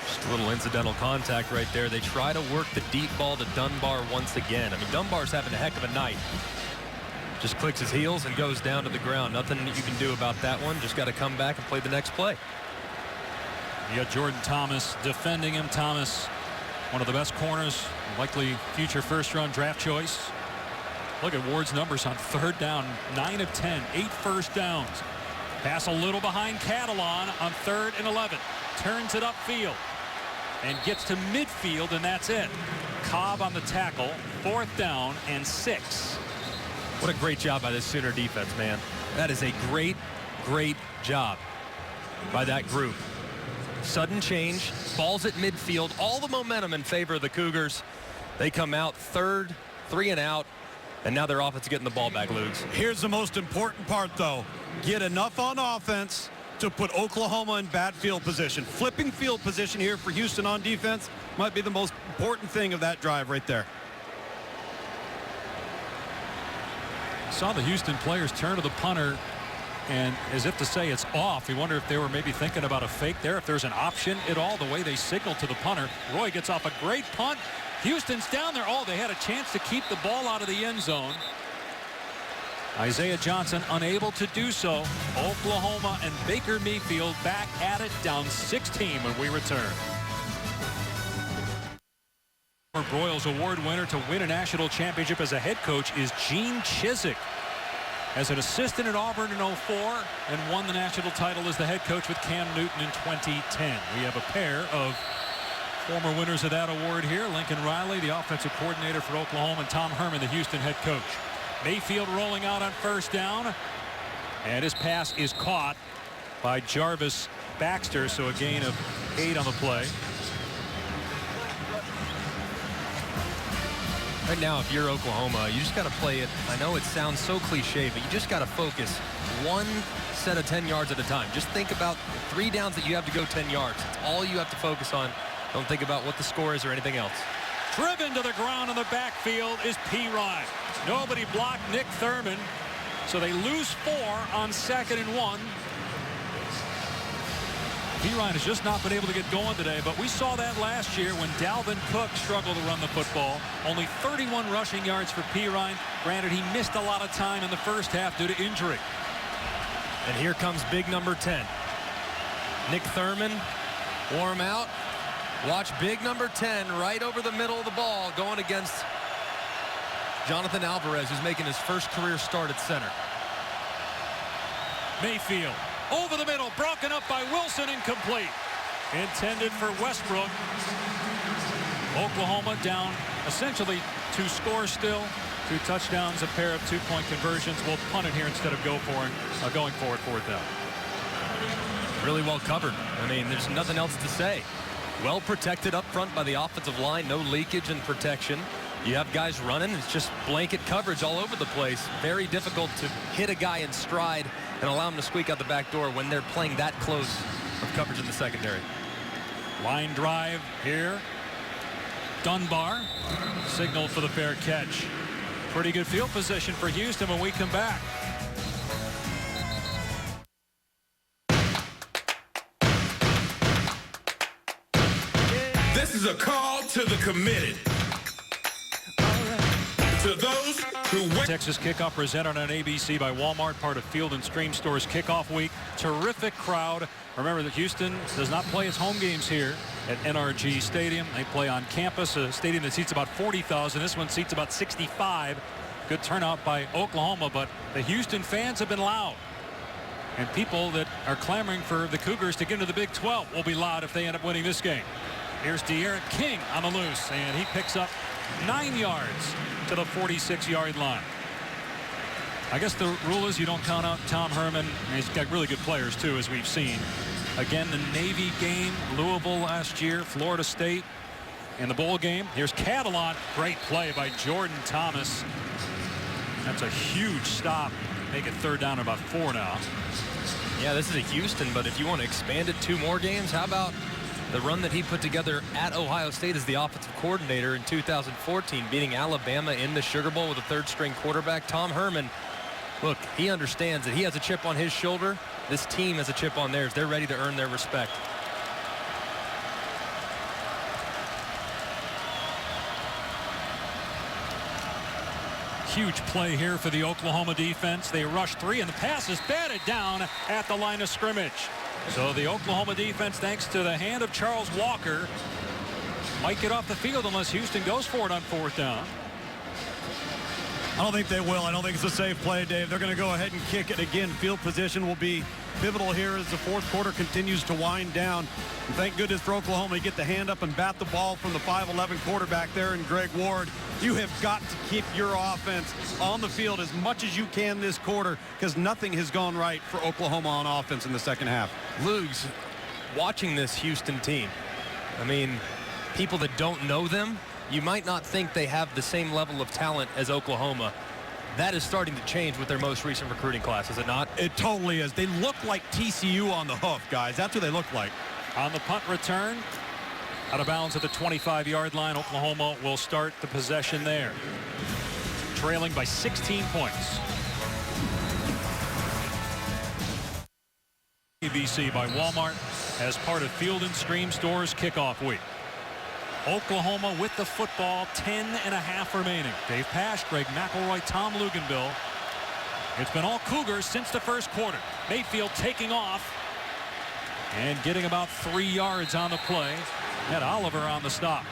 Just a little incidental contact right there. They try to work the deep ball to Dunbar once again. Dunbar's having a heck of a night. Just clicks his heels and goes down to the ground. Nothing you can do about that one. Just got to come back and play the next play. You got Jordan Thomas defending him. Thomas, one of the best corners, likely future first-round draft choice. Look at Ward's numbers on 3rd down. 9 of 10, 8 first downs. Pass a little behind Catalan on 3rd and 11. Turns it upfield and gets to midfield, and that's it. Cobb on the tackle. 4th down and 6. What a great job by this Sooner defense, man. That is a great, great job by that group. Sudden change, balls at midfield, all the momentum in favor of the Cougars. They come out 3rd, 3 and out, and now their offense is getting the ball back, Lugs. Here's the most important part, though. Get enough on offense to put Oklahoma in bad field position. Flipping field position here for Houston on defense might be the most important thing of that drive right there. Saw the Houston players turn to the punter, and as if to say it's off. You wonder if they were maybe thinking about a fake there, if there's an option at all, the way they signaled to the punter. Roy gets off a great punt. Houston's down there. Oh, they had a chance to keep the ball out of the end zone. Isaiah Johnson unable to do so. Oklahoma and Baker Mayfield back at it, down 16 when we return. Broyles Award winner to win a national championship as a head coach is Gene Chizik. As an assistant at Auburn in 04 and won the national title as the head coach with Cam Newton in 2010. We have a pair of former winners of that award here. Lincoln Riley, the offensive coordinator for Oklahoma, and Tom Herman, the Houston head coach. Mayfield rolling out on 1st down, and his pass is caught by Jarvis Baxter, so a gain of 8 on the play. Right now, if you're Oklahoma, you just got to play it. I know it sounds so cliche, but you just got to focus 1 set of 10 yards at a time. Just think about the 3 downs that you have to go 10 yards. It's all you have to focus on. Don't think about what the score is or anything else. Driven to the ground in the backfield is P. Ryan. Nobody blocked Nick Thurman, so they lose 4 on 2nd and 1. Pirine has just not been able to get going today, but we saw that last year when Dalvin Cook struggled to run the football. Only 31 rushing yards for Pirine. Granted, he missed a lot of time in the first half due to injury. And here comes big number 10. Nick Thurman, warm out. Watch big number 10 right over the middle of the ball going against Jonathan Alvarez, who's making his first career start at center. Mayfield over the middle, broken up by Wilson, incomplete. Intended for Westbrook. Oklahoma down essentially 2 scores still. 2 touchdowns, a pair of 2-point conversions. We'll punt it here instead of going for it, fourth down. Really well covered. I mean, there's nothing else to say. Well protected up front by the offensive line. No leakage in protection. You have guys running. It's just blanket coverage all over the place. Very difficult to hit a guy in stride and allow him to squeak out the back door when they're playing that close of coverage in the secondary. Line drive here. Dunbar signaled for the fair catch. Pretty good field position for Houston when we come back. This is a call to the committed. To those who went. Texas Kickoff presented on ABC by Walmart, part of Field & Stream Store's Kickoff Week. Terrific crowd. Remember that Houston does not play its home games here at NRG Stadium. They play on campus, a stadium that seats about 40,000. This one seats about 65. Good turnout by Oklahoma, but the Houston fans have been loud. And people that are clamoring for the Cougars to get into the Big 12 will be loud if they end up winning this game. Here's De'Aaron King on the loose, and he picks up 9 yards to the 46-yard line. I guess the rule is you don't count out Tom Herman. He's got really good players, too, as we've seen. Again, the Navy game, Louisville last year, Florida State in the bowl game. Here's Catalan. Great play by Jordan Thomas. That's a huge stop. Make it 3rd down, about 4 now. Yeah, this is a Houston, but if you want to expand it 2 more games, how about the run that he put together at Ohio State as the offensive coordinator in 2014, beating Alabama in the Sugar Bowl with a 3rd-string quarterback. Tom Herman, look, he understands that he has a chip on his shoulder. This team has a chip on theirs. They're ready to earn their respect. Huge play here for the Oklahoma defense. They rush 3, and the pass is batted down at the line of scrimmage. So the Oklahoma defense, thanks to the hand of Charles Walker, might get off the field unless Houston goes for it on 4th down. I don't think they will. I don't think it's a safe play, Dave. They're going to go ahead and kick it again. Field position will be pivotal here as the 4th quarter continues to wind down. And thank goodness for Oklahoma to get the hand up and bat the ball from the 5'11" quarterback there in Greg Ward. You have got to keep your offense on the field as much as you can this quarter, because nothing has gone right for Oklahoma on offense in the second half. Lugs, watching this Houston team, I mean, people that don't know them, you might not think they have the same level of talent as Oklahoma. That is starting to change with their most recent recruiting class, is it not? It totally is. They look like TCU on the hoof, guys. That's what they look like. On the punt return, out of bounds at the 25-yard line, Oklahoma will start the possession there. Trailing by 16 points. ABC by Walmart as part of Field & Stream Store's Kickoff Week. Oklahoma with the football, 10.5 remaining. Dave Pasch, Greg McElroy, Tom Luganbill. It's been all Cougars since the first quarter. Mayfield taking off and getting about 3 yards on the play. Ed Oliver on the stop.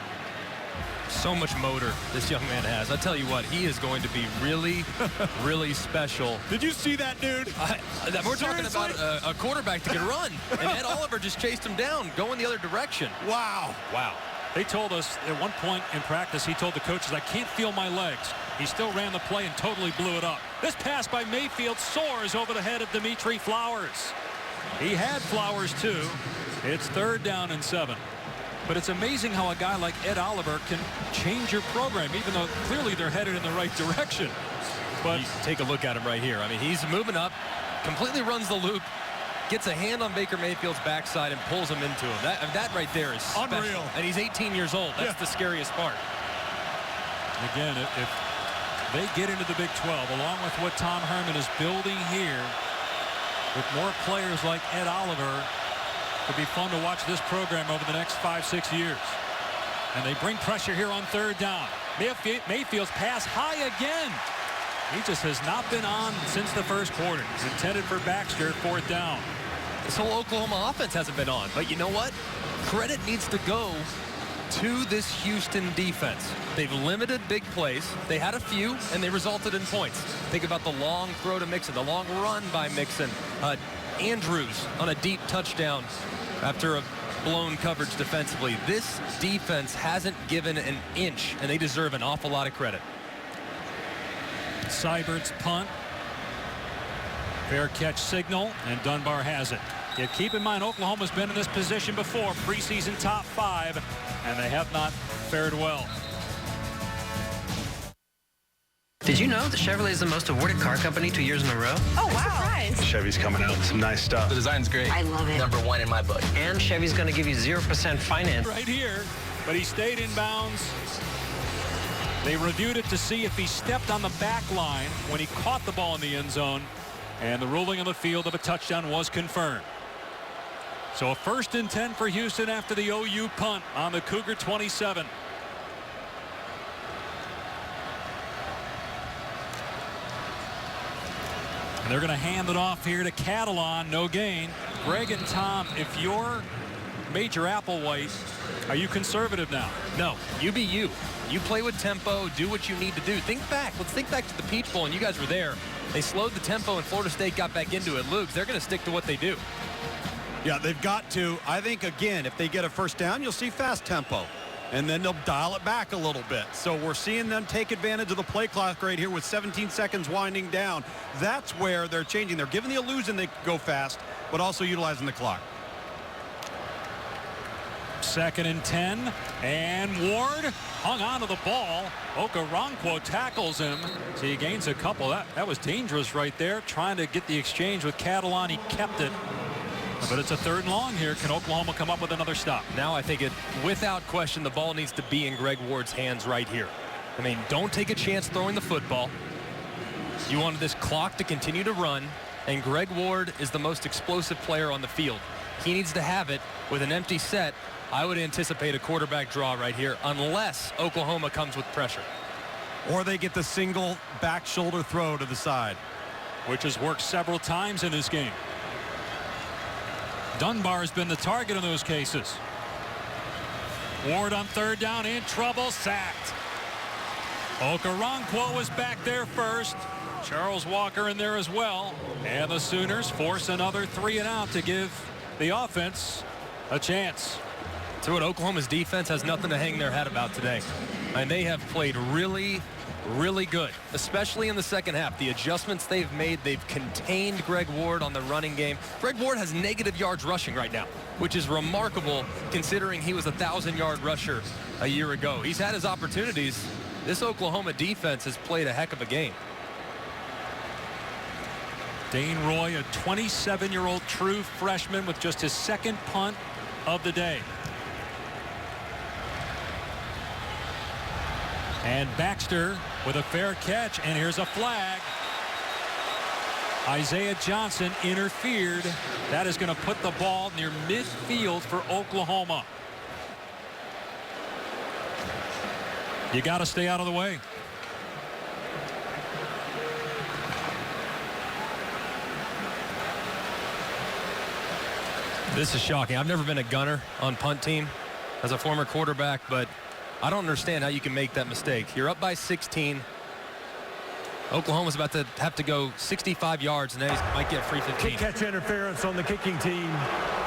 So much motor this young man has. I tell you what, he is going to be really, really special. Did you see that, dude? We're talking about a quarterback that can run, and Ed Oliver just chased him down, going the other direction. Wow. Wow. They told us at one point in practice, he told the coaches, I can't feel my legs. He still ran the play and totally blew it up. This pass by Mayfield soars over the head of Dimitri Flowers. He had Flowers too. It's 3rd down and 7. But it's amazing how a guy like Ed Oliver can change your program, even though clearly they're headed in the right direction. But you take a look at him right here. I mean, he's moving up, completely runs the loop, gets a hand on Baker Mayfield's backside and pulls him into him. That right there is special. Unreal. And he's 18 years old. That's the scariest part. Again, if they get into the Big 12, along with what Tom Herman is building here, with more players like Ed Oliver, Could be fun to watch this program over the next 5-6 years. And they bring pressure here on third down. Mayfield's pass high again. He just has not been on since the first quarter. He's intended for Baxter, fourth down. This whole Oklahoma offense hasn't been on. But you know what? Credit needs to go to this Houston defense. They've limited big plays. They had a few, and they resulted in points. Think about the long throw to Mixon, the long run by Mixon. Andrews on a deep touchdown after a blown coverage defensively. This defense hasn't given an inch, and they deserve an awful lot of credit. Seibert's punt. Fair catch signal, and Dunbar has it. Yet keep in mind, Oklahoma's been in this position before, preseason top 5, and they have not fared well. Did you know that Chevrolet is the most awarded car company 2 years in a row? Oh, wow. Chevy's coming out with some nice stuff. The design's great. I love it. #1 in my book. And Chevy's going to give you 0% finance. Right here, but he stayed in bounds. They reviewed it to see if he stepped on the back line when he caught the ball in the end zone, and the ruling on the field of a touchdown was confirmed. So a 1st and 10 for Houston after the OU punt on the Cougar 27. And they're going to hand it off here to Catalan. No gain. Greg and Tom, if you're Major Applewhite, are you conservative now? No, you be you. You play with tempo, do what you need to do. Think back. Let's think back to the Peach Bowl, and you guys were there. They slowed the tempo, and Florida State got back into it. Luke, they're going to stick to what they do. Yeah, they've got to. I think, again, if they get a first down, you'll see fast tempo. And then they'll dial it back a little bit. So we're seeing them take advantage of the play clock right here with 17 seconds winding down. That's where they're changing. They're giving the illusion they go fast, but also utilizing the clock. 2nd and 10, and Ward hung on to the ball. Okoronkwo tackles him, so he gains a couple. That was dangerous right there, trying to get the exchange with Catalan. He kept it, but it's a 3rd and long here. Can Oklahoma come up with another stop? Now I think without question, the ball needs to be in Greg Ward's hands right here. I mean, don't take a chance throwing the football. You wanted this clock to continue to run, and Greg Ward is the most explosive player on the field. He needs to have it with an empty set. I would anticipate a quarterback draw right here unless Oklahoma comes with pressure. Or they get the single back shoulder throw to the side, which has worked several times in this game. Dunbar has been the target in those cases. Ward on 3rd down, in trouble, sacked. Okoronkwo was back there first. Charles Walker in there as well. And the Sooners force another 3 and out to give the offense a chance. So what, Oklahoma's defense has nothing to hang their hat about today. And they have played really, really good, especially in the second half. The adjustments they've made, they've contained Greg Ward on the running game. Greg Ward has negative yards rushing right now, which is remarkable considering he was a 1,000-yard rusher a year ago. He's had his opportunities. This Oklahoma defense has played a heck of a game. Dane Roy, a 27-year-old true freshman with just his 2nd punt of the day. And Baxter with a fair catch, and here's a flag. Isaiah Johnson interfered. That is going to put the ball near midfield for Oklahoma. You got to stay out of the way. This is shocking. I've never been a gunner on punt team as a former quarterback, but I don't understand how you can make that mistake. You're up by 16. Oklahoma's about to have to go 65 yards, and then he might get free 15. Kick catch interference on the kicking team.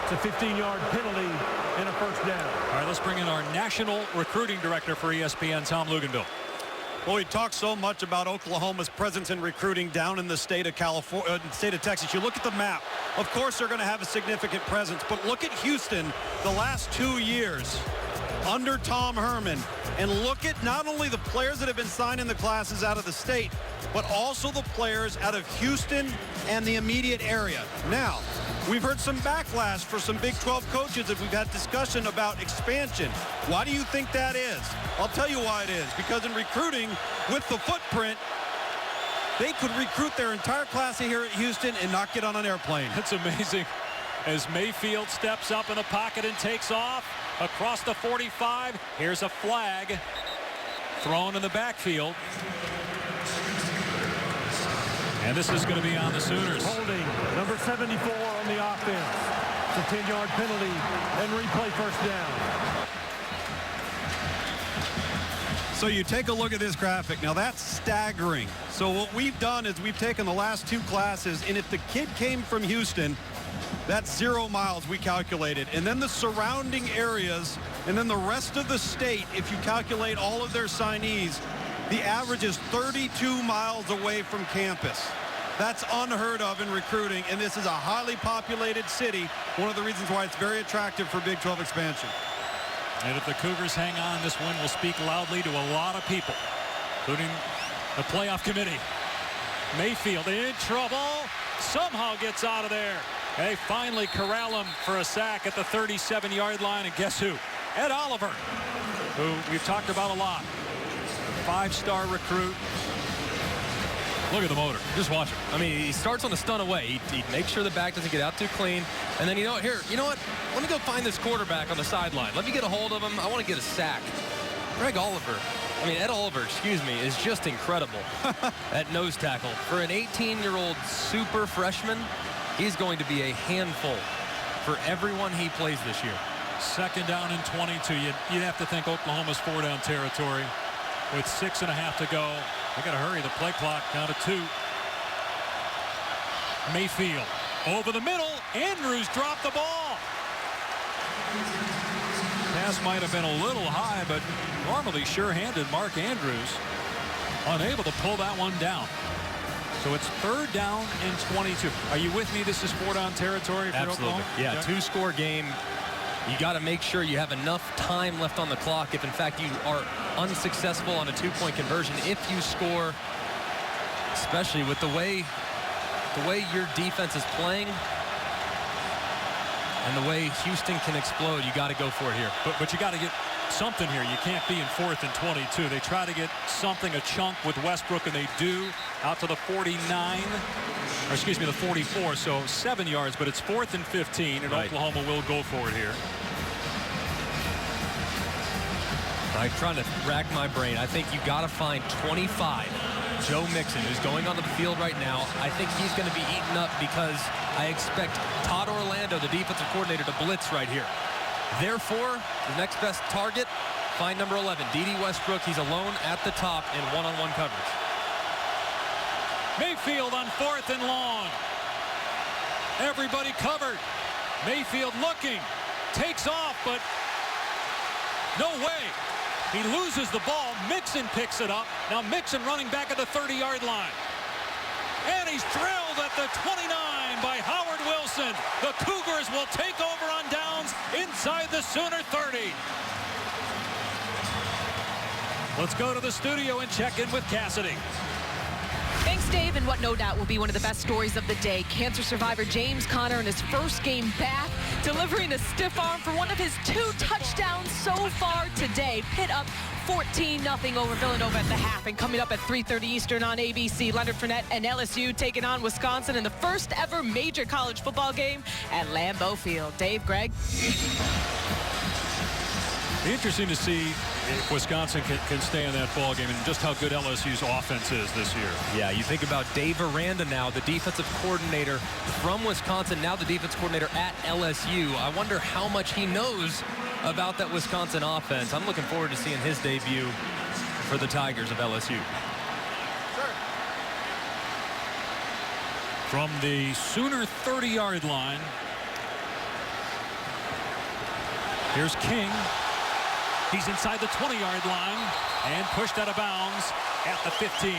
It's a 15-yard penalty and a 1st down. All right, let's bring in our national recruiting director for ESPN, Tom Luganville. Well, we talk so much about Oklahoma's presence in recruiting down in the state of California, state of Texas. You look at the map. Of course, they're going to have a significant presence, but look at Houston the last 2 years under Tom Herman, and look at not only the players that have been signed in the classes out of the state, but also the players out of Houston and the immediate area. Now, we've heard some backlash for some Big 12 coaches as we've had discussion about expansion. Why do you think that is? I'll tell you why it is. Because in recruiting with the footprint, they could recruit their entire class here at Houston and not get on an airplane. That's amazing. as Mayfield steps up in the pocket and takes off across the 45. Here's a flag thrown in the backfield. And this is going to be on the Sooners. Holding number 74 on the offense. It's a 10-yard penalty and replay first down. So you take a look at this graphic. Now that's staggering. So what we've done is we've taken the last two classes, and if the kid came from Houston, that's 0 miles we calculated. And then the surrounding areas, and then the rest of the state, if you calculate all of their signees, the average is 32 miles away from campus. That's unheard of in recruiting, and this is a highly populated city, one of the reasons why it's very attractive for Big 12 expansion. And if the Cougars hang on, this win will speak loudly to a lot of people, including the playoff committee. Mayfield in trouble, somehow gets out of there. They finally corral him for a sack at the 37-yard line, and guess who? Ed Oliver, who we've talked about a lot. 5-star recruit. Look at the motor. Just watch him. I mean, he starts on the stun away. He makes sure the back doesn't get out too clean. And then, you know what? Let me go find this quarterback on the sideline. Let me get a hold of him. I want to get a sack. Ed Oliver, excuse me, is just incredible at nose tackle. For an 18-year-old super freshman, he's going to be a handful for everyone he plays this year. Second down and 22. You'd have to think Oklahoma's 4-down territory with 6.5 to go. They got to hurry the play clock down to 2. Mayfield over the middle. Andrews dropped the ball. Pass might have been a little high, but normally sure-handed Mark Andrews unable to pull that one down. So it's 3rd down and 22. Are you with me? This is 4-down territory for Absolutely. Oklahoma? Yeah, 2-score game. You got to make sure you have enough time left on the clock if, in fact, you are unsuccessful on a 2-point conversion. If you score, especially with the way your defense is playing and the way Houston can explode, you got to go for it here. But you got to get something here. You can't be in 4th and 22. They try to get something, a chunk with Westbrook, and they do out to the 49, or excuse me, the 44. So 7 yards, but it's 4th and 15, and right. Oklahoma will go for it here. I'm trying to rack my brain. I think you got to find 25. Joe Mixon, who's going onto the field right now. I think he's going to be eaten up because I expect Todd Orlando, the defensive coordinator, to blitz right here. Therefore, the next best target, find number 11, D.D. Westbrook. He's alone at the top in one-on-one coverage. Mayfield on 4th and long. Everybody covered. Mayfield looking, takes off, but no way. He loses the ball. Mixon picks it up. Now Mixon running back at the 30-yard line. And he's drilled at the 29 by Howard Wilson. The Cougars will take over on downs inside the Sooner 30. Let's go to the studio and check in with Cassidy. Thanks, Dave, and what no doubt will be one of the best stories of the day. Cancer survivor James Conner in his first game back, delivering a stiff arm for one of his 2 touchdowns so far today. Pitt up 14-0 over Villanova at the half, and coming up at 3:30 Eastern on ABC, Leonard Fournette and LSU taking on Wisconsin in the first ever major college football game at Lambeau Field. Dave, Greg. Be interesting to see if Wisconsin can stay in that ball game and just how good LSU's offense is this year. Yeah, you think about Dave Aranda now, the defensive coordinator from Wisconsin, now the defense coordinator at LSU. I wonder how much he knows about that Wisconsin offense. I'm looking forward to seeing his debut for the Tigers of LSU. From the Sooner 30-yard line, here's King. He's inside the 20-yard line and pushed out of bounds at the 15.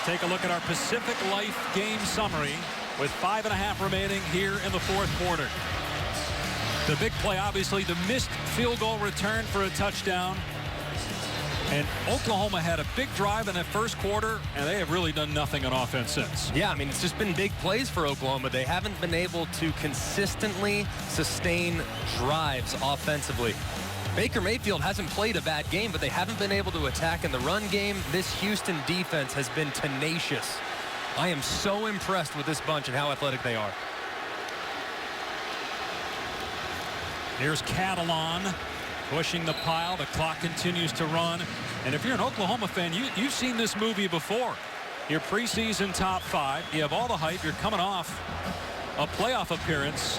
Take a look at our Pacific Life game summary with 5.5 remaining here in the 4th quarter. The big play, obviously, the missed field goal return for a touchdown. And Oklahoma had a big drive in that first quarter, and they have really done nothing on offense since. Yeah, I mean, it's just been big plays for Oklahoma. They haven't been able to consistently sustain drives offensively. Baker Mayfield hasn't played a bad game, but they haven't been able to attack in the run game. This Houston defense has been tenacious. I am so impressed with this bunch and how athletic they are. Here's Catalan pushing the pile. The clock continues to run. And if you're an Oklahoma fan, you've seen this movie before. Your preseason top 5. You have all the hype. You're coming off a playoff appearance.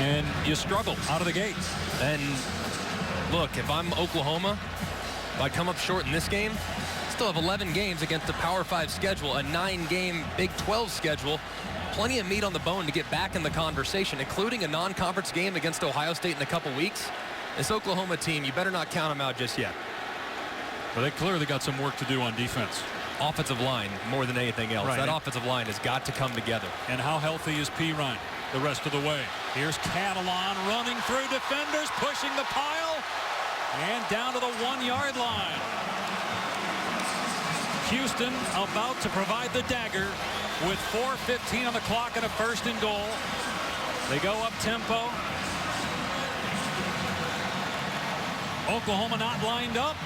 And you struggle out of the gate. And look, if I'm Oklahoma, if I come up short in this game, still have 11 games against a Power 5 schedule, a 9-game Big 12 schedule. Plenty of meat on the bone to get back in the conversation, including a non-conference game against Ohio State in a couple weeks. This Oklahoma team, you better not count them out just yet. Well, they clearly got some work to do on defense. Offensive line more than anything else. Right. That offensive line has got to come together. And how healthy is Perine the rest of the way? Here's Catalan running through defenders, pushing the pile, and down to the 1-yard line. Houston about to provide the dagger with 4:15 on the clock and a 1st and goal. They go up tempo. Oklahoma not lined up.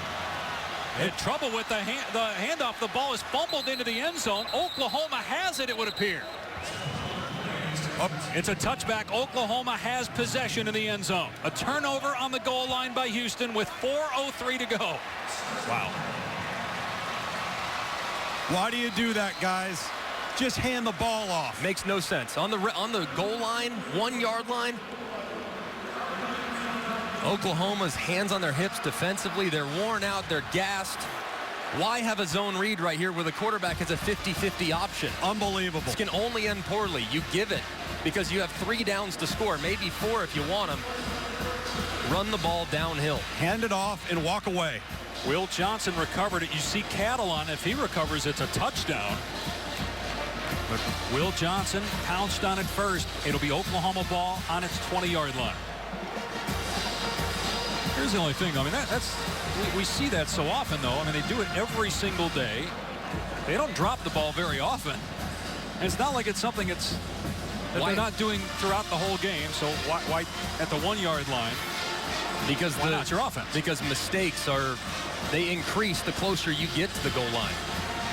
Had trouble with the handoff. The ball is fumbled into the end zone. Oklahoma has it, it would appear. It's a touchback. Oklahoma has possession in the end zone. A turnover on the goal line by Houston with 4:03 to go. Wow. Why do you do that, guys? Just hand the ball off. Makes no sense. On the goal line, 1-yard line, Oklahoma's hands on their hips defensively. They're worn out. They're gassed. Why have a zone read right here where the quarterback is a 50-50 option? Unbelievable. This can only end poorly. You give it because you have 3 downs to score, maybe 4 if you want them. Run the ball downhill. Hand it off and walk away. Will Johnson recovered it. You see Catalan, if he recovers, it's a touchdown. But Will Johnson pounced on it first. It'll be Oklahoma ball on its 20-yard line. Here's the only thing. I mean, we see that so often, though. I mean, they do it every single day. They don't drop the ball very often. And it's not like it's something that they're not doing throughout the whole game. So why at the 1-yard line? Because why not your offense? Because mistakes they increase the closer you get to the goal line.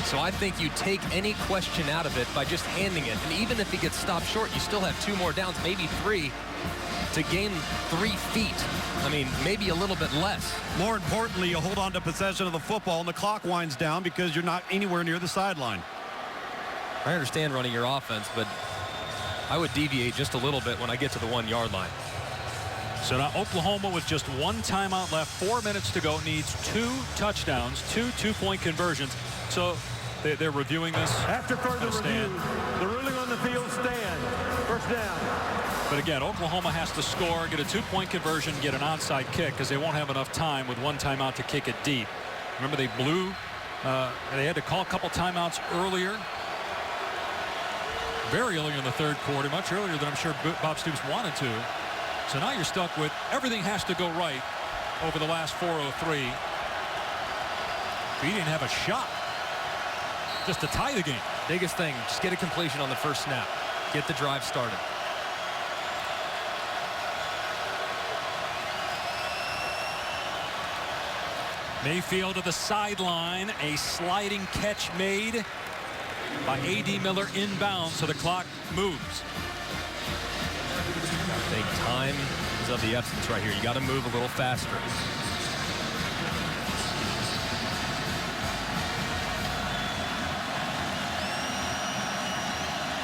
So I think you take any question out of it by just handing it. And even if he gets stopped short, you still have 2 more downs, maybe 3, to gain 3 feet. I mean, maybe a little bit less. More importantly, you hold on to possession of the football and the clock winds down because you're not anywhere near the sideline. I understand running your offense, but I would deviate just a little bit when I get to the 1-yard line. So now Oklahoma with just 1 timeout left, 4 minutes to go, needs 2 touchdowns, 2 2-point conversions. So they're reviewing this. After further review, the ruling on the field stand. 1st down. But again, Oklahoma has to score, get a 2-point conversion, get an onside kick because they won't have enough time with 1 timeout to kick it deep. Remember, they blew. They had to call a couple timeouts earlier. Very early in the 3rd quarter, much earlier than I'm sure Bob Stoops wanted to. So now you're stuck with everything has to go right over the last 4:03. He didn't have a shot just to tie the game. Biggest thing, just get a completion on the 1st snap. Get the drive started. Mayfield to the sideline. A sliding catch made by A.D. Miller inbounds, so the clock moves. I think time is of the essence right here. You got to move a little faster.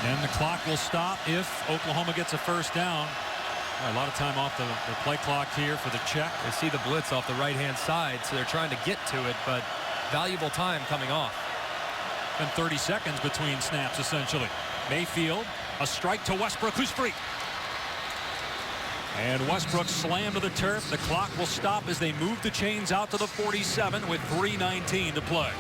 And the clock will stop if Oklahoma gets a 1st down. A lot of time off the play clock here for the check. They see the blitz off the right-hand side, so they're trying to get to it, but valuable time coming off. And 30 seconds between snaps, essentially. Mayfield, a strike to Westbrook, who's free. And Westbrook slammed to the turf. The clock will stop as they move the chains out to the 47 with 3:19 to play.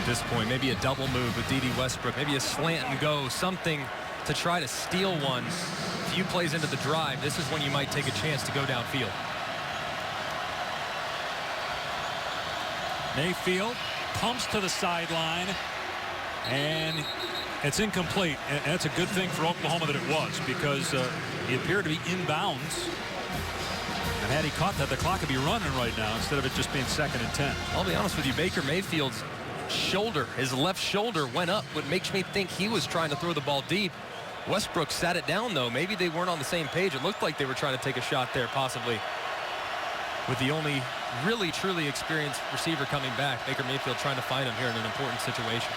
At this point, maybe a double move with D.D. Westbrook, maybe a slant and go, something to try to steal one. A few plays into the drive, this is when you might take a chance to go downfield. Mayfield pumps to the sideline, and it's incomplete. And that's a good thing for Oklahoma that it was, because he appeared to be inbounds. And had he caught that, the clock would be running right now instead of it just being 2nd and 10. I'll be honest with you, Baker Mayfield's shoulder, his left shoulder went up, what makes me think he was trying to throw the ball deep. Westbrook sat it down, though. Maybe they weren't on the same page. It looked like they were trying to take a shot there, possibly, with the only really, truly experienced receiver coming back. Baker Mayfield trying to find him here in an important situation.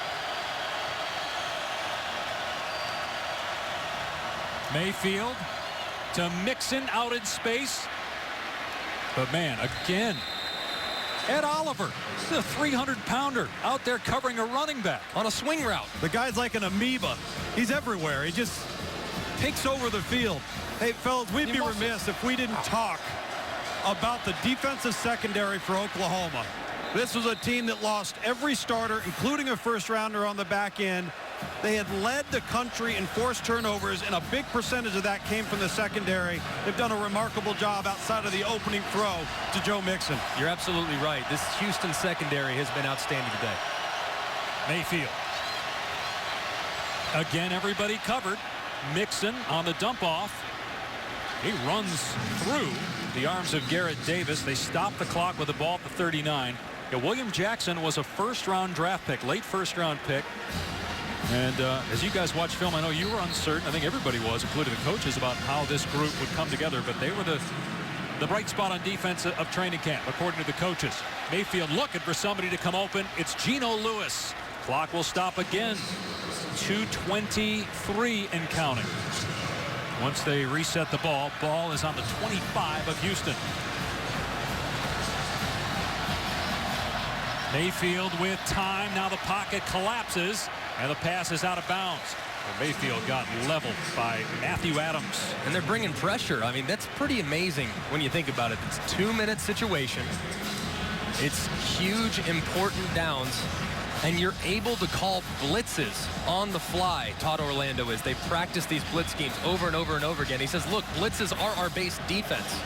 Mayfield to Mixon out in space. But, man, again, Ed Oliver, the 300-pounder out there covering a running back on a swing route. The guy's like an amoeba. He's everywhere. He just takes over the field. Hey, fellas, we'd be remiss if we didn't talk about the defensive secondary for Oklahoma. This was a team that lost every starter, including a first-rounder on the back end. They had led the country in forced turnovers, and a big percentage of that came from the secondary. They've done a remarkable job outside of the opening throw to Joe Mixon. You're absolutely right. This Houston secondary has been outstanding today. Mayfield. Again, everybody covered. Mixon on the dump-off. He runs through the arms of Garrett Davis. They stop the clock with the ball at the 39. Yeah, William Jackson was a first-round draft pick, late first-round pick. And as you guys watch film, I know you were uncertain. I think everybody was, including the coaches, about how this group would come together. But they were the bright spot on defense of training camp, according to the coaches. Mayfield looking for somebody to come open. It's Geno Lewis. Clock will stop again. 2:23 and counting. Once they reset the ball, ball is on the 25 of Houston. Mayfield with time. Now the pocket collapses, and the pass is out of bounds. Well, Mayfield got leveled by Matthew Adams. And they're bringing pressure. I mean, that's pretty amazing when you think about it. It's a 2-minute situation. It's huge, important downs. And you're able to call blitzes on the fly. Todd Orlando is. They practice these blitz schemes over and over and over again. He says, look, blitzes are our base defense.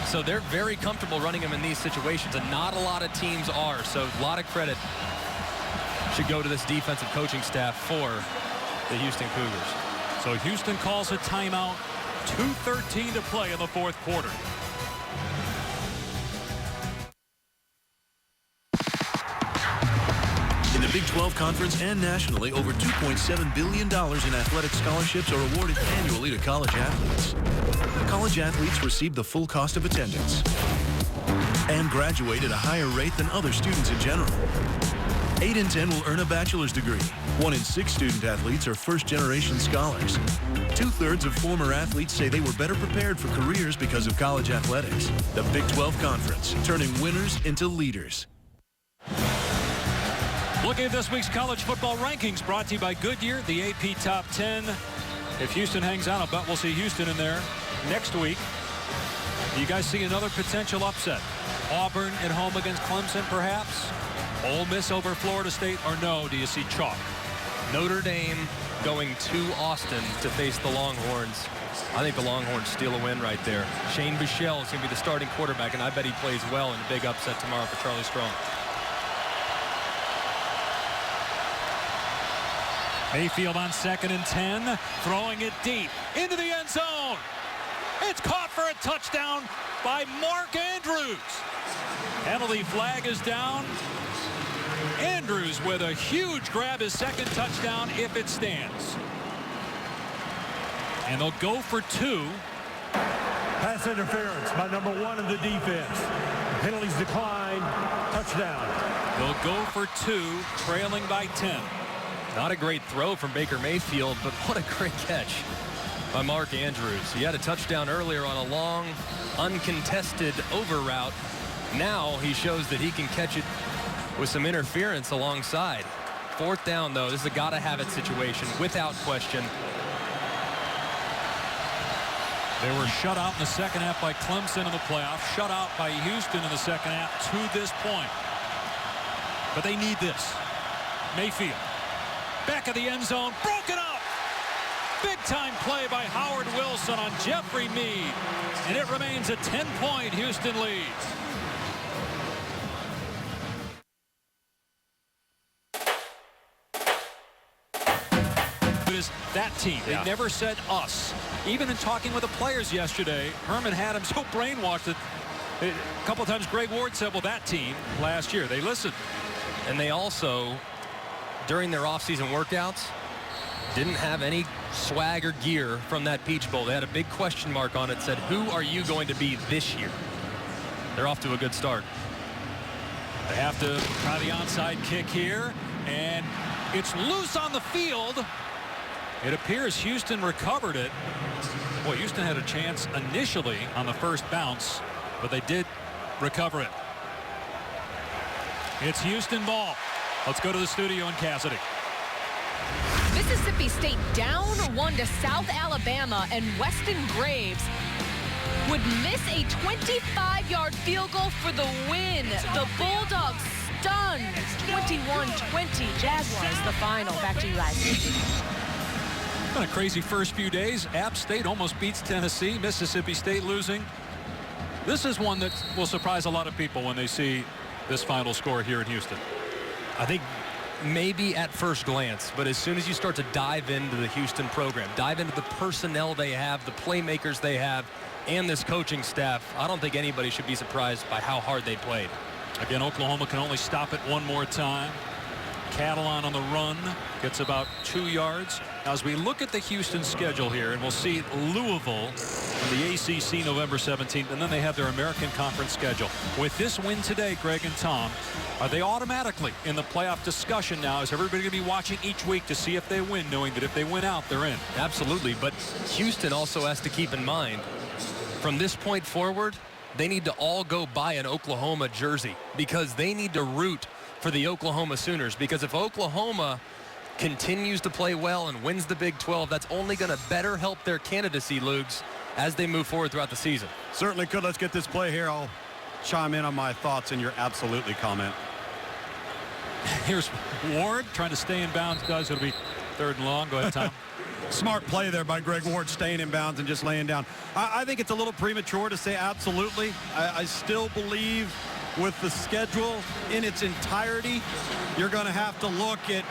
So they're very comfortable running them in these situations, and not a lot of teams are. So a lot of credit should go to this defensive coaching staff for the Houston Cougars. So Houston calls a timeout. 2:13 to play in the fourth quarter. In the Big 12 Conference and nationally, over $2.7 billion in athletic scholarships are awarded annually to college athletes. College athletes receive the full cost of attendance and graduate at a higher rate than other students in general. 8 in 10 will earn a bachelor's degree. 1 in 6 student athletes are first-generation scholars. 2/3 of former athletes say they were better prepared for careers because of college athletics. The Big 12 Conference, turning winners into leaders. Looking at this week's college football rankings, brought to you by Goodyear, the AP Top 10. If Houston hangs on, I'll bet we'll see Houston in there next week. Do you guys see another potential upset? Auburn at home against Clemson, perhaps? Ole Miss over Florida State, or no? Do you see chalk? Notre Dame going to Austin to face the Longhorns. I think the Longhorns steal a win right there. Shane Buechele is going to be the starting quarterback, and I bet he plays well in a big upset tomorrow for Charlie Strong. Mayfield on 2nd and 10, throwing it deep into the end zone. It's caught for a touchdown by Mark Andrews. Penalty flag is down. Andrews with a huge grab, his second touchdown if it stands. And they'll go for 2. Pass interference by number 1 in the defense. Penalties decline. Touchdown. They'll go for 2, trailing by 10. Not a great throw from Baker Mayfield, but what a great catch by Mark Andrews. He had a touchdown earlier on a long, uncontested over route. Now he shows that he can catch it with some interference alongside. 4th down, though. This is a gotta-have-it situation, without question. They were shut out in the second half by Clemson in the playoffs, shut out by Houston in the second half to this point. But they need this. Mayfield. Back of the end zone, broken up. Big-time play by Howard Wilson on Jeffrey Mead. And it remains a 10-point Houston lead. It is that team. They never said us. Even in talking with the players yesterday, Herman had him so brainwashed that a couple of times Greg Ward said, well, that team last year, they listened. And they also, during their offseason workouts, didn't have any swag or gear from that Peach Bowl. They had a big question mark on it, said, who are you going to be this year? They're off to a good start. They have to try the onside kick here, and it's loose on the field. It appears Houston recovered it. Boy, Houston had a chance initially on the first bounce, but they did recover it. It's Houston ball. Let's go to the studio in Cassidy. Mississippi State down 1 to South Alabama, and Weston Graves would miss a 25-yard field goal for the win. The Bulldogs stunned 21-20. Jaguars the final. Back to you guys. It's been a crazy first few days. App State almost beats Tennessee. Mississippi State losing. This is one that will surprise a lot of people when they see this final score here in Houston. I think maybe at first glance, but as soon as you start to dive into the Houston program, dive into the personnel they have, the playmakers they have, and this coaching staff, I don't think anybody should be surprised by how hard they played. Again, Oklahoma can only stop it one more time. Catalan on the run gets about 2 yards. Now, as we look at the Houston schedule here, and we'll see Louisville in the ACC November 17th, and then they have their American Conference schedule. With this win today, Greg and Tom, are they automatically in the playoff discussion now? Is everybody going to be watching each week to see if they win, knowing that if they win out, they're in? Absolutely, but Houston also has to keep in mind, from this point forward, they need to all go buy an Oklahoma jersey because they need to root for the Oklahoma Sooners, because if Oklahoma continues to play well and wins the Big 12, that's only going to better help their candidacy, Lugs, as they move forward throughout the season. Certainly could. Let's get this play here. I'll chime in on my thoughts in your absolutely comment. Here's Ward trying to stay in bounds. Does it'll be 3rd and long. Go ahead, Tom. Smart play there by Greg Ward, staying in bounds and just laying down. I think it's a little premature to say absolutely. I still believe with the schedule in its entirety, you're going to have to look at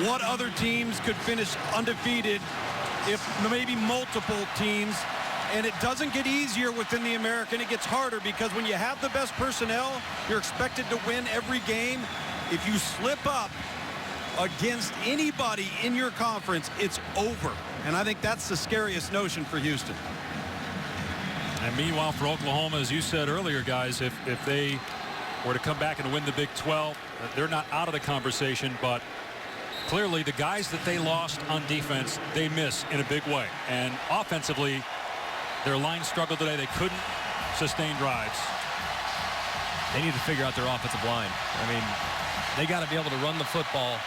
what other teams could finish undefeated, if maybe multiple teams. And it doesn't get easier within the American. It gets harder because when you have the best personnel, you're expected to win every game. If you slip up against anybody in your conference, it's over. And I think that's the scariest notion for Houston. And meanwhile, for Oklahoma, as you said earlier, guys, if they were to come back and win the Big 12, they're not out of the conversation, but clearly the guys that they lost on defense, they miss in a big way. And offensively, their line struggled today. They couldn't sustain drives. They need to figure out their offensive line. I mean, they got to be able to run the football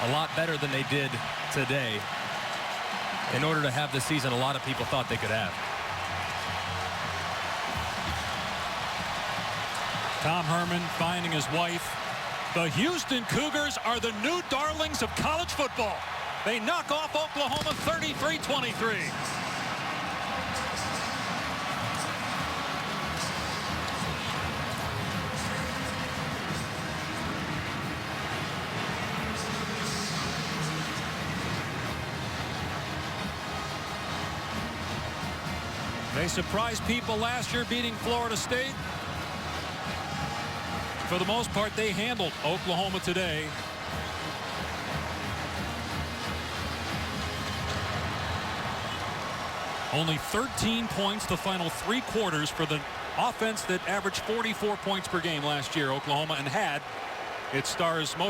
a lot better than they did today in order to have the season a lot of people thought they could have. Tom Herman finding his wife. The Houston Cougars are the new darlings of college football. They knock off Oklahoma 33-23. They surprised people last year beating Florida State. For the most part, they handled Oklahoma today. Only 13 points the final 3 quarters for the offense that averaged 44 points per game last year, Oklahoma, and had its stars most